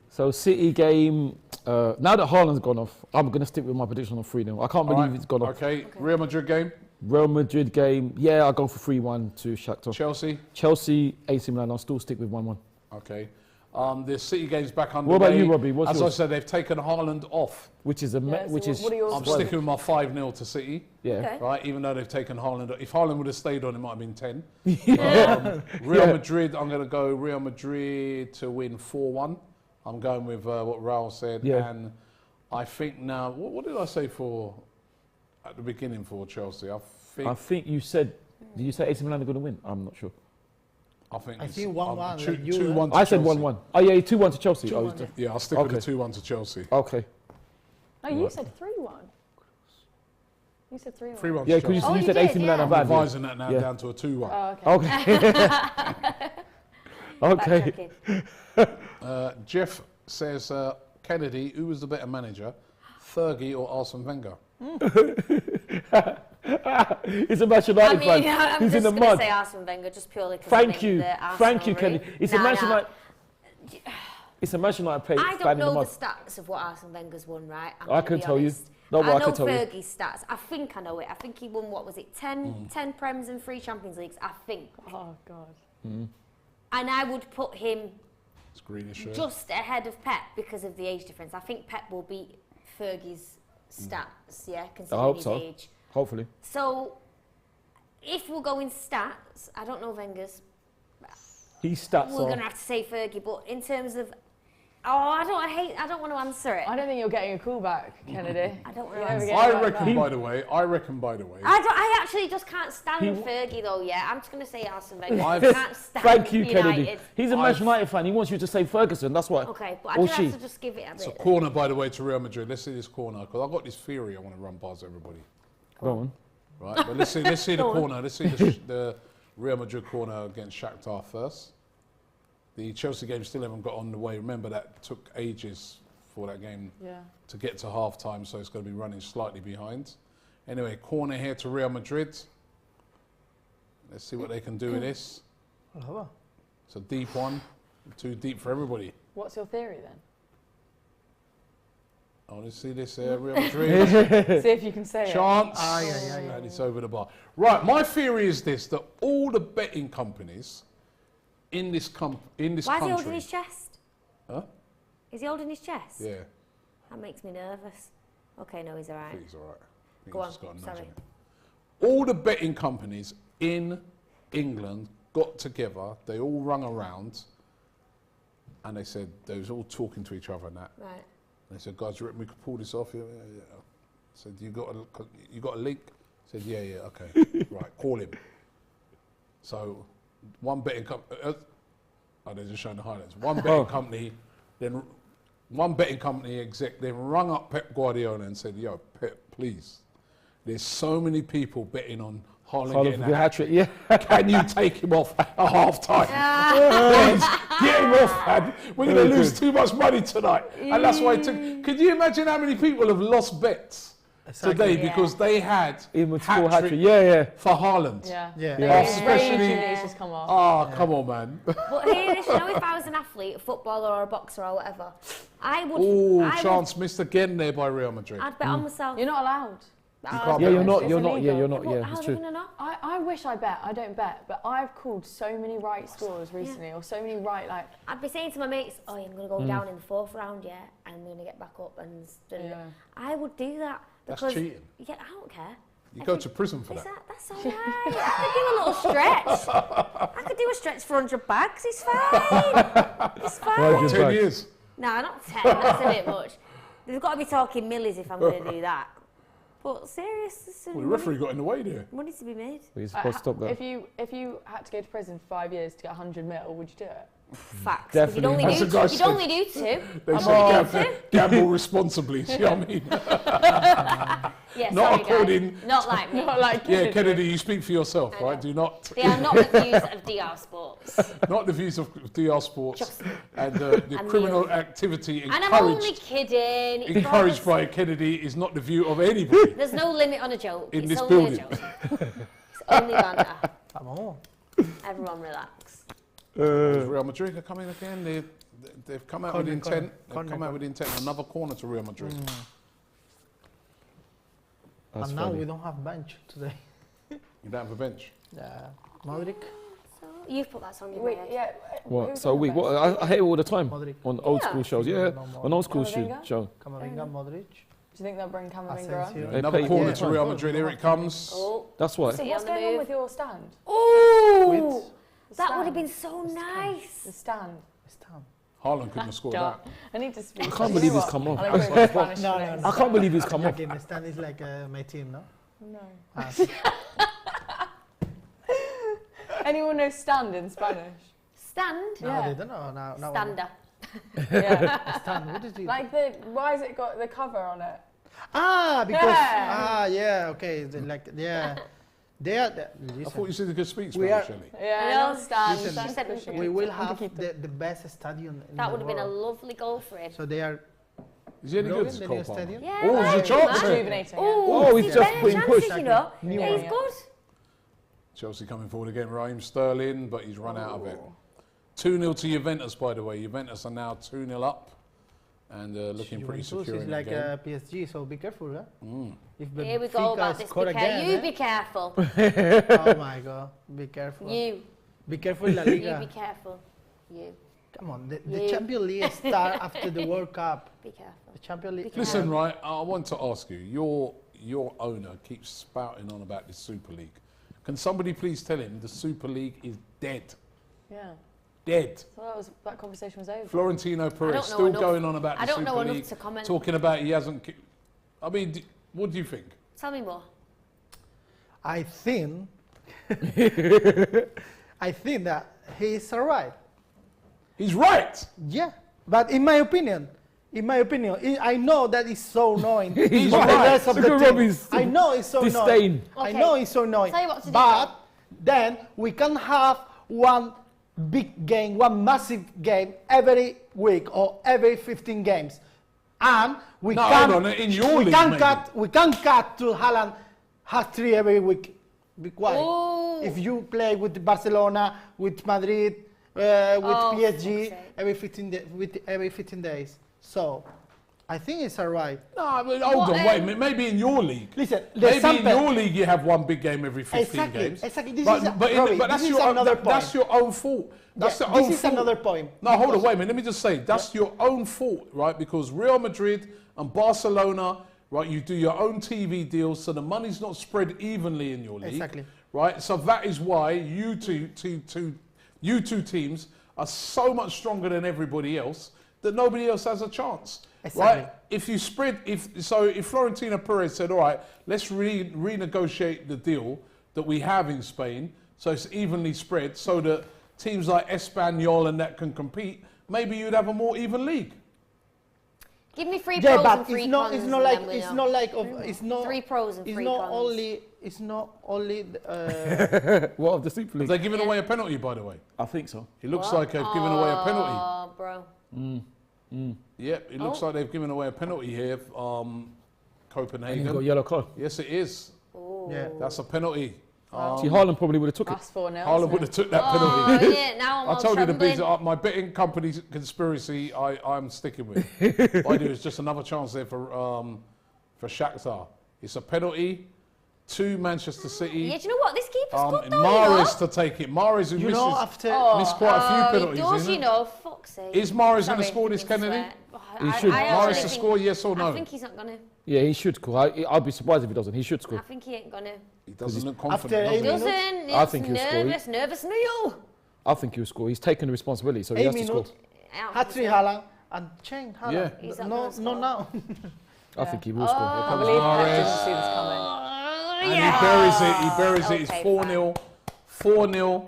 So City game. Now that Haaland's gone off, I'm gonna stick with my prediction of 3-0. I can't All believe right. it's gone off. Okay. Real Madrid game. Real Madrid game. Yeah, I'll go for 3-1 to Shakhtar. Chelsea. Chelsea, AC Milan. I'll still stick with 1-1. Okay. The City game's back underway. What about you, Robbie? What's As yours? I said, they've taken Haaland off. Which is a Yeah, so which is what are yours? I'm sticking with my 5-0 to City. yeah. Okay. Right, even though they've taken Haaland. If Haaland would have stayed on, it might have been 10. Yeah. Real Madrid, I'm going to go Real Madrid to win 4-1. I'm going with what Raul said. Yeah. And I think now, what did I say for at the beginning for Chelsea? I think you said. Did you say AC Milan are going to win? I'm not sure. I it's, think 1-1, 2-1 to I said Chelsea. 1-1. Oh yeah, 2-1 to Chelsea. 2-1, Oh, Yeah, I'll stick Okay. with the 2-1 to Chelsea. okay. No, you said 3-1. You said 3-1. 3-1 Yeah, to because Chelsea. Oh, you you said did, AC Milan yeah. are I'm bad. yeah. revising that now Yeah. down to a 2-1. Oh, okay. Okay. Backtracking. Jeff says, Kennedy, who was the better manager, Fergie or Arsene Wenger? He's a Manchester United I mean, fan. I'm He's in just the going to mud. say Arsene Wenger just purely because Thank you. Thank you, Kenny. Kenny. It's a Manchester United. It's a Manchester United play, I fan don't in the know the mud. stats of what Arsene Wenger's won, right? I'm I gonna can be tell you. honest. No, but I I know can tell you. Fergie's stats. I think I know it. I think he won, what was it, 10 Prems and 3 Champions Leagues, I think. Oh, God. And I would put him It's greenish shirt. just ahead of Pep because of the age difference. I think Pep will beat Fergie's stats, yeah, I considering hope his so. age. Hopefully. So, if we're going stats, I don't know Wenger's. His stats We're going are. to have to say Fergie, but in terms of, I don't want to answer it. I don't think you're getting a call back, Kennedy. I don't want You're to never answer getting I a call reckon, back. by the way, I actually just can't stand He- Fergie though, yeah. I'm just going to say Arsene Wenger. I've- I can't stand Thank you, United. Kennedy. He's a Manchester United fan. He wants you to say Ferguson. That's why. Okay, but I Or just she. have to just give it a it's a bit. corner, by the way, to Real Madrid. Let's see this corner, because I've got this theory I want to run past everybody. Go on. Right, but let's see the Go on. corner. Let's see the Real Madrid corner against Shakhtar first. The Chelsea game still haven't got on the way. Remember, that took ages for that game Yeah. to get to half time, so it's going to be running slightly behind. Anyway, corner here to Real Madrid. Let's see what they can do with this. It's a deep one. Too deep for everybody. What's your theory then? Oh, let's see this Real Madrid. See if you can say it. Chance. yeah. And it's over the bar. Right, my theory is this, that all the betting companies in this Why is he country... holding his chest? Huh? Is he holding his chest? Yeah, That makes me nervous. Okay, no, he's I alright. think he's all right. I think Go he's on, just got a nudge sorry. in it. All the betting companies in England got together, they all rung around, and they said, they was all talking to each other and that. Right. They said, guys, you reckon we could pull this off? Yeah. I said, you got a link? I said, yeah, okay. Right, call him. So, one betting company, oh, they're just showing the highlights. One betting company then one betting company exec, they rung up Pep Guardiola and said, yo, Pep, please, there's so many people betting on Haaland getting a hat-trick. Yeah. Can you take him off at half-time? Please, get him off, man. We're going to lose too much money tonight. And that's why it took... Could you imagine how many people have lost bets today because they had hat-trick for Haaland? Especially just come off. Come on, man. But here, if I was an athlete, a footballer or a boxer or whatever, I would... chance missed again there by Real Madrid. I'd bet on myself. You're not allowed. You're not. How It's are they true. gonna know? I wish I bet. I don't bet, but I've called so many right scores recently, or so many right I'd be saying to my mates, "Oh, I'm gonna go down in the 4th round, and I'm gonna get back up." And I would do that because That's cheating. Yeah, I don't care. You go to prison for that. That's all right. I could do a little stretch. I could do a stretch for 100 bags. It's fine. It's fine. 10 years. No, not 10. That's a bit much. They've got to be talking millies if I'm going to do that. But serious, Well, the referee got in the way there. money to be made. We're supposed to stop that. If you had to go to prison for 5 years to get 100 mil, would you do it? Facts. Definitely. You'd only do 2. They said gamble responsibly. See what I mean? Yeah, Not sorry, according. guys. Not like me. Not like Yeah, Kennedy, you speak for yourself, I right? know. Do not. They are not the views of DR Sports. Not the views of DR Sports Trust me. and the And criminal me. activity And I'm only encouraged. kidding. Encouraged by Kennedy is not the view of anybody. There's no limit on a joke. In it's this only building. a joke. It's only banter. Come on. Everyone relax. Real Madrid are coming again. They've come out with Corner, intent. corner, They've come out with intent. Another corner to Real Madrid. That's And now funny. we don't have bench today. You don't have a bench. Modric. So, you've put that song in Wait, my head. yeah. What? who's So on the we bench? what? I hear it all the time Modric. on old school shows. Yeah, No more. on old school Camavinga? show. Camavinga, Modric. Do you think they'll bring Camavinga on? Asensio. They Another pay corner all the to time. Real Madrid. Here it comes. Oh, That's why. So Be what's on the going on move. with your stand? Ooh, The that would have stand. been so nice. The stand. It's time. Haaland couldn't have scored Duh. that. I need to speak. I can't believe he's come off. I'll go with Spanish No, for no, next. no. I can't believe he's come off. Again, the stand is like my team, no? No. Ah, Anyone know stand in Spanish? Stand. no, Yeah. they don't know. Now, Stander. Yeah. Stand. What is it? Like why has it got the cover on it? Because Yeah. okay, they are. I thought you said you could speak We are- Spanish, Ellie. Yeah, Well, I know stand. listen, Stand she said pushing we it. will Un have poquito. the best stadium. In That the would have been a world. lovely goal for him. So they are Is he any good growing as the Cole new Palmer? stadium. Yeah. Oh, there's a right. chance there. Rejuvenating it. Oh, he's he's just better being chances, pushed. you know. New Yeah, he's one. good. Chelsea coming forward again. Raheem Sterling, but he's run out of it. 2-0 to Juventus, by the way. Juventus are now 2-0 up and looking pretty Juventus secure is in the like game. PSG, so be careful, huh? If Here we go Benfica about this. score again, You eh? be careful. Oh my God, be careful. You. Be careful, La You Liga. be careful. You. Come on, the You. Champions League start after the World Cup. Be careful. The Champions League. Listen, right, I want to ask you, your owner keeps spouting on about the Super League. Can somebody please tell him the Super League is dead? Yeah. Dead. So that conversation was over. Florentino Perez know still enough. going on about the I don't Super know enough League, to comment. talking about he hasn't... I mean, what do you think? Tell me more. I think, I think that he's alright. He's right. Yeah, but in my opinion, I know that it's so annoying. He's for the right. rest of Look the at team. Robbie's I know it's so annoying. disdain. I Okay. know it's so annoying. Tell you what to do. But then we can have one big game, one massive game every week or every 15 games, and we No, can. hold on, in your we league, can maybe. cut. We can cut to Haaland hat-trick every week. Why? Oh. If you play with Barcelona, with Madrid, with Oh, PSG fuck's sake. every 15 days. So, I think it's alright. No, I mean, hold on, wait a minute. Maybe in your league. Listen, the Maybe in sample- your league you have one big game every 15 Exactly, games. exactly. This but, is a- but, Robbie, but that's this is your another that's point. your own fault. That's Yeah, the own this is fault. another point. No, hold on, Because- wait a minute. Let me just say that's your own fault, right? Because Real Madrid and Barcelona, right? You do your own TV deals, so the money's not spread evenly in your league. Exactly. Right. So that is why you two teams are so much stronger than everybody else that nobody else has a chance. Exactly. Right? If you spread, if Florentino Perez said, all right, let's renegotiate the deal that we have in Spain, so it's evenly spread, so that teams like Espanyol and that can compete, maybe you'd have a more even league. Give me 3 Yeah, pros but and 3 it's not. cons. It's and not like. then we It's know. not like. It's not. 3 pros and 3 cons. It's not only. What of the Super Have League? they given away a penalty, by the way? I think so. It looks What? like they've given away a penalty. Oh, bro. Yep, it looks like they've given away a penalty here. And he's got a Copenhagen. yellow card. Yes, it is. Yeah. That's a penalty. See, Haaland probably would have took it. That's 4-0. Haaland isn't would it? have took that Oh, penalty. yeah, now I'm I all told you the trembling. biz, my betting company conspiracy. I'm sticking with. What I do is just another chance there for Shakhtar. It's a penalty to Manchester City. Yeah, do you know what? This keeper's good though, Mahrez to take it. Mahrez who You know, misses, after. missed quite a few penalties. He does, isn't you it? know, fuck's sake. Is Mahrez going to Sorry, score this, didn't Kennedy? swear. He should. I Mahrez actually to think- score, yes or no? I think he's not gonna. Yeah, he should score. I'd be surprised if he doesn't. He should I score. think he ain't gonna. He doesn't look After confident. eight does he? minutes- Doesn't. I think he'll score. Nervous Neil. I think he'll score. He's taken the responsibility, so he 8 has to score. minutes. Hat-trick Haaland and change Haaland. Yeah. He's not No, gonna no, score. now. I think he will score. I comes believe Mahrez. I didn't see this coming. And he buries it. He buries it. It's Okay, 4-0. 4-0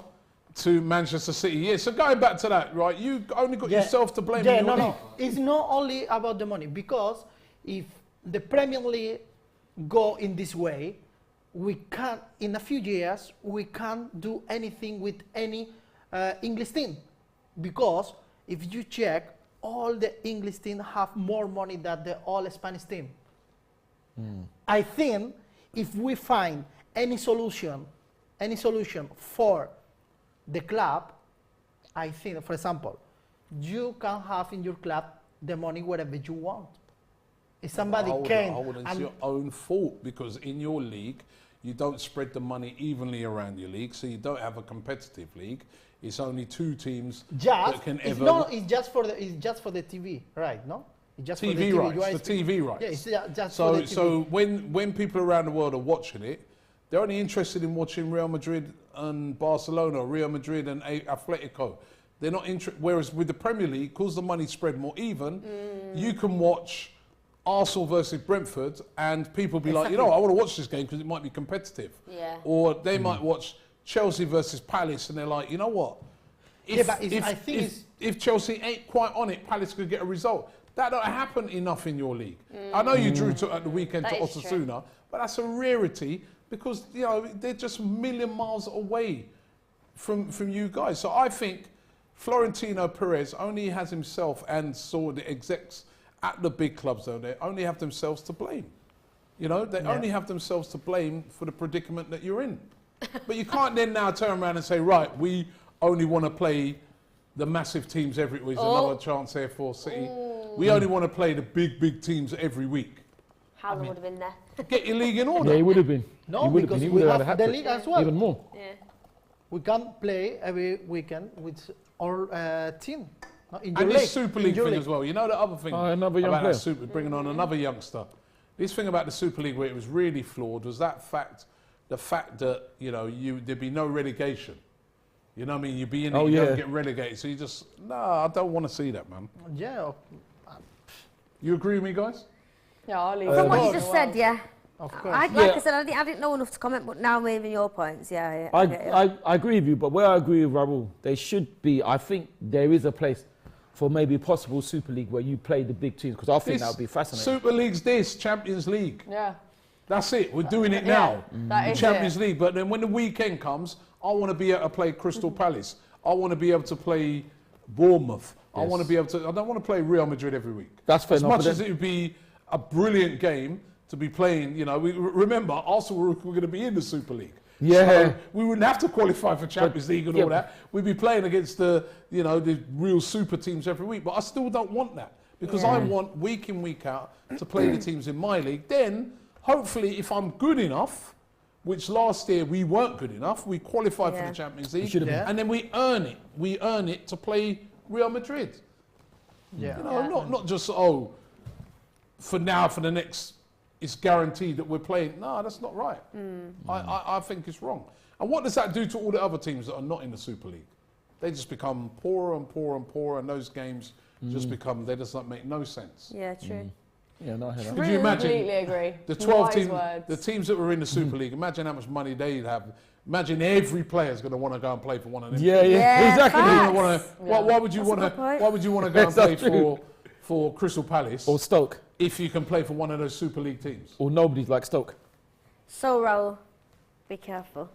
to Manchester City. Yeah, so going back to that, right? You only got yourself to blame. Yeah, in your no. league. It's not only about the money, because if the Premier League go in this way, we can't, in a few years, we can't do anything with any English team. Because if you check, all the English team have more money than the all Spanish team. I think if we find any solution for the club, I think, for example, you can have in your club the money wherever you want. If somebody came, it's and your own fault, because in your league, you don't spread the money evenly around your league, so you don't have a competitive league. It's only 2 teams that can ever. it's just for the TV, right? No, it's just for the TV TV rights, rights. the TV rights. Yeah, it's just for the So, TV. so when people around the world are watching it, they're only interested in watching Real Madrid and Barcelona, Real Madrid and Atletico. They're not interested. Whereas with the Premier League, because the money's spread more even, you can watch Arsenal versus Brentford, and people be like, you know, I want to watch this game because it might be competitive. Yeah. Or they might watch Chelsea versus Palace, and they're like, you know what? Yeah, but I think If Chelsea ain't quite on it, Palace could get a result. That don't happen enough in your league. I know you drew at the weekend That to is true. Osasuna, but that's a rarity because, you know, they're just a million miles away from you guys. So I think Florentino Perez only has himself and saw the execs at the big clubs, though, they only have themselves to blame. You know, they only have themselves to blame for the predicament that you're in. But you can't then now turn around and say, right, we only want to play the massive teams every week. There's another chance here for City. We only want to play the big teams every week. Haaland would have been there. Get your league in order. Yeah, he would have been. No, he would have because been. He we would have have had the a league hat-trick. as well. Even more. Yeah. We can't play every weekend with our team. No, in your And league, this Super in League your thing league. as well. You know the other thing Another young about player. that Super, bringing on another youngster. This thing about the Super League where it was really flawed was the fact that, you know, there'd be no relegation. You know what I mean? You'd be in it, you don't get relegated. So you just, no, I don't want to see that, man. Yeah, You agree with me, guys? Yeah, I'll leave From it what you as just well. said, yeah. of course. Like I said, I didn't know enough to comment, but now I'm waving your points. Yeah, I get it. I agree with you, but where I agree with Raul, they should be. I think there is a place for maybe possible Super League where you play the big teams, because I think that would be fascinating. Super League's this, Champions League. Yeah. That's it. We're doing it now. That The is Champions it. League. But then when the weekend comes, I want to be able to play Crystal Palace. I want to be able to play Bournemouth. I Yes. want to be able to. I don't want to play Real Madrid every week. That's fair As enough, much but as it would be a brilliant game to be playing, you know, remember Arsenal were going to be in the Super League. Yeah. So we wouldn't have to qualify for Champions League and yeah, all that. We'd be playing against the real super teams every week. But I still don't want that because I want week in, week out to play the teams in my league. Then, hopefully, if I'm good enough, which last year we weren't good enough, we qualified for the Champions League, should have been. and then we earn it. We earn it to play Real Madrid. Yeah. You know, not just, for now, for the next, it's guaranteed that we're playing. No, that's not right. I think it's wrong. And what does that do to all the other teams that are not in the Super League? They just become poorer and poorer and poorer, and those games just become, they just make no sense. Yeah, true. Yeah, no, I hear that. Could you imagine Completely agree. the 12 Wise teams, words. the teams that were in the Super League, imagine how much money they'd have. Imagine every player's going to want to go and play for one of them. Yeah, Yeah, exactly. facts. You wanna, why would you That's a want to? good point. Why would you want to go and play That's true. for Crystal Palace Or Stoke. if you can play for one of those Super League teams. Or nobody's like Stoke. So, Raul, be careful.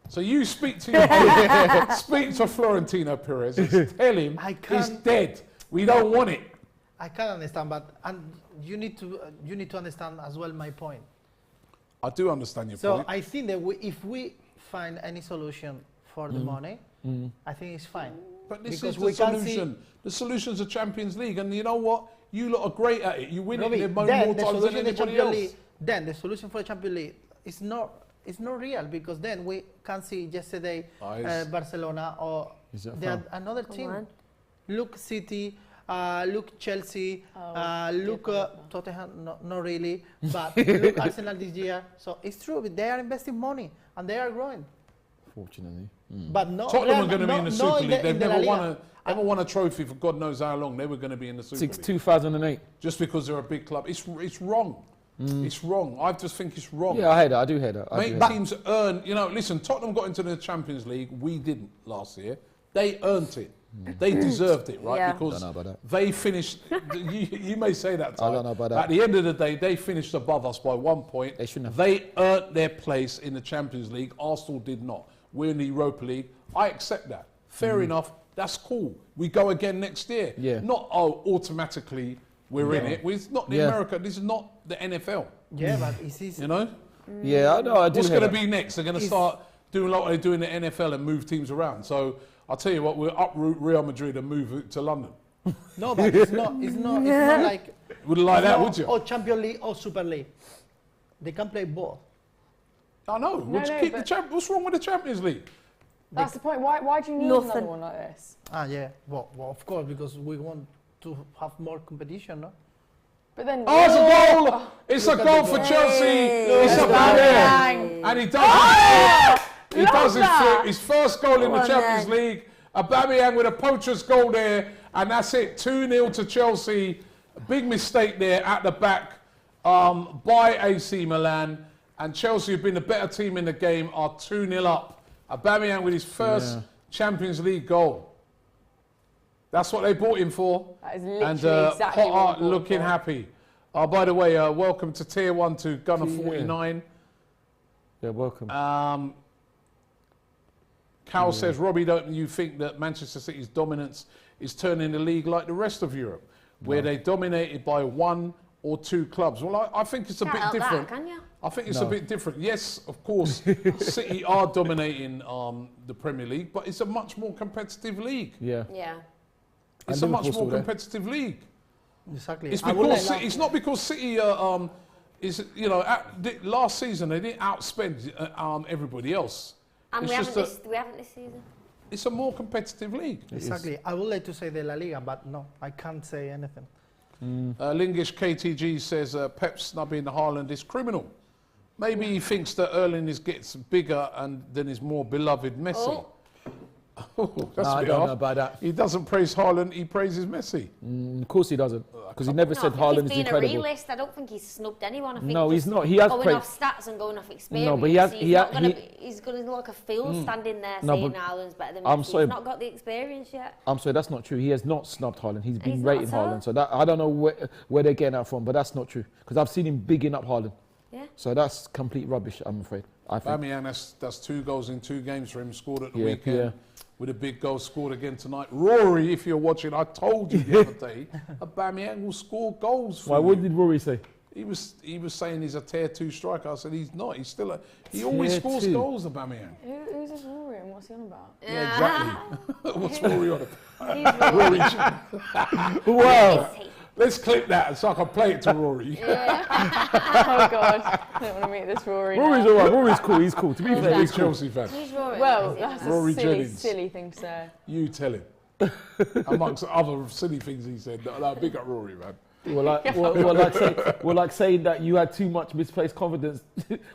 So you speak to speak to Florentino Perez and tell him it's dead. We don't want it. I can understand, but you need to understand as well my point. I do understand your So point. I think that if we find any solution for the money, I think it's fine. But this because is the we can solution. The solution's the Champions League, and you know what? You lot are great at it. You win Robbie, it more then the times than solution for anybody Champions else. League, then the solution for the Champions League is not real, because then we can see yesterday Barcelona or another Come team. on. Look City, look Chelsea, look Tottenham, not really, but look Arsenal this year. So it's true, they are investing money and they are growing. Fortunately. But no, Tottenham are going to be in the Super League. They've in the never La won won a trophy for God knows how long. They were going to be in the Super Since League. 2008. Just because they're a big club. It's wrong. It's wrong. I just think it's wrong. Yeah, I hear that. I do hear that. Make teams earn, listen, Tottenham got into the Champions League. We didn't last year. They earned it. They deserved it, right? Yeah. Because I don't know about they finished, you may say that, Ty. I don't know about that. At the end of the day, they finished above us by 1 point. They shouldn't have. They earned their place in the Champions League. Arsenal did not. We're in the Europa League. I accept that. Fair enough. That's cool. We go again next year. Yeah. Not, automatically we're in it. It's not the America. This is not the NFL. Yeah, but it's easy. You know? Yeah, I know. I do What's hear going to that. be next? They're going to start doing like they do in the NFL and move teams around. So I'll tell you what, we'll uproot Real Madrid and move it to London. No, but it's not like Wouldn't like that, no, would you? or Champions League or Super League. They can play both. I know. What's wrong with the Champions League? That's the point. Why do you need Nothing. another one like this? Yeah. Well, of course, because we want to have more competition, no? But then Oh, it's a goal! It's a goal for Chelsea. It's a bang, and he does. He does his flip. His first goal in the Champions League. Aubameyang with a poacher's goal there, and that's it. 2-0 to Chelsea. A big mistake there at the back by AC Milan, and Chelsea have been the better team in the game. Are 2-0 up. Aubameyang with his first Champions League goal. That's what they bought him for. That is literally exactly what Potter they bought looking for. happy. By the way, welcome to Tier 1 to Gunner 49. Yeah, welcome. Cal says, Robbie, don't you think that Manchester City's dominance is turning the league like the rest of Europe, where they dominated by 1 or 2 clubs? Well, I think it's a Can't bit help different. that, can you? I think it's a bit different. Yes, of course, City are dominating the Premier League, but it's a much more competitive league. Yeah. Yeah. It's And a much Liverpool's more still there. competitive league. Exactly. It's because it's not because City is last season they didn't outspend everybody else. And It's we just haven't this season. It's a more competitive league. Exactly. I would like to say the La Liga, but no, I can't say anything. Lingish KTG says Pep snubbing Haaland is criminal. Maybe he thinks that Erling gets bigger and than his more beloved Messi. That's No, a I bit don't off. know about that. He doesn't praise Haaland, he praises Messi. Of course he doesn't. Because he never said Haaland is He's being a incredible. realist. I don't think he's snubbed anyone. I think No, he's just not. He has going praised- off stats and going off experience. No, but he has- He's he not ha- gonna he- be, he's going to look like a fool standing there No, saying but Haaland's better than I'm Messi. sorry. He's not got the experience yet. I'm sorry, that's not true. He has not snubbed Haaland. He's been He's rating not, Haaland. So that, I don't know where they're getting that from, but that's not true. Because I've seen him bigging up Haaland. Yeah. So that's complete rubbish, I'm afraid. I think. Aubameyang, that's 2 goals in 2 games for him, scored at the Yeah, weekend. yeah. With a big goal scored again tonight. Rory, if you're watching, I told you the other day, Aubameyang will score goals for Why, you. what did Rory say? He was saying he's a tier 2 striker. I said he's not. He's still he always Tier scores 2. goals, Aubameyang. Who's this Rory and what's he on about? Yeah, exactly. What's Rory on about? He's Rory. Wow. Let's clip that so I can play it to Rory. Oh God, I don't want to meet this Rory. Rory's now. alright. Rory's cool. He's cool. To be fair, Big he's cool. Chelsea fan. He's Rory. Well, that's Rory a silly, Jennings. silly thing to say. You tell him. Amongst other silly things he said. No, big up Rory, man. Like saying that you had too much misplaced confidence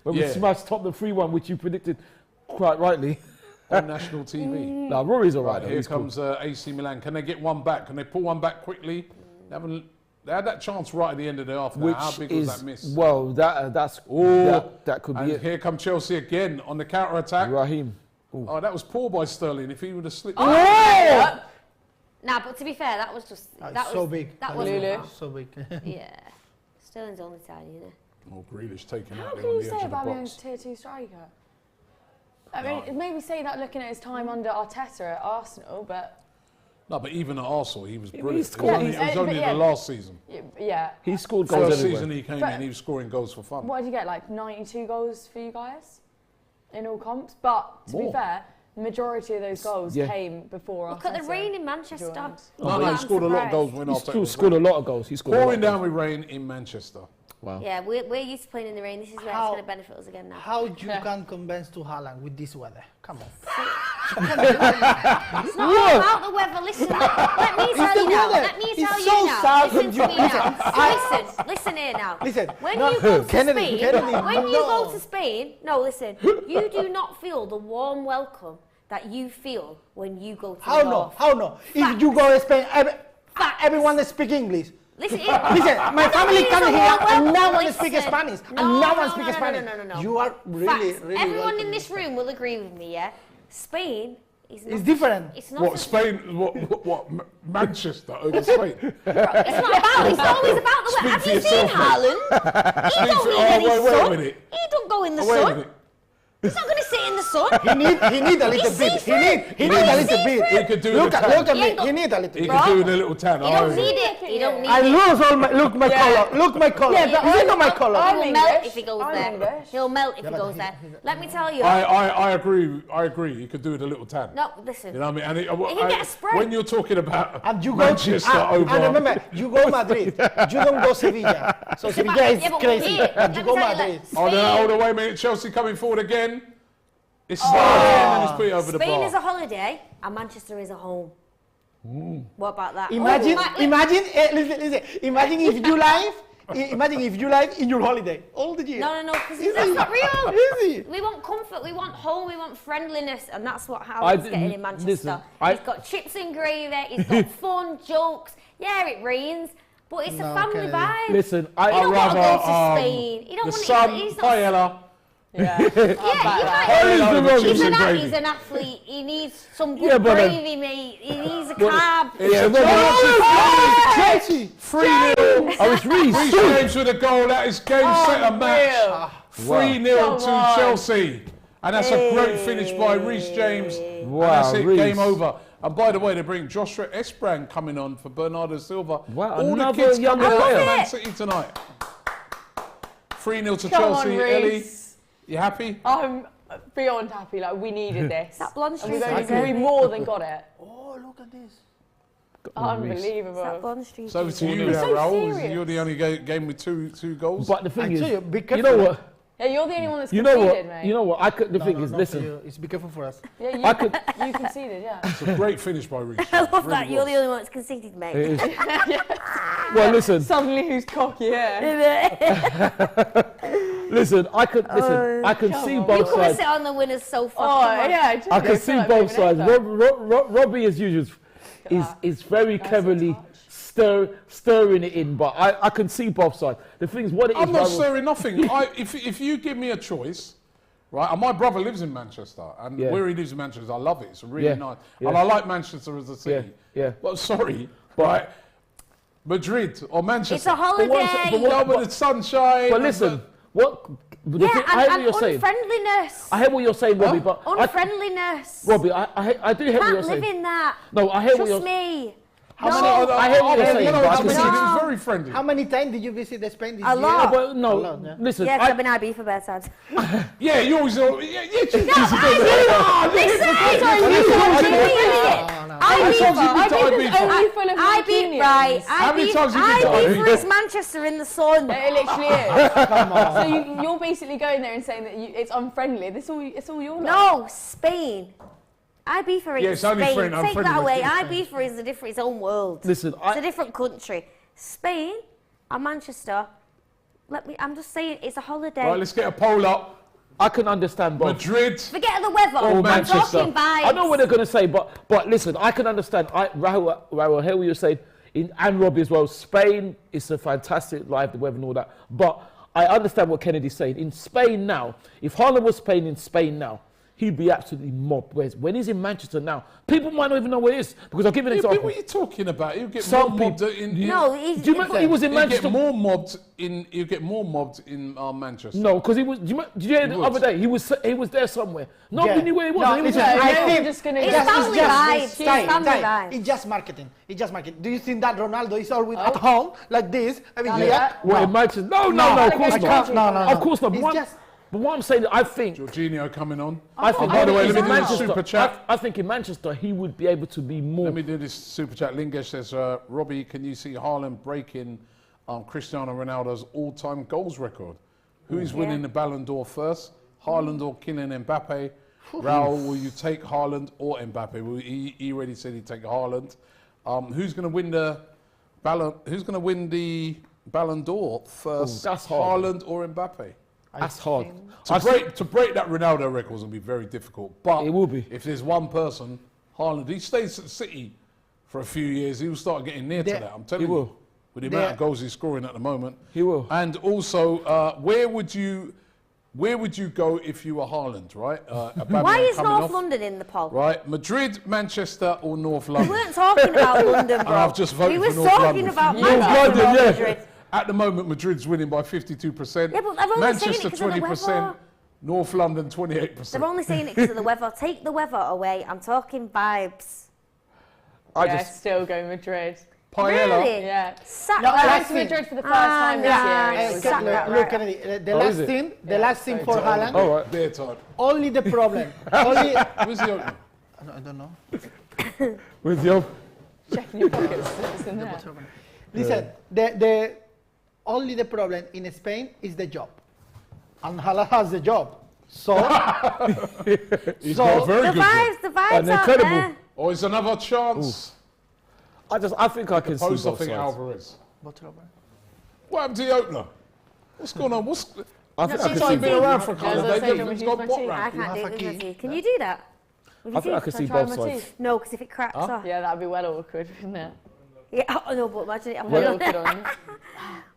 when we smashed Tottenham 3-1, which you predicted quite rightly. On national TV. Nah, Rory's alright. Right, here comes AC Milan. Can they get one back? Can they pull one back quickly? They had that chance right at the end of the half. Now. Which How big is was that miss? well, that could And be it. here come Chelsea again on the counter attack. Raheem. Oh, that was poor by Sterling. If he would have slipped. Look Nah, but to be fair, that was just that so was big. That was Lulu. So big. yeah. Sterling's only tiny, you know. Oh, Grealish taking How out can there on you the say edge of the Aubameyang's box. tier 2 striker? I mean, maybe say that looking at his time under Arteta at Arsenal, but No, but even at Arsenal, he was brilliant. It scored- was only Yeah, the last season. yeah. He scored goals First everywhere. season he came in, he was scoring goals for fun. What did you get? Like 92 goals for you guys in all comps? But to be More. fair, the majority of those goals Yeah. came before Look at the Arteta rain in Manchester. joined. No, he scored a lot of goals when He Arteta was scored a lot of goals. He scored a lot pouring of down goals. with rain in Manchester. Wow. Yeah, we're used to playing in the rain. This is where How- it's going to benefit us again now. How you can convince to Haaland with this weather? Come on. It's not all about the weather. Listen, let me tell you now. Let me tell you now. Listen to me now. Listen here now. Listen. When no, you go to Kennedy, Spain, Kennedy, when you no. go to Spain, no, listen. You do not feel the warm welcome that you feel when you go to How the no? north. How no? If you go to Spain, everyone speak English. Listen, Listen, my family come here and no one speaks Spanish. And no one speaks Spanish. No. You are really, Facts. really Everyone welcome. in this room will agree with me, yeah? Spain is not... It's different. It's not... What, Spain, what Manchester over Spain? It's not about... It's always about the weather. Have for you seen yourself, mate. Haaland? He don't need Oh, any wait a sun. minute. He don't go in the Wait a sun. minute. He's not going to sit in the sun. He need a little He's bit. He see-through. need No, a he's little bit. He could do Look the at tan. me. Yeah, He need a little He bit. could do with a little tan. You don't need it. You don't need I it. lose all my look my color. Look my color. Yeah, but Is it not my color? I'm He'll melt English. if he goes I'm there. English. He'll melt if he but goes he- there. Let me tell you. I agree. He could do with a little tan. No, listen. You know what I mean? And He can get a spray. when you're talking about And you go Manchester over... and remember, you go Madrid. You don't go Sevilla. So Sevilla is Yeah, but crazy. here, But let you me go tell you, Madrid. like, Hold on, wait a minute. Chelsea coming forward again. It's and it's put it over the Spain bar. is a holiday and Manchester is a home. What about that? Imagine, Oh, imagine, listen. Imagine if you live. Imagine if you live in your holiday all the year. No, because Easy. that's not real. Easy. We want comfort, we want home, we want friendliness, and that's what I Haaland's d- getting in Manchester. listen, He's got chips and gravy, he's got fun, jokes. Yeah, it rains, but it's a No, family Kennedy. vibe. Listen, You don't want to go to Spain. You don't the want sun, he's not. paella. Yeah. Yeah, you Paella might. with He's chips and an gravy. athlete. He needs some Yeah, good but, gravy, mate. He needs a carb. Yeah, Chelsea. 3-0. oh, it's Reece. Reece James with a goal. That is game, set, and match. 3-0 Come to on. Chelsea. And that's a great finish by Reece James. Wow, and that's it, Reece. game over. And by the way, they bring Joshua Esprang coming on for Bernardo Silva. Wow, All the another kids young coming out player. for Man City tonight. 3-0 to Come on, Chelsea. Ellie, Reece. you happy? I'm beyond happy. Like, we needed this. That blonde And streak. we more than got it. Oh, look at this. That Unbelievable. blonde streak. So over to you He's now, so Raul. serious. You're the only game with two goals. But the thing I is, tell you, be you careful. know what? Yeah, you're the only one that's You know conceded, what? mate. You know what? I could. The thing No, is, not listen. for you. It's be careful for us. Yeah, you, I could. you conceded, yeah. It's a great finish by Reece. I love Really that. You're was. the only one that's conceded, mate. It is. Well, listen. Suddenly, who's cocky? Yeah. Listen. I could. Listen. I can come see on. both You come and sides. sit on the winner's sofa. Oh, come on. yeah. just I go can for see that both moving sides. over. Robbie, as usual, is very cleverly stirring it in. But I can see both sides. The thing is, what it is. I'm not Raul- stirring nothing. If you give me a choice, right, and my brother lives in Manchester, and Yeah. where he lives in Manchester, I love it. It's really Yeah. nice. Yeah. And I like Manchester as a city. Yeah. Well, sorry, right? Madrid or Manchester. It's a holiday. But with the sunshine. But listen, what? The Yeah, thing, I hear what and you're saying. unfriendliness. I hear what you're saying, Robbie. But Unfriendliness. Robbie, I do hear what you're Can't live saying. in that. No, I hear what Trust you're. me. How No. many? I hear what you're saying, but I can see- It's very friendly. How many times did you visit Spain this A year? lot. But no, A lot, yeah. listen. Yeah, 'cause I've been IB for better times. Yeah, you always. Yeah, Listen, How many times have you been to Ibiza? Only full of I beat Mancunians. right. How many times have you been to I beat for Ibiza? his Manchester in the sun. It literally is. Come on. So you're basically going there and saying that it's unfriendly. It's all your lot. No, Spain. Ibiza Yeah, is it's only Spain. friend- Take unfriendly that away. with Ibiza is its own world. Listen, It's a different country. Spain and Manchester. I'm just saying, it's a holiday. Right, let's get a poll up. I can understand both. Madrid. Forget the weather. Or I'm Manchester. talking vibes. I know what they're going to say, but listen, I can understand. Raul, I hear what you're saying, and Robbie as well. Spain is a fantastic life, the weather and all that. But I understand what Kennedy's saying. In Spain now, if Haaland was playing in Spain now, he'd be absolutely mobbed. Whereas when he's in Manchester now, people might not even know where he is. Because I'll give you an Yeah, but example. what are you talking about? He'll get Some more mobbed in. No, Do you remember he was in He'll get Manchester? more mobbed in. He'll get more mobbed in Manchester. No, because he was. Did you hear the would. other day? He was there somewhere. Nobody knew where he was. No, and he was listen, just- I Yeah, think we're just gonna It's go. family vibes. It's family Time. vibes. It's just marketing. It's just marketing. Do you think that Ronaldo is always at home like this? I mean, Yeah. Well, in Manchester. No, of course I not. can't. No. Of course not. It's But what I'm saying, I think. Jorginho coming on. I think. By the way, let me in do this Manchester, super chat. I think in Manchester he would be able to be more. Let me do this super chat. Lingesh says, Robbie, can you see Haaland breaking Cristiano Ronaldo's all-time goals record? Who is winning the Ballon d'Or first? Haaland or Kylian Mbappe? Raul, will you take Haaland or Mbappe? Well, he already said he'd take Haaland. Who's going to win the Ballon d'Or first? That's hard. Haaland or Mbappe? That's hard. To break that Ronaldo record will be very difficult. But It will be. if there's one person, Haaland, he stays at City for a few years, he will start getting near to that. I'm telling He you. will. With the amount of goals he's scoring at the moment. He will. And also, where would you go if you were Haaland, right? Why is coming North off, London in the poll? Right, Madrid, Manchester, or North We London? weren't talking about London, bro. I've just voted we were for North talking London. about North Manchester London, or yeah. Madrid. At the moment, Madrid's winning by 52%. Yeah, but they're only saying it Manchester 'cause of the 20%. weather. North London 28%. They're only saying it because of the weather. Take the weather away. I'm talking vibes. Yeah, still go Madrid. Paella. Really? Yeah. Sack No, I that. went to Madrid for the first time this yeah. year. and it was Sack that Look, right. Kennedy, the Oh, last is it? thing, the Yeah, last thing so for good. Haaland. All right. Beer time. Only the problem. Only. Where's the opener? I don't know. With your. Checking your pockets. It's in there. Listen, the only the problem in Spain is the job, and Haaland has the job. So, He's got a very The good job. vibes, the vibes And out incredible. there. Oh, it's another chance. I think I can see Post, I both think, sides. Alvarez. what's wrong? What happened to the opener? What's going on? I think No, I she's can He's see only been both. around for a couple Yeah, of as I days. say, He's do got you bot want I rank. can't have do a it with my key. teeth. Can you do that? With I your think I can teeth? see Try both my sides. teeth. No, because if it cracks off. Yeah, that'd be well awkward, wouldn't it? Yeah, oh, no, but imagine it. Well awkward on you.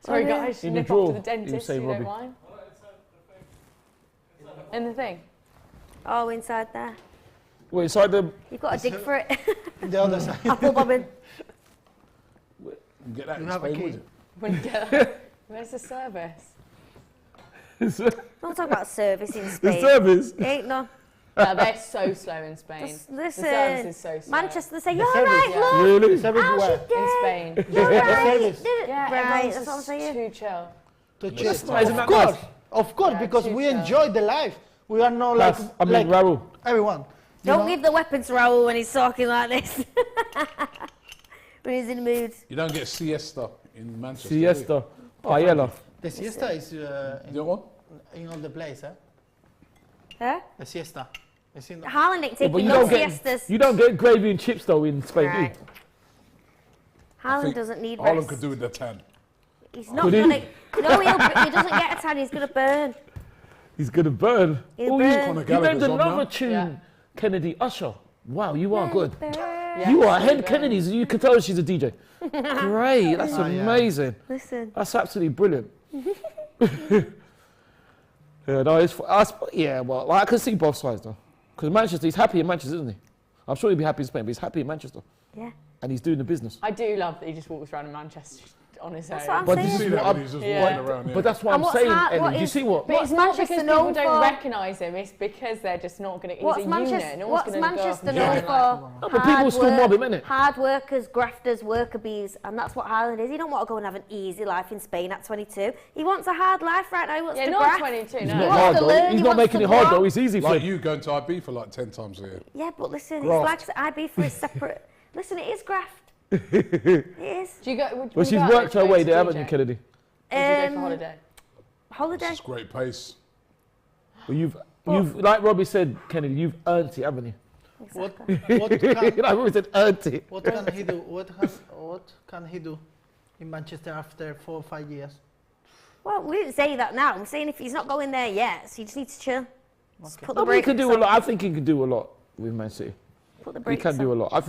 Sorry, yeah. guys. In the Nip drawer, off to the you dentist. say, You don't Robbie. mind. In the thing. Oh, inside there. Wait, inside the. You've got to dig for it. The other side. Apple bobbing. Get that You in have a Spain, key. would you? When you get where's the service? Don't talk about service in The Spain. service. Ain't no. No, they're so slow in Spain. Just The listen. service is so slow. Manchester, they say, you're service, right, yeah. love. Really? It's everywhere. How's your In day? Spain. You're right. service. Yeah, Right, everyone's that's what I'm just saying. too chill. To That's check. nice, isn't Of that course, nice? of course, Yeah, because too we chill. enjoy the life. We are not like, I mean, Raul. everyone. You Don't know? give the weapon to Raul when he's talking like this. When he's in the mood. You don't get siesta in Manchester. do you? Siesta. Paella. The siesta is You don't want? in all the place, eh? Huh? The siesta. It's in the, Haaland ain't Yeah, but taking you no don't get siestas. you don't get gravy and chips though in Spain. do you? Right. Haaland think doesn't need Haaland rest. could do with the tan. He's not Could he? gonna. No, he doesn't get a tan. He's gonna burn. He's gonna burn. He'll Oh, burn. Conor you named Gallagher's on another now. tune, Yeah. Kennedy Usher. Wow, you are good. Burn. Yeah, You are so head good. Kennedy's. You can tell she's a DJ. Great, that's Oh, yeah. amazing. Listen. That's absolutely brilliant. Yeah, no, yeah, well, I can see both sides though. Because Manchester, he's happy in Manchester, isn't he? I'm sure he'd be happy in Spain, but he's happy in Manchester. Yeah. And he's doing the business. I do love that he just walks around in Manchester on his That's own. what I'm But saying. this You see is that what when I'm, he's just Yeah. walking around here. but that's what And I'm what's saying, hard- Ellie. what Do you is- see what? But it's What's not Manchester because people known don't for? recognise him. It's because they're just not going to. He's What's a unit. Manchester? No one's What's gonna go Manchester up known and for? No, but people still mob him, innit? Hard workers, grafters, worker bees, and that's what Haaland is. He don't want to go and have an easy life in Spain at 22. He wants a hard life right now. He wants Yeah, to not graft. 22. He's No. not wants hard to though. learn, He's he not wants making to it hard grow. though. It's easy for Like him. you going to IB for like 10 times a year. Yeah, but listen, Graft. it's like IB for his separate. Listen, it is graft. It is. Do you go? Would But you she's go out worked to her go way to there, haven't DJ? you, Kennedy? Would you go for Um, holiday? Holiday. It's great pace. But you've, like Robbie said, Kennedy, you've earned it, haven't you? what, Exactly. what, can, Like Robbie said, earned it. what can he do? What can he do in Manchester after 4 or 5 years? Well, we didn't say that now. I'm saying if he's not going there yet, so you just need to chill. Just put the I mean, he brakes can do a on. lot. I think he can do a lot with Man City. Put the He brakes can do a on. lot. I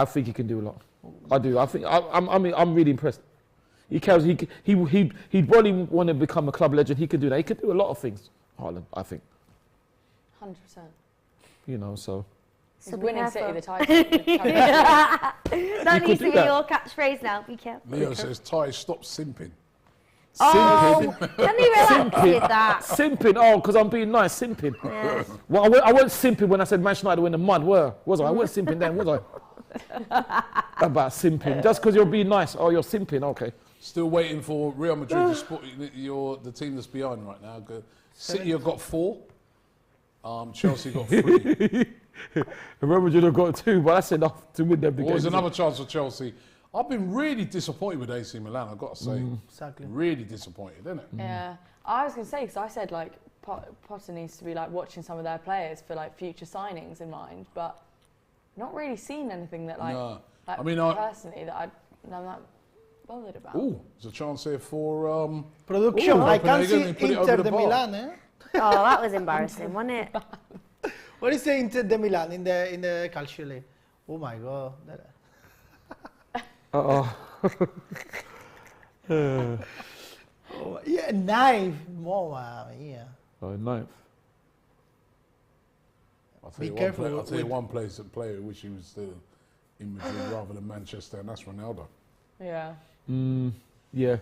think he can do a lot. I do. I think I'm really impressed. He cares. He'd probably want to become a club legend. He can do that. He can do a lot of things. Haaland, I think. 100%. you know, so. He's So be winning careful. City the title. That could needs do to be that. your catchphrase now. Be careful. Leo says, Ty, stop simping. Oh, can you relax with that? Simping, oh, because I'm being nice, simping. Yeah. Well, I wasn't simping when I said Manchester United were in the mud, was I? I wasn't simping then, was I? About simping. Just because you're being nice, oh, you're simping, okay. Still waiting for Real Madrid to spot the team that's behind right now. City have got 4. Chelsea got 3. Real Madrid have got 2, but that's enough to win them the Well, there's game. another chance for Chelsea. I've been really disappointed with AC Milan, I've got to say. Exactly. Really disappointed, isn't it? Yeah, I was going to say, because I said like Potter needs to be like watching some of their players for like future signings in mind, but not really seen anything that like, No. like I mean, personally that I'm not bothered about. Oh, there's a chance here for Production. Ooh, I can Copenhagen, see they put it over Inter the de bar. Milan. Eh? Oh, that was embarrassing, wasn't it? What is the Inter de Milan in the calcio? Oh my God. Uh-oh. Oh, yeah, 9. Mamma mia. Oh, 9th. I'll tell Be you careful I'll tell you with- one player who wish he was still in Madrid rather than Manchester, and that's Ronaldo. Yeah. Yeah.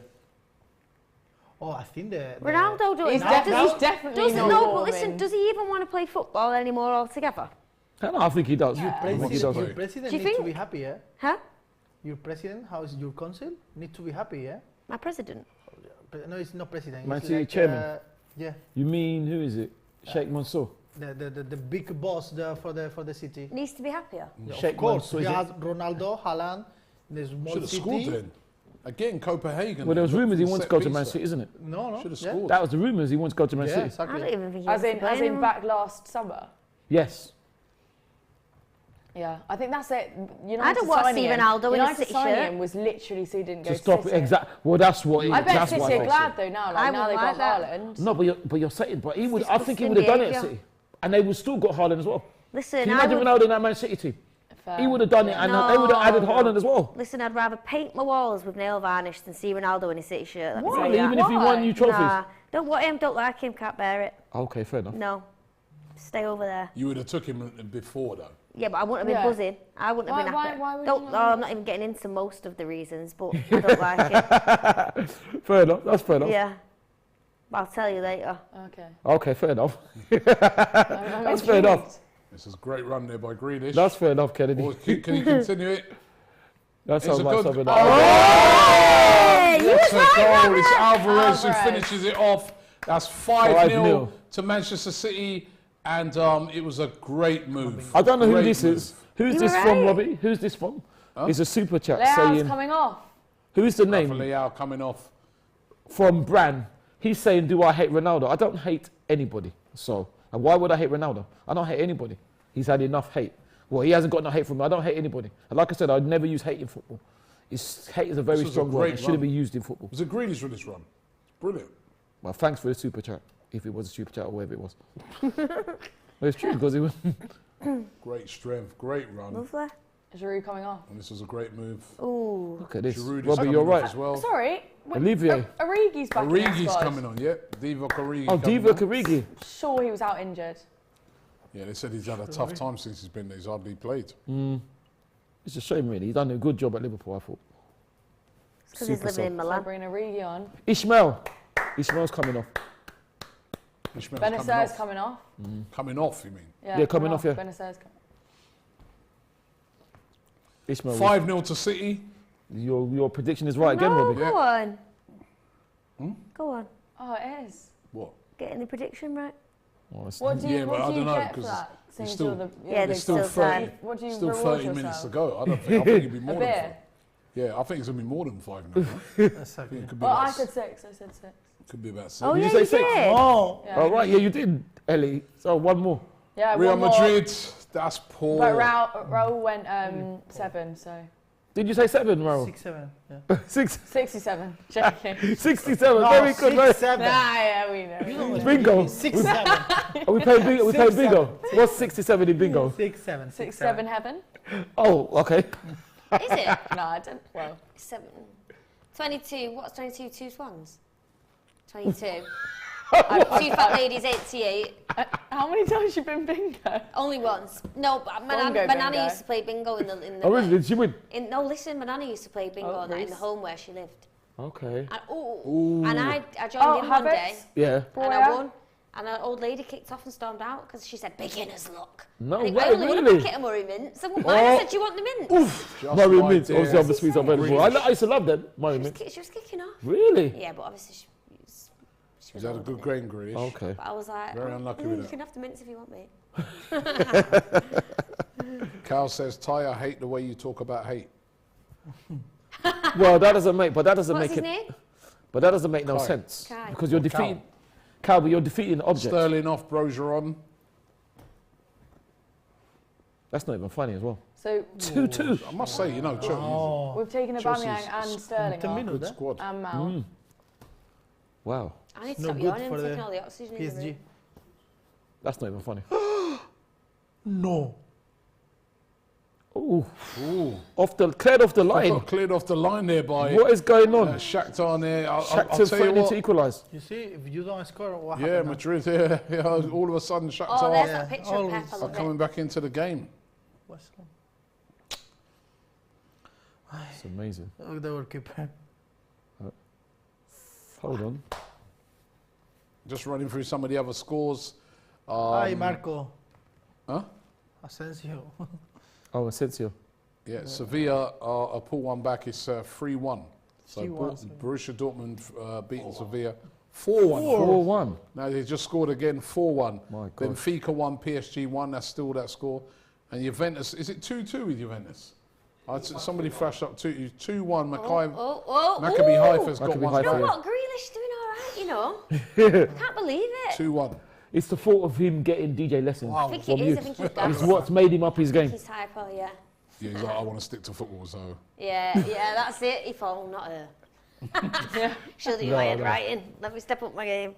Oh, I think the Ronaldo does. He's, Now- he's definitely Doesn't not know, but warming. listen, does he even want to play football anymore altogether? I think he does. Yeah. I think he President, does. your president Do you needs to think? be happy, yeah? Huh? Your president, how is your council? Need to be happy, yeah? My president. No, it's not president. Man it's City like, chairman. Yeah, You mean, who is it? Sheikh Mansour. the big boss for the city. Needs to be happier. Yeah, Sheikh of course, Mansour, he is it? has Ronaldo, Haaland, the small Should have city. scored then. Again, Copenhagen. Well, there was look rumours for he the wants to set go to piece Man there. City, isn't it? No, Should have yeah. scored. That was the rumours he wants to go to Man Yeah, City. I exactly. don't even think he As wants to in, play as in anymore. back last summer. Yes. Yeah, I think that's it. United I don't want to signing see him- Ronaldo in a United City signing shirt. him was literally so he didn't go To to stop it, City. exactly. Well, that's what. I bet that's City why are I glad though now. I Like now wouldn't they've like got that. Haaland. No, but you're saying, but he would. I think he Disgusting would have done it at behaviour. City, and they would still got Haaland as well. Listen, Can you I imagine would, Ronaldo in that Man City team? Fair. He would have done it, and they would have added Haaland as well. listen, I'd rather paint my walls with nail varnish than see Ronaldo in a City shirt. Let me tell Why? you that. Even if he won you trophies. Nah, don't want him, don't like him, can't bear it. Okay, fair enough. No. Stay over there. You would have took him before though. Yeah, but I wouldn't have been Yeah. buzzing. I wouldn't have been Why- happy. why would don't, you oh, not I'm not even getting into most of the reasons, but I don't like it. Fair enough. That's fair enough. Yeah. But I'll tell you later. Okay. Okay, fair enough. I'm That's fair enough. This is a great run there by Grealish. That's fair enough, Kennedy. Or can you continue it? That It's sounds a like good. something. Oh, Hey, you what was a right, goal! It's Alvarez who Alvarez. finishes it off. That's 5-0 5-0. to Manchester City, and it was a great move. I don't know who Great this move. is. Who's You this were from, right. Robbie? Who's this from? It's a super chat Leao's saying. coming off. Who is the Rafa name? Leao coming off. From Bran. He's saying, do I hate Ronaldo? I don't hate anybody. So, and why would I hate Ronaldo? I don't hate anybody. He's had enough hate. Well, he hasn't got enough hate from me. I don't hate anybody. And like I said, I'd never use hate in football. Hate is a very This was a strong word. great It shouldn't run. be used in football. Was it Grealish with this run? Brilliant. Well, thanks for the super chat. If it was a super chat or whatever it was. Well, it's true because it was. Great strength, great run. Lovely. Giroud coming off. And this was a great move. Ooh. Look at this. Giroud is Robbie, coming you're off right. as well. Sorry. wait, Olivier. Origi's back in the Origi's squad. coming on, yeah. Divock Origi. Oh, coming Divock on. Origi. Sure, he was out injured. Yeah, they said he's had a tough time since he's been there. He's hardly played. It's a shame, really. He's done a good job at Liverpool, I thought. Because he's Super living in sub. So Milan. bringing Origi on. Ishmael. Ishmael's coming off. Ishmael's Benacer's coming off. Coming off, you mean? Yeah, coming off, yeah. Benacer's coming. Ishmael. 5-0 to City. Your prediction is right again, No, Robbie. Yeah. go on. Go on. Oh, it is. What? Getting the prediction right. Oh, it's- What do you, Yeah, but I what do you don't know, get for 'cause that? Seeing still- all the, Yeah, the There's still still 30, time. What do you still reward 30 yourself? minutes to go. I think it'd be A more than beer. 5. Yeah, I think it's going to be more than 5 now. Right? I Exactly. think it could be, Well, about, I said 6. I said 6. could be about 6. Oh, Did yeah, you say you 6? did. Oh, Yeah. Oh, right, yeah, you did, Ellie. So one more. Yeah, Real one more. Madrid, that's poor. But Raul went 7, so Did you say 7, Raul? 6-7. Yeah. 67. Joking. 67, No, very good, very 6-7. Yeah, we know. Bingo. 6-7. Are we playing bingo? We playing 6-7. bingo. What's 67 in bingo? 6-7. 6-7 heaven? Oh, okay. Is it? No, I don't. Well, 7. 22. What's 22? 2 swans? 22. Two fat ladies, 88. How many times you been bingo? Only once. No, but my Bongo nana bingo. used to play bingo in the Oh, really? Did she win? no, listen, my nana used to play bingo Oh, in the Reese. home where she lived. Okay. And I joined in one day, Yeah. and I won. And an old lady kicked off and stormed out because she said beginner's luck. No I way, only want a really? packet of Murray mints. I wouldn't mind. I said, do you want the mints? Just Murray like mints. this. Obviously, other sweets are available. I used to love them. Murray mints. She was kicking off. Really? Yeah, but obviously she She's was had a older good than me. grain grish. Okay. But I was like, Very unlucky with you that. can have the mints if you want, mate. Cal says, Ty, I hate the way you talk about hate. Well, that doesn't make. But that doesn't What's make his it. name? But that doesn't make no Kai. sense Kai. because you're Cal. defeating. Cal, but you're defeating the object. Sterling off, Brogeron. That's not even funny as well. So 2-2. I must say, Chelsea, Oh. we've taken Chelsea's Aubameyang and Sterling Ten off, minutes, good eh? squad. and Mount. Wow. I need to No stop good yawning for and taking the all the oxygen in the PSG. room. That's not even funny. No. Ooh. Ooh. Cleared off the I line. got cleared off the line there by What is going on? Shakhtar there. I'll Shakhtar tell you threatening what. to equalise. You see, if you don't score, what Yeah, happens? Madrid, yeah. All of a sudden, Oh, Shakhtar there's Yeah. that picture of Always. Pep. I are love coming it. back into the game. West Ham. It's amazing. Oh, the goalkeeper. Hold on. Just running through some of the other scores. Hi, Marco. Huh? Asensio. Oh, Asensio. Yeah, Sevilla are pull one back. It's 3-1. So 3-1, sorry. Borussia Dortmund beating Sevilla 4-1. 4-1. Now they just scored again 4-1. My God. Benfica 1, PSG 1. That's still that score. And Juventus, is it 2-2 with Juventus? Somebody flashed up 2-1. Maccabi Haifa's got Maccabi one Haifa. You know back. what? Grealish doing all right, you know. I can't believe it. 2-1. It's the fault of him getting DJ lessons I think from it you. is. I think he's got It's what's made him up his game. He's hyper, yeah. Yeah, he's like, I want to stick to football, so. Yeah, that's it. He phone, not her. She'll do my handwriting. Let me step up my game.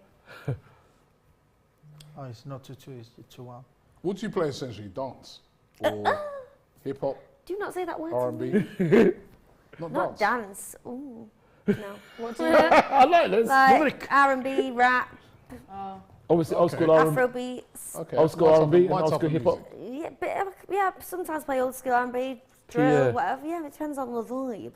Oh, it's not 2-2, it's 2-1. What do you play essentially? Dance? Or hip hop? Do not say that word. R&B? Not Not dance. dance. Ooh. No. What do you I like this. Like R&B, rap, Obviously, old Okay. school R&B. Afrobeats. Okay. Old school my type R&B of- and my old type school of hip hop. music. Yeah, sometimes play old school R&B, drill, Yeah. whatever. Yeah, it depends on the vibe.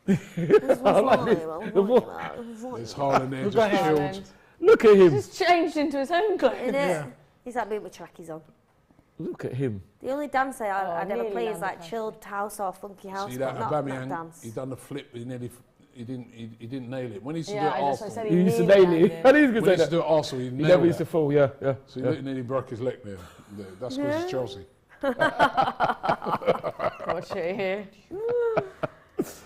I like this. The There's Haaland there, Look just at him. chilled. Look at him. Just changed into his own clothes. Yeah. He's like me with trackies on. Look at him. The only dance I'd ever nearly play is landed like perfect. chilled house or funky house, See but that not Aubameyang, dance. he done the flip, he didn't nail it. When he used to Yeah, do it I at just Arsenal, said He used to nearly nail it. landed. I knew he was when he going to used say to that. do it at Arsenal, he He nailed never used to that. fall, yeah. So he nearly broke his leg there. That's because it's Chelsea. Watch it here.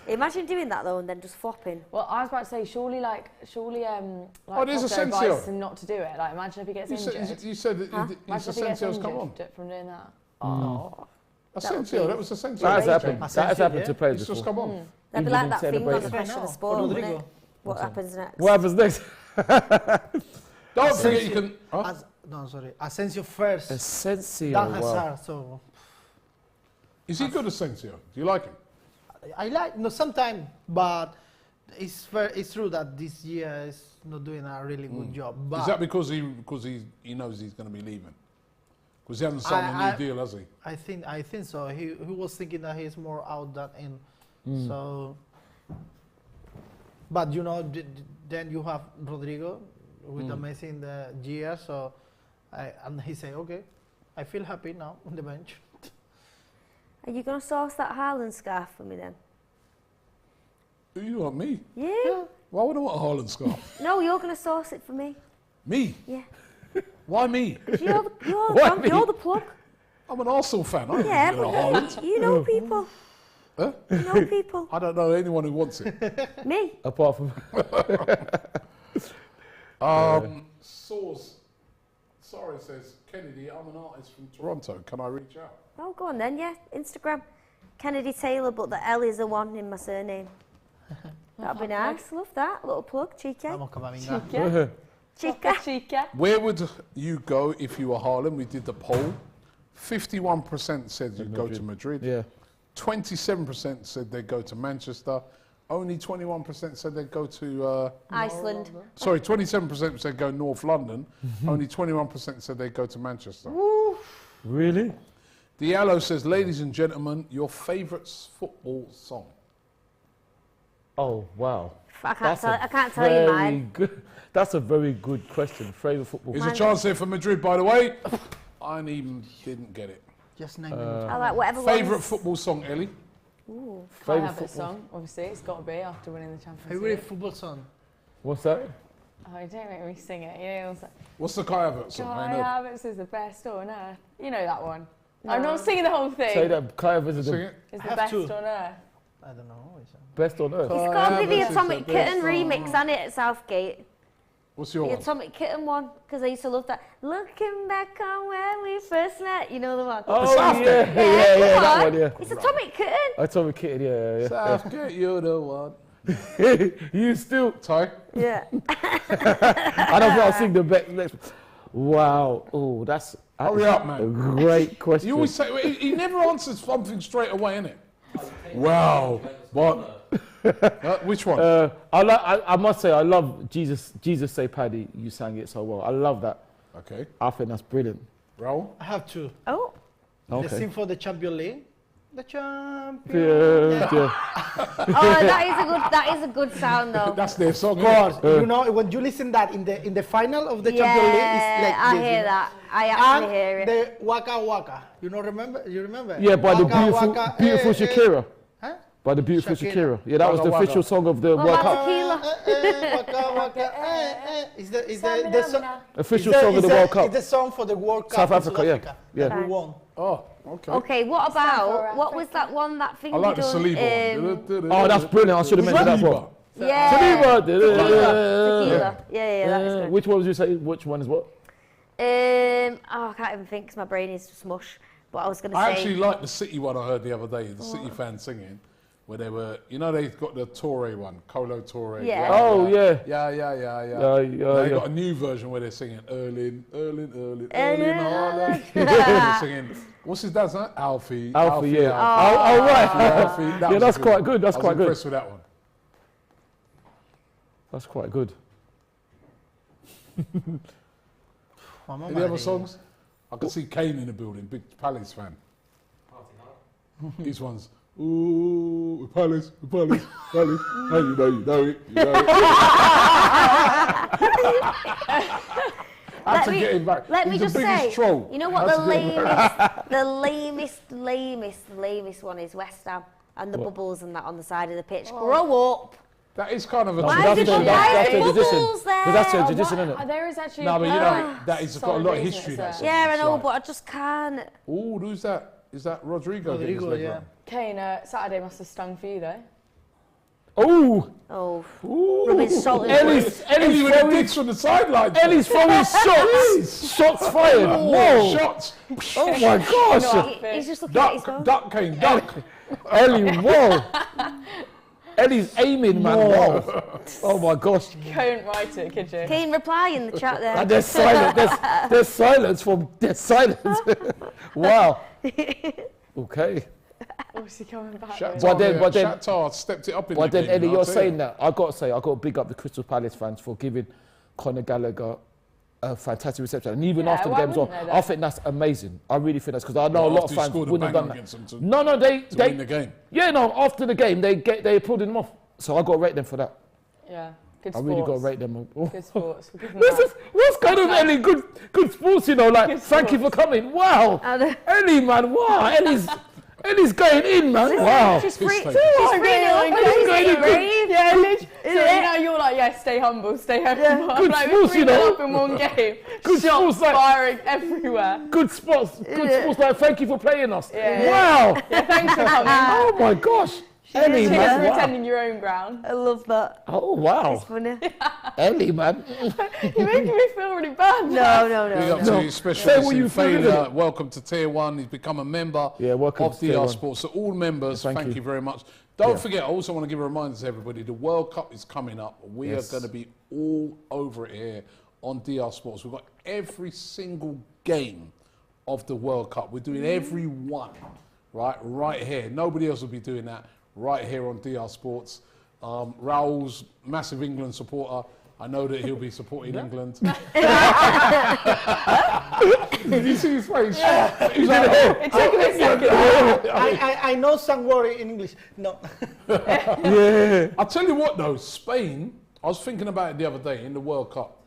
Imagine doing that though and then just flopping. Well, I was about to say, surely, Oh, there's Potter Asensio. advised him not to do it. Like, imagine if he gets injured. You said that Imagine if he gets Asensio's come on. injured from doing that. Oh. Asensio, that was Asensio. That has Raging. happened. That has happened to players He's just before. come on. That'd be Even like in that thing on the celebrating. pressure of the Now, sport, for wouldn't it? Rodrigo. What happens next? What happens next? Don't forget you can. Huh? No, sorry. Asensio first. Asensio. Then Wow. Hazard. So Is he good, Asensio? Do you like him? I like sometimes, but it's true that this year is not doing a really good job. But Is that because he knows he's going to be leaving? Because he hasn't signed a new deal, has he? I think so. He was thinking that he's more out than in. So, but then you have Rodrigo with amazing year. So, and he said, okay, I feel happy now on the bench. Are you going to source that Haaland scarf for me then? You want me? Yeah. Why would I want a Haaland scarf? No, you're going to source it for me. Me? Yeah. Why me? 'Cause Why me? you're the plug. I'm an Arsenal fan. I don't Yeah, need a Haaland. but you know people. Huh? You know people. I don't know anyone who wants it. Me. Apart from. Source. Sorry, says Kennedy. I'm an artist from Toronto. Can I reach out? Oh, go on then, yeah. Instagram. Kennedy Taylor, but the L is a one in my surname. That'd be nice. Love that. Little plug. Cheeky. Vamos, Camavinga. Chica. Chica. Chica. Where would you go if you were Haaland? We did the poll. 51% said you'd go to Madrid. Yeah. 27% said they'd go to Manchester. Only 21% said they'd go to... Iceland. Sorry, 27% said go North London. Only 21% said they'd go to Manchester. Really? Diallo says, ladies and gentlemen, your favourite football song? Oh, wow. I can't tell you mine. That's a very good question. Favourite football. There's a chance here for Madrid, by the way. I even didn't get it. Just name I like whatever Favourite ones. football song, Ellie? Ooh, Favourite Kai Havertz football. song, obviously. It's got to be after winning the Champions Favorite League. football song? What's that? Oh, don't make me sing it. You know, it's like, What's the Kai Havertz song? I Kai know. Havertz is the best on earth. You know that one. I'm not singing the whole thing. Say that Kai Havertz is Sing the it. It's I the have best to. on earth. I don't know. best on earth. It's got to be the Havertz is Atomic the best Kitten remix, song. hasn't it, at Southgate? What's your The one? Atomic Kitten one, because I used to love that. Looking back on when we first met, you know the one. Oh, Southgate. yeah, come that on. one, yeah. It's Atomic Kitten. Atomic Kitten, yeah. Southgate, you're the one. You still, Ty? Yeah. I don't think I'll sing the next. Wow. Oh, that's Hurry up, a man. great question. You always say, he never answers something straight away, innit? Wow. What? Which one? I must say, I love Jesus Say Paddy. You sang it so well. I love that. Okay. I think that's brilliant. Raul? I have two. Oh. The Okay. sing for the Champions League. The champion. Yeah. Oh, that is a good sound though. That's their song, Of course, innit? you know when you listen that in the final of the Yeah, Champions League, it's like I this, hear you know? that. I actually hear And it. the Waka Waka. You know, remember? You remember? Yeah, by the Waka beautiful Waka, beautiful Shakira. Huh? By the beautiful Shakira. Shakira. Yeah, that was the Waka official Waka. song of the What World about Cup. tequila? Waka Waka. Is the song? Official song of the World Cup. It's the song for the World Cup. South in Africa, yeah. Yeah. That we won. Oh, okay. Okay, what about, what was that one, that thing I like the you done? Saliba one. Oh, that's brilliant. I should have mentioned that as well. Yeah. Saliba. Tequila. Yeah, that is good. Which one was you say? Which one is what? I can't even think because my brain is smush. But I was going to say. I actually like the City one I heard the other day, the City fans singing, where they were, you know, they've got the Toure one, Colo Toure. Yeah. Oh, yeah. They got a new version where they're singing Erling Haaland. They're singing, what's his dad's name? Alfie, yeah. Alfie. Oh, right. Alfie. That Yeah, was that's a quite good. That's I was quite good. impressed with that one. That's quite good. Any other songs? I can see Kane in the building, big Palace fan. These ones. Ooh, Palace, Palace. How you know it. Let me He's just the biggest say, troll. you know what Had to get him back. the lamest one is West Ham and the bubbles and that on the side of the pitch. Grow up. That is kind of a Why tradition. did you that's write their the tradition. bubbles there? Because that's their tradition, isn't it? There is actually. No, but you know, that has got a lot of history. That song. Yeah, I It's know, like- but I just can't. Ooh, who's that? Is that Rodrigo? getting his leg yeah. round? Kane, Saturday must have stung for you though. Oh, Oh, rubbing salt in Ellie's Ellie with the throwing, dicks from the sidelines. Ellie's throwing shots. Shots fired. Whoa. Shots. Oh my gosh. He's just looking at his phone. Duck, Kane, duck. Ellie, whoa. Ellie's aiming, man. Whoa. Oh my gosh. Couldn't write it, could you? Kane, reply in the chat there. And there's silence. There's silence from there's silence. Wow. Okay. Obviously coming back. Shakhtar, But then- Shakhtar stepped it up in But the then, game. Eddie, I'll you're tell saying you. that. I got to say, I got to big up the Crystal Palace fans for giving Conor Gallagher a fantastic reception. And even Yeah, after the why game as well, wouldn't they, though? I think that's amazing. I really think that's because I know a Well, lot of after he fans scored a wouldn't have banger done against that. them No, they win the game. Yeah, no. After the game, they applauded him off. So I got to rate them for that. Yeah, good I sports. really got to rate them. Good sports. We'll give them This that. is, what's going on, Ellie? Good sports, you know. Like, Good thank you for coming. Wow, I know. Ellie, man. Wow, Ellie's going in, man. Wow. She's free. She's She's free. going She's in. free. Brave. Yeah, literally. So, it? you know, you're like, yeah, stay humble, stay humble. I'm Good like, sports, we're you know. up in one game. Good Shots sports, like- firing everywhere. Good sports. Good sports. Like, thank you for playing us. Yeah. Wow. Yeah, thanks for coming. Oh my gosh. Ellie, Cheers man. for Wow. attending your own ground. I love that. Oh wow. It's funny. Ellie, man. You're making me feel really bad. Big up No. to you, Say specialist what you in feel, failure. innit? Welcome to Tier 1. He's become a member Yeah, welcome of to Tier DR 1. Sports. So all members, Thank thank you. you very much. Don't Yeah. forget, I also want to give a reminder to everybody, the World Cup is coming up. We Yes. are going to be all over it here on DR Sports. We've got every single game of the World Cup. We're doing every one, right here. Nobody else will be doing that right here on DR Sports. Raul's massive England supporter. I know that he'll be supporting England. Did you see his face? He's like, It took him a second. I know some word in English. No. I'll tell you what though, Spain, I was thinking about it the other day in the World Cup.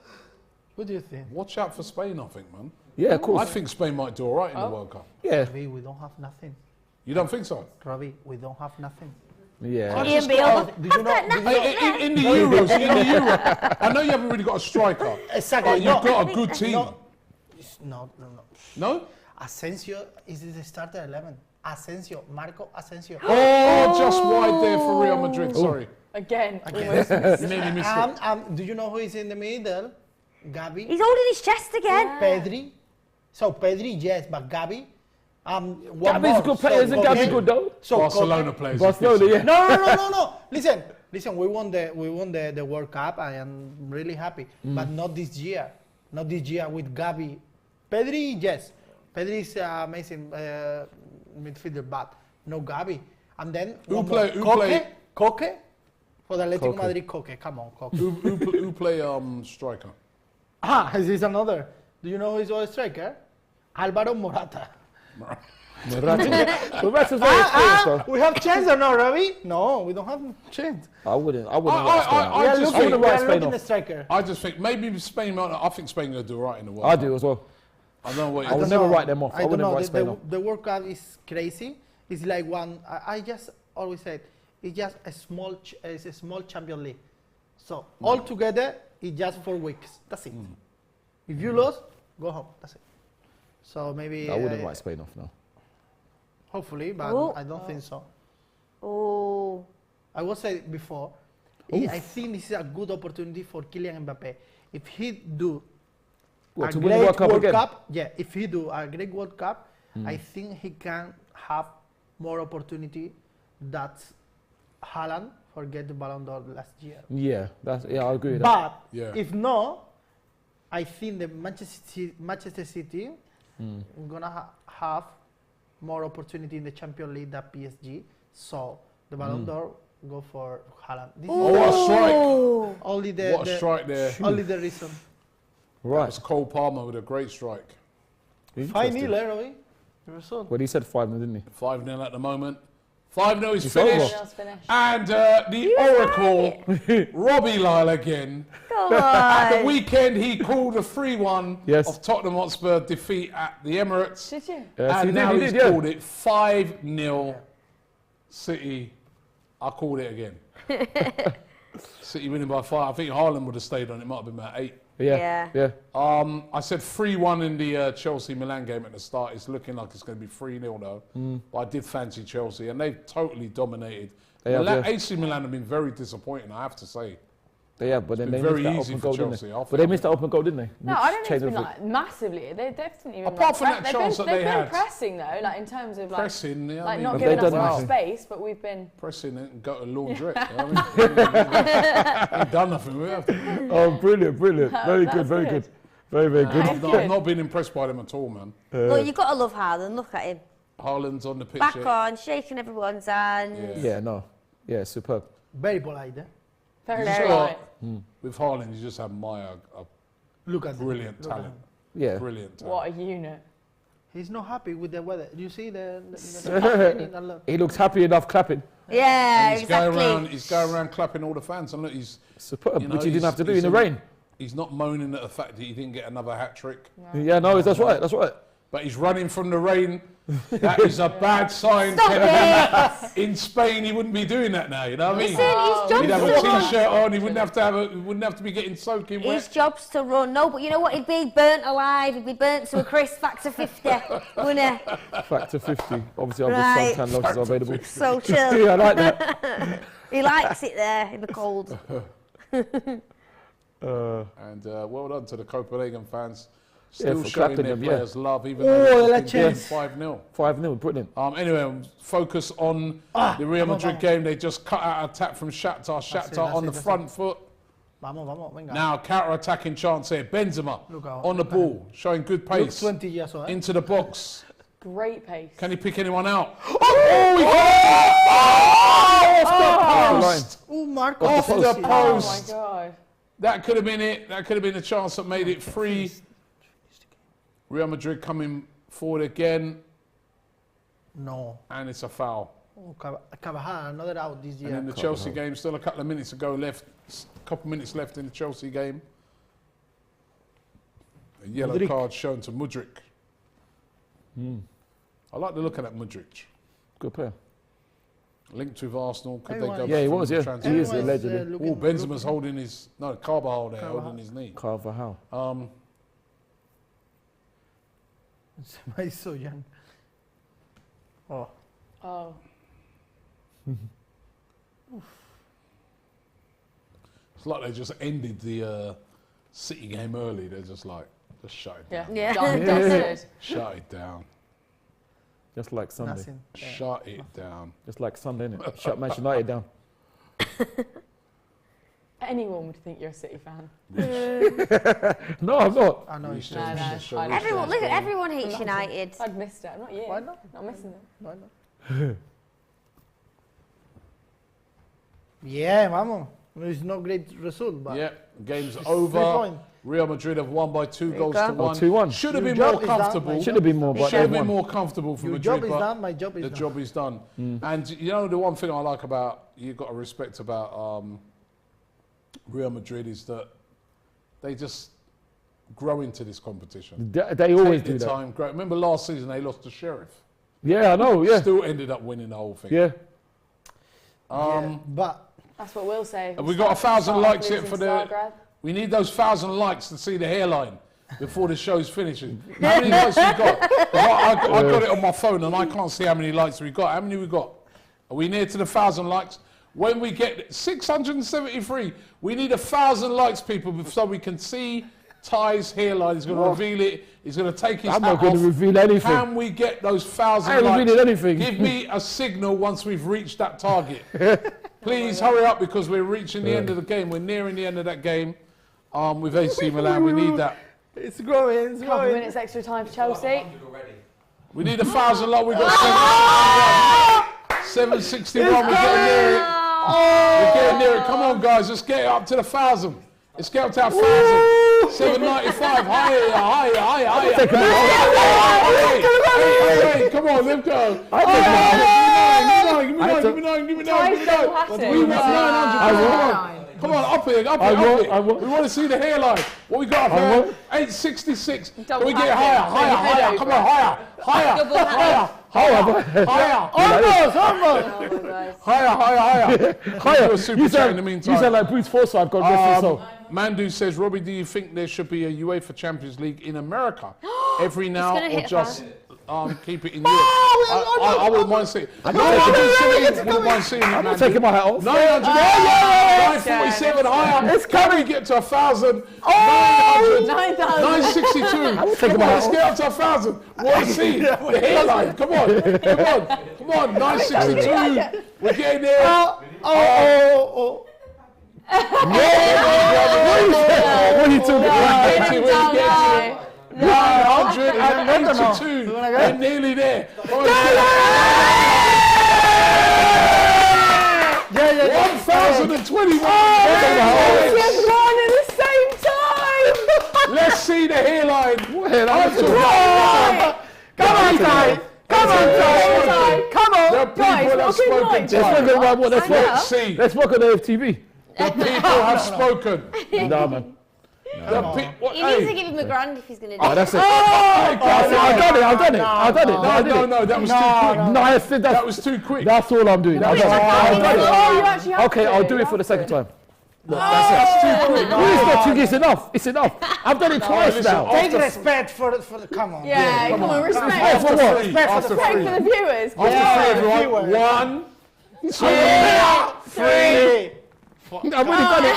What do you think? Watch out for Spain, I think, man. Yeah, of course. I think Spain might do all right in the World Cup. Yeah. Ravi, we don't have nothing. You don't think so? Ravi, we don't have nothing. Yeah. Ian Beale. Do you know? In the Euros, I know you haven't really got a striker. Exactly. But you've got a good team. No. No? Asensio is the starter 11. Asensio, Marco Asensio. Oh, just wide there for Real Madrid. Sorry. Again. Nearly missed it. Do you know who is in the middle? Gabi, He's holding his chest again. Pedri. So Pedri, yes, but Gabi. Gabi's a good player, isn't Gabi good though? So Barcelona players. Barcelona, yeah. No. Listen. We won the World Cup. I am really happy, but not this year. Not this year with Gabi. Pedri, yes. Pedri is amazing midfielder, but no Gabi. And then Koke for the Atletico Madrid. Koke, come on, Koke. Who play striker? This is another. Do you know who is our striker? Alvaro Morata. Morata's very experienced though. We have chance or no, Ravi? No, we don't have chance. I wouldn't I write just think- We write are Spain looking off. the striker. I just think maybe Spain might not. I think Spain going to do all right in the World I Cup. do as well. I don't know what I you would don't never know. write them off. I don't wouldn't know. write Spain off. The World Cup is crazy. It's like one. I just always said it's just a small. It's a small Champions League. So all together, it's just 4 weeks. That's it. If you lose, go home. That's it. So maybe. I wouldn't write Spain off, no. Hopefully, but Oh. I don't think so. Oh. I was saying before. I think this is a good opportunity for Kylian Mbappe. If he do What, a to win the great World Cup World again? Cup, if he do a great World Cup, I think he can have more opportunity that Haaland forget the Ballon d'Or last year. Yeah, I agree with that. But Yeah. if no, I think the Manchester City gonna have more opportunity in the Champions League than PSG. So the Ballon d'Or go for Haaland. This Oh, what a strike! only What a strike there. only the reason. That Right. was Cole Palmer with a great strike. 5-0, Roy. Result. Well, he said 5-0, didn't he? 5-0 at the moment. 5-0 is It's finished. Everything else finished. And the Oracle, Robbie Lyle again. Come At the on. weekend, he called a 3-1 Yes. of Tottenham Hotspur defeat at the Emirates. Did you? Yes, And he now did, he's he did, yeah. called it 5-0 City. I called it again. City winning by 5. I think Haaland would have stayed on. It might have been about 8. Yeah. Yeah. I said 3-1 in the Chelsea-Milan game at the start. It's looking like it's going to be 3-0 though. But I did fancy Chelsea, and they've totally dominated. They have, yeah. AC Milan have been very disappointing, I have to say. Yeah, but then been they very missed that easy open for goal, didn't Chelsea. they? I But think- they missed that open goal, didn't they? No, I don't think it's Changed been everything. like massively. They've definitely been Apart from that they've chance been, that they they've had. been pressing though, like in terms of like, Pressing, yeah, I like mean, not But giving they've us done much nothing. space, but we've been. pressing it and got a laundrette. You know what I mean? Ain't done nothing with it. Oh, brilliant. Very That's good, very good. good. Very good. I've not been impressed by them at all, man. Look, you've got to love Haaland. Look at him. Haaland's on the pitch. Back yeah. on, shaking everyone's hand. Yeah. Yeah, no. Yeah, superb. Very polite. Very, You just very got- right. With Haaland, you just admire a Look at him. brilliant Look at talent. him. Yeah. Brilliant talent. What a unit. He's not happy with the weather. Do you see the He looks happy enough clapping. Yeah, And he's going around clapping all the fans, and look, he's Superb, You know, which he didn't have to do he's in the rain. He's not moaning at the fact that he didn't get another hat trick, Yeah, no, that's right. but he's running from the rain. That is a bad sign. Stop Kevin. it! In Spain, he wouldn't be doing that now. You know what I mean? Listen, his He'd have job's a to run. t-shirt on. He wouldn't have to be getting soaking His wet. job's to run. No, but you know what? He'd be burnt alive. He'd be burnt to a crisp, factor 50, wouldn't he? Factor 50. Obviously, Right. some suntan lotions are available. So chill. Yeah, I like that. He likes it there in the cold. And well done to the Copenhagen fans. Yeah, Still for showing clapping their them, yeah. players love, even Oh, though la they've been chance. 5-0. 5-0, brilliant. Anyway, focus on the Real Madrid game. They just cut out an attack from Shakhtar. Shakhtar on the front foot. Vamos, venga. Now counter-attacking chance here. Benzema Look out, on the look ball, showing good Looks pace 20 years old. into the box. Great pace. Can he pick anyone out? Oh, he got off the post. Oh, Marco. mark Off the Oh post. my god. That could have been it. That could have been the chance that made it 3. Real Madrid coming forward again, No. and it's a foul. Oh, Carvajal, another out this year. And in the Chelsea game, still a couple of minutes ago left, a couple of minutes left in the Chelsea game. A yellow Mudryk. card shown to Mudryk. I like the look of that Mudryk. Good player. Linked with Arsenal, could they Everyone- go? Yeah, he from was, the yeah. transfer? He is Everyone allegedly. looking- Oh, Benzema's holding his, no, Carvajal there, Carvajal. holding his knee. Carvajal. He's so young. Oh. Oh. It's like they just ended the City game early. They're just like, just shut it down. Yeah. Yeah. Done, dusted. Shut it down. Just like Sunday. Nothing. Yeah. Shut it down. Just like Sunday, innit? Shut Manchester United down. Anyone would think you're a City fan. No, I'm not. I know We it's should- No, we no, should show fine. this Everyone, guy's look, goal. everyone hates United. I'd missed it. I'm not you. Why not? Not missing it. Why not? Yeah, vamos. It's no great result, but Yeah, game's it's over. 3 points. Real Madrid have won by 2 you goals go. to 1. 2-1. Should have Your been job more is done, comfortable. my Should have been more, but Should have they been won. more comfortable for Your Madrid, job is but done, my job is the done. job is done. And you know the one thing I like about, you've got to respect about Real Madrid is that they just grow into this competition. They always Take do their that. time, grow. Remember last season they lost to Sheriff. Yeah, I know, yeah. Still ended up winning the whole thing. Yeah. Yeah, but That's what we'll say. Have we got 1,000 likes yet Losing for to the? Zagreb. We need those 1,000 likes to see the hairline before the show's finishing. How many likes we got? 'Cause I got it on my phone and I can't see how many likes we got. How many we got? Are we near to the 1,000 likes? When we get 673, we need 1,000 likes, people, so we can see Ty's hairline. He's going to reveal it. He's going to take his I'm hat not going off. to reveal anything. Can we get those 1,000 I ain't likes? revealing anything. Give me a signal once we've reached that target. Please hurry up because we're reaching the end of the game. We're nearing the end of that game with AC Milan. We need that. it's growing, it's Couple of growing. minutes extra time for Chelsea. We need 1,000 likes. We've got 761. We're getting near it. We're getting near it. Come on, guys. Let's get it up to the 1,000. Let's get up to our 1,000. 795. Higher, higher, higher, higher. Take him out. Hey, come on, let's go. Give me nine. Ty's still hatting. We want 900. Come on, up it, up it. I want. We want to see the hairline. What we got up I here? want. 866. Can Double we get hat higher, it. higher, Put your head higher? Come on, over. higher, Double higher, hat. higher, Almost. Oh my God. higher. Hiya. Do a super chat in the meantime. You sound like Bruce Forsyth, God rest his soul. Mandu says, Robbie, do you think there should be a UEFA Champions League in America every now gonna or hit a just keep it in Europe? I wouldn't mind seeing it. Wouldn't mind seeing it, I'm not Mandu. taking my hat off. 900, 947 higher. It's coming. We get to 1,000. 900, 9,000. 962. taking Come my on, hat let's off. get up to 1,000. Want to see the hairline? Come on. 962. We're getting there. Oh. What are you talking about? Get to it, down get to low. it. 982. We're nearly there. Yeah. 1,021. Just one at the same time. Let's see the hairline. Come on, Ty. Come on. The people have spoken. Let's look at what I know. Let's see. Let's look at the FTV. The people have spoken. Nah, man. He needs to give him a grand if he's going to do Oh, it. that's it. I've done it. No, that was too quick. No, I said That was too quick. That's all I'm doing. I've done it. Oh, you actually have Okay, to. I'll do it for the second time. That's too quick. It's not too. It's enough. It's enough. I've done it twice listen, now. Take respect for the. Come on. Yeah, come on, respect. After For what? three. Respect for After the Respect three. for the viewers. After three, everyone. viewers. 1, 2, 3. I've already done it. It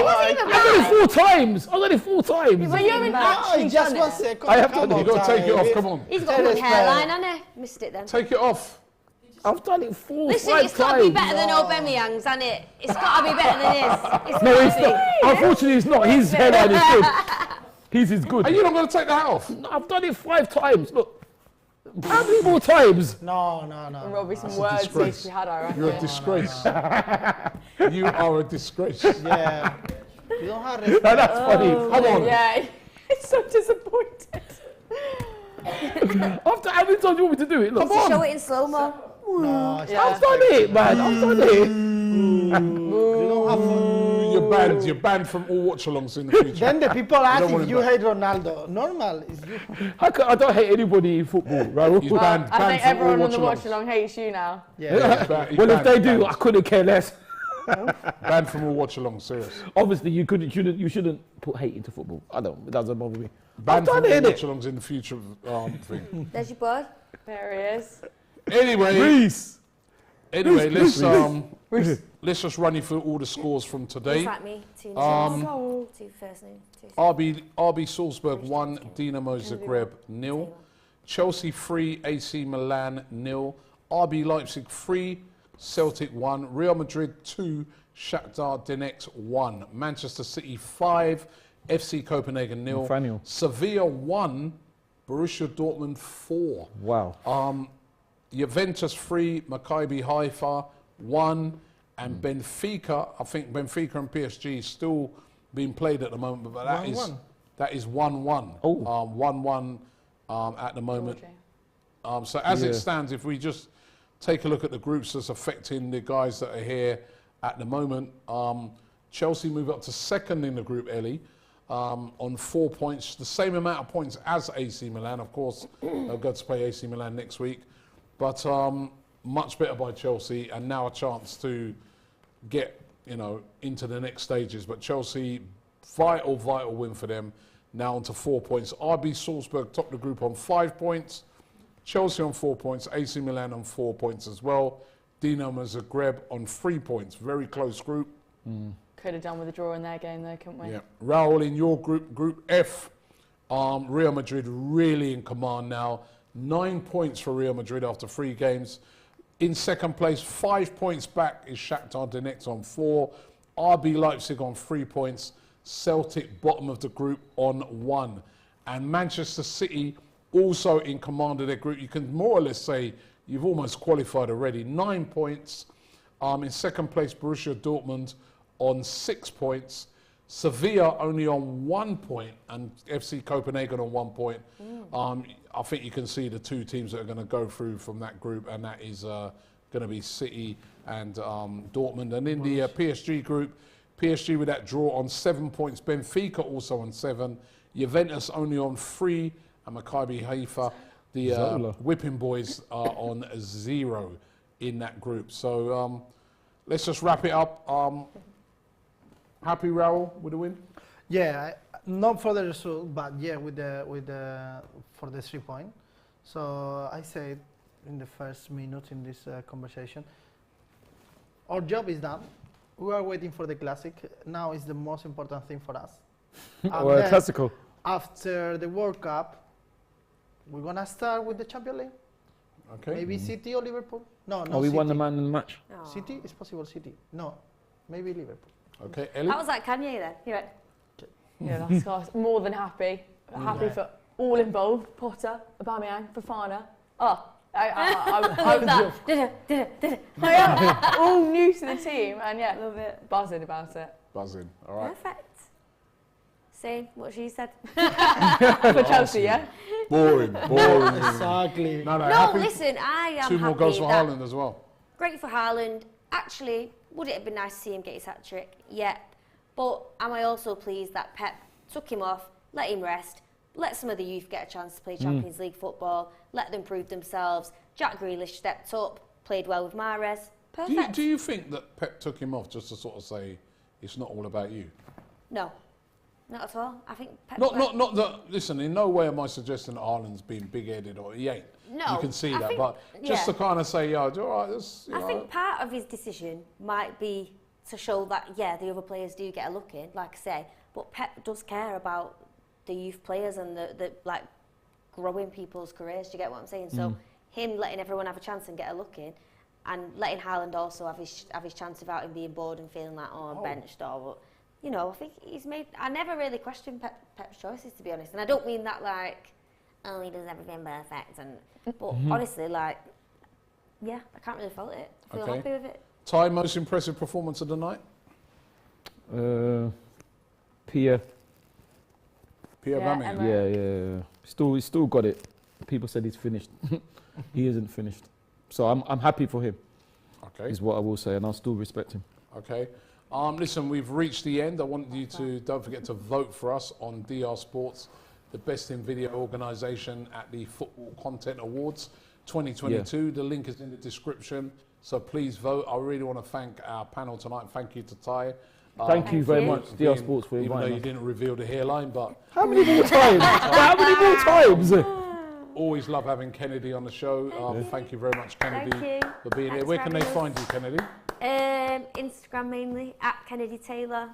wasn't even I've done it bad. 4 times. I've done it 4 times. But you haven't actually Just done 1 it. second. I have Come done it. on, You've got to take it Ty. off. Come on. He's got a good hairline, hasn't he? Missed it then. Take it off. I've done it 4, Listen, 5 it's got to be times. better than Aubameyang's, hasn't it? It's got to be better than his. It's No, it's crazy. not. Unfortunately, it's not. His hairline is good. His is good. Are you not going to take the hat off? No, I've done it 5 times. Look. How many more times? No. And there'll be some That's a words disgrace. needs to be had, I reckon. You're a disgrace. You are a disgrace. Yeah. You don't have respect. That's funny. Come on. Yeah, it's so disappointed. After how many times do you want me to do it? Look, To show it in slow-mo. No, Yeah. I've done it, man. I've done it. you don't have You're banned from all watch-alongs in the future. Then the people ask don't want if him you back. hate Ronaldo. Normal. It's you. I don't hate anybody in football, right? He's Well, banned, I banned think from everyone all on the watch-alongs. watch-along hates you now. Yeah. He's Well, if banned, they do, banned. I couldn't care less. Banned from all watch-alongs, serious. Obviously, you shouldn't put hate into football. I don't. It doesn't bother me. Banned done from all it, innit? watch-alongs in the future thing. There's your boy. There he is. Anyway, Reese. let's just run you through all the scores from Just today. like me. Two first names. RB Salzburg 1, Dinamo Zagreb 0. Chelsea 3, AC Milan 0. RB Leipzig 3, Celtic 1. Real Madrid 2, Shakhtar Donetsk 1. Manchester City 5, FC Copenhagen 0. Nathaniel. Sevilla 1, Borussia Dortmund 4. Wow. Juventus 3, Maccabi Haifa 1, and Benfica. I think Benfica and PSG still being played at the moment, but that is 1-1. Oh. 1-1 at the moment. So as it stands, if we just take a look at the groups that's affecting the guys that are here at the moment, Chelsea move up to second in the group, Ellie, on 4 points, the same amount of points as AC Milan. Of course, they'll go to play AC Milan next week, but much better by Chelsea, and now a chance to get into the next stages. But Chelsea, vital win for them. Now on to 4 points. RB Salzburg top the group on 5 points. Chelsea on 4 points. AC Milan on 4 points as well. Dinamo Zagreb on 3 points. Very close group. Could have done with a draw in their game though, couldn't we? Yeah. Raul, in your group, Group F, Real Madrid really in command now. 9 points for Real Madrid after 3 games. In second place, 5 points back is Shakhtar Donetsk on 4. RB Leipzig on 3 points. Celtic bottom of the group on 1. And Manchester City also in command of their group. You can more or less say you've almost qualified already. 9 points. In second place, Borussia Dortmund on 6 points. Sevilla only on 1 point, and FC Copenhagen on 1 point. I think you can see the two teams that are going to go through from that group, and that is going to be City and Dortmund. And in the PSG group, PSG with that draw on 7 points. Benfica also on 7. Juventus only on 3, and Maccabi Haifa, the whipping boys, are on 0 in that group. So let's just wrap it up. Happy, Raul, with the win? Yeah, not for the result, but yeah, for the 3 point. So I said in the first minute in this conversation, our job is done. We are waiting for the classic. Now is the most important thing for us. Or a classical. After the World Cup, we're gonna start with the Champions League. Okay. Maybe City or Liverpool. No, We City. won the man in the match. Aw. City, it's possible. City. No, maybe Liverpool. Okay, Ellie? That was like Kanye then. You went, Yeah, that's class. More than happy. Happy for all involved. Potter, Aubameyang, Fofana. I love that. Did it. I am all new to the team, and yeah, Love it. buzzing about it. Buzzing. All right. Perfect. Same what she said. For Chelsea, yeah? Boring. Exactly. No, No, happy. listen, I am 2 more happy goals for that Haaland as well. great for Haaland. Actually, would it have been nice to see him get his hat-trick? Yeah. But am I also pleased that Pep took him off, let him rest, let some of the youth get a chance to play Champions League football, let them prove themselves. Jack Grealish stepped up, played well with Mahrez. Perfect. Do you think that Pep took him off just to sort of say it's not all about you? No, not at all. I think Pep... Not that. Listen, in no way am I suggesting that Haaland's been big-headed, or he ain't. No, You can see I that, think- but just yeah. to kind of say, yeah, all right, this, you I know, think part of his decision might be to show that, yeah, the other players do get a look in, like I say, but Pep does care about the youth players and the like growing people's careers. Do you get what I'm saying? So him letting everyone have a chance and get a look in, and letting Haaland also have his chance without him being bored and feeling like, oh, I'm benched or, I think he's made... I never really questioned Pep's choices, to be honest, and I don't mean that like oh, he does everything perfect. But honestly, like, yeah, I can't really fault it. I feel happy with it. Ty, most impressive performance of the night? Pierre. Pierre Aubameyang. Emma. Yeah. He's still got it. People said he's finished. He isn't finished. So I'm happy for him. Okay. Is what I will say, and I'll still respect him. Okay. Listen, we've reached the end. I want you to, don't forget to vote for us on DR Sports, the Best in Video organisation at the Football Content Awards 2022. The link is in the description, so please vote. I really want to thank our panel tonight. Thank you to Ty. Thank you very much, DR Sports, for even though inviting you us. didn't reveal the hairline, but How many more times? How many more times? always love having Kennedy on the show. Thank you very much, Kennedy, Thank you. for being here. Thanks Where for can they having find you, Kennedy? Instagram mainly, at Kennedy Taylor.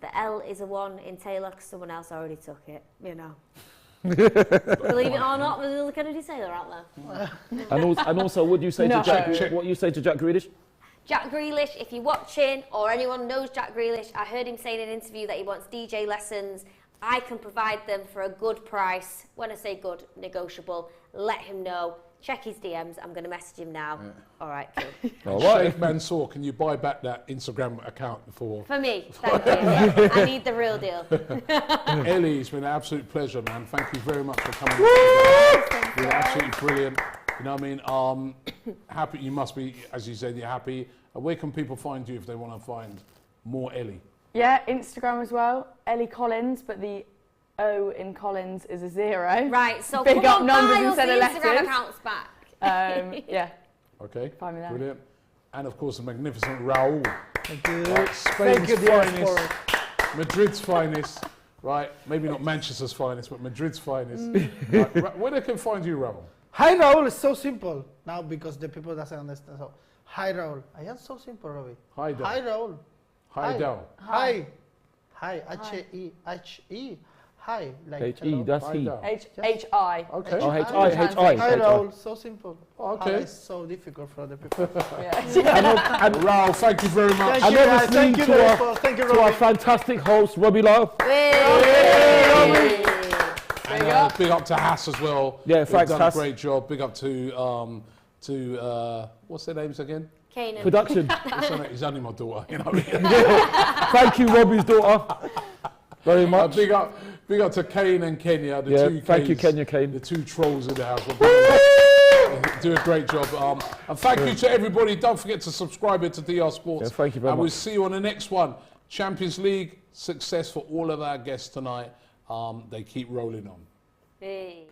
The L is a 1 in Taylor because someone else already took it, you know. Believe it or not, there's another Kennedy Taylor out there. And also, what do you say to Jack? What you say to Jack Grealish? Jack Grealish, if you're watching or anyone knows Jack Grealish, I heard him say in an interview that he wants DJ lessons. I can provide them for a good price. When I say good, negotiable. Let him know. Check his DMs. I'm going to message him now. Yeah. All right, cool. All right. Sheikh Mansour, can you buy back that Instagram account for me? Thank you. Yeah. I need the real deal. Ellie, it's been an absolute pleasure, man. Thank you very much for coming. You're absolutely brilliant. You know what I mean? Happy. You must be, as you said, you're happy. Where can people find you if they want to find more Ellie? Yeah, Instagram as well. Ellie Collins, but the O in Collins is a 0. Right, so big up on, numbers buy instead of the letters. Instagram accounts back. Yeah. Okay. Find me there. Brilliant. And of course, the magnificent Raul. Thank you. Right, Spain's finest, Madrid's finest. Right, maybe not Manchester's finest, but Madrid's finest. Right, where they can find you, Raul? Hi Raul, it's so simple now because the people doesn't understand. So, hi Raul, I am so simple, Robbie. Hi, Del. Hi Raul. Hi, Del. Hi. Hi. H-E. Hi. Like H-E, hello. that's Hi, he. Del. H-I. Okay. Oh, H-I. Hi Raul, so simple. Okay. It's so difficult for the people. Yeah. And Raul, thank you very much. Thank you, guys. Thank you, thank you, to our Robbie. fantastic host, Robbie Love. And big up to Hass as well. Yeah, thanks, done Hass. a great job. Big up to what's their names again? Kanan. Production. He's only my daughter, you know what I mean? Thank you, Robbie's daughter. Very much. Big up to Kane and Kenya, the two thank you, Ks, Kenya, Kane. the two trolls in the house. Do a great job. And thank you to everybody. Don't forget to subscribe to DR Sports. Yeah, thank you very and much. we'll see you on the next one. Champions League success for all of our guests tonight. They keep rolling on. Hey.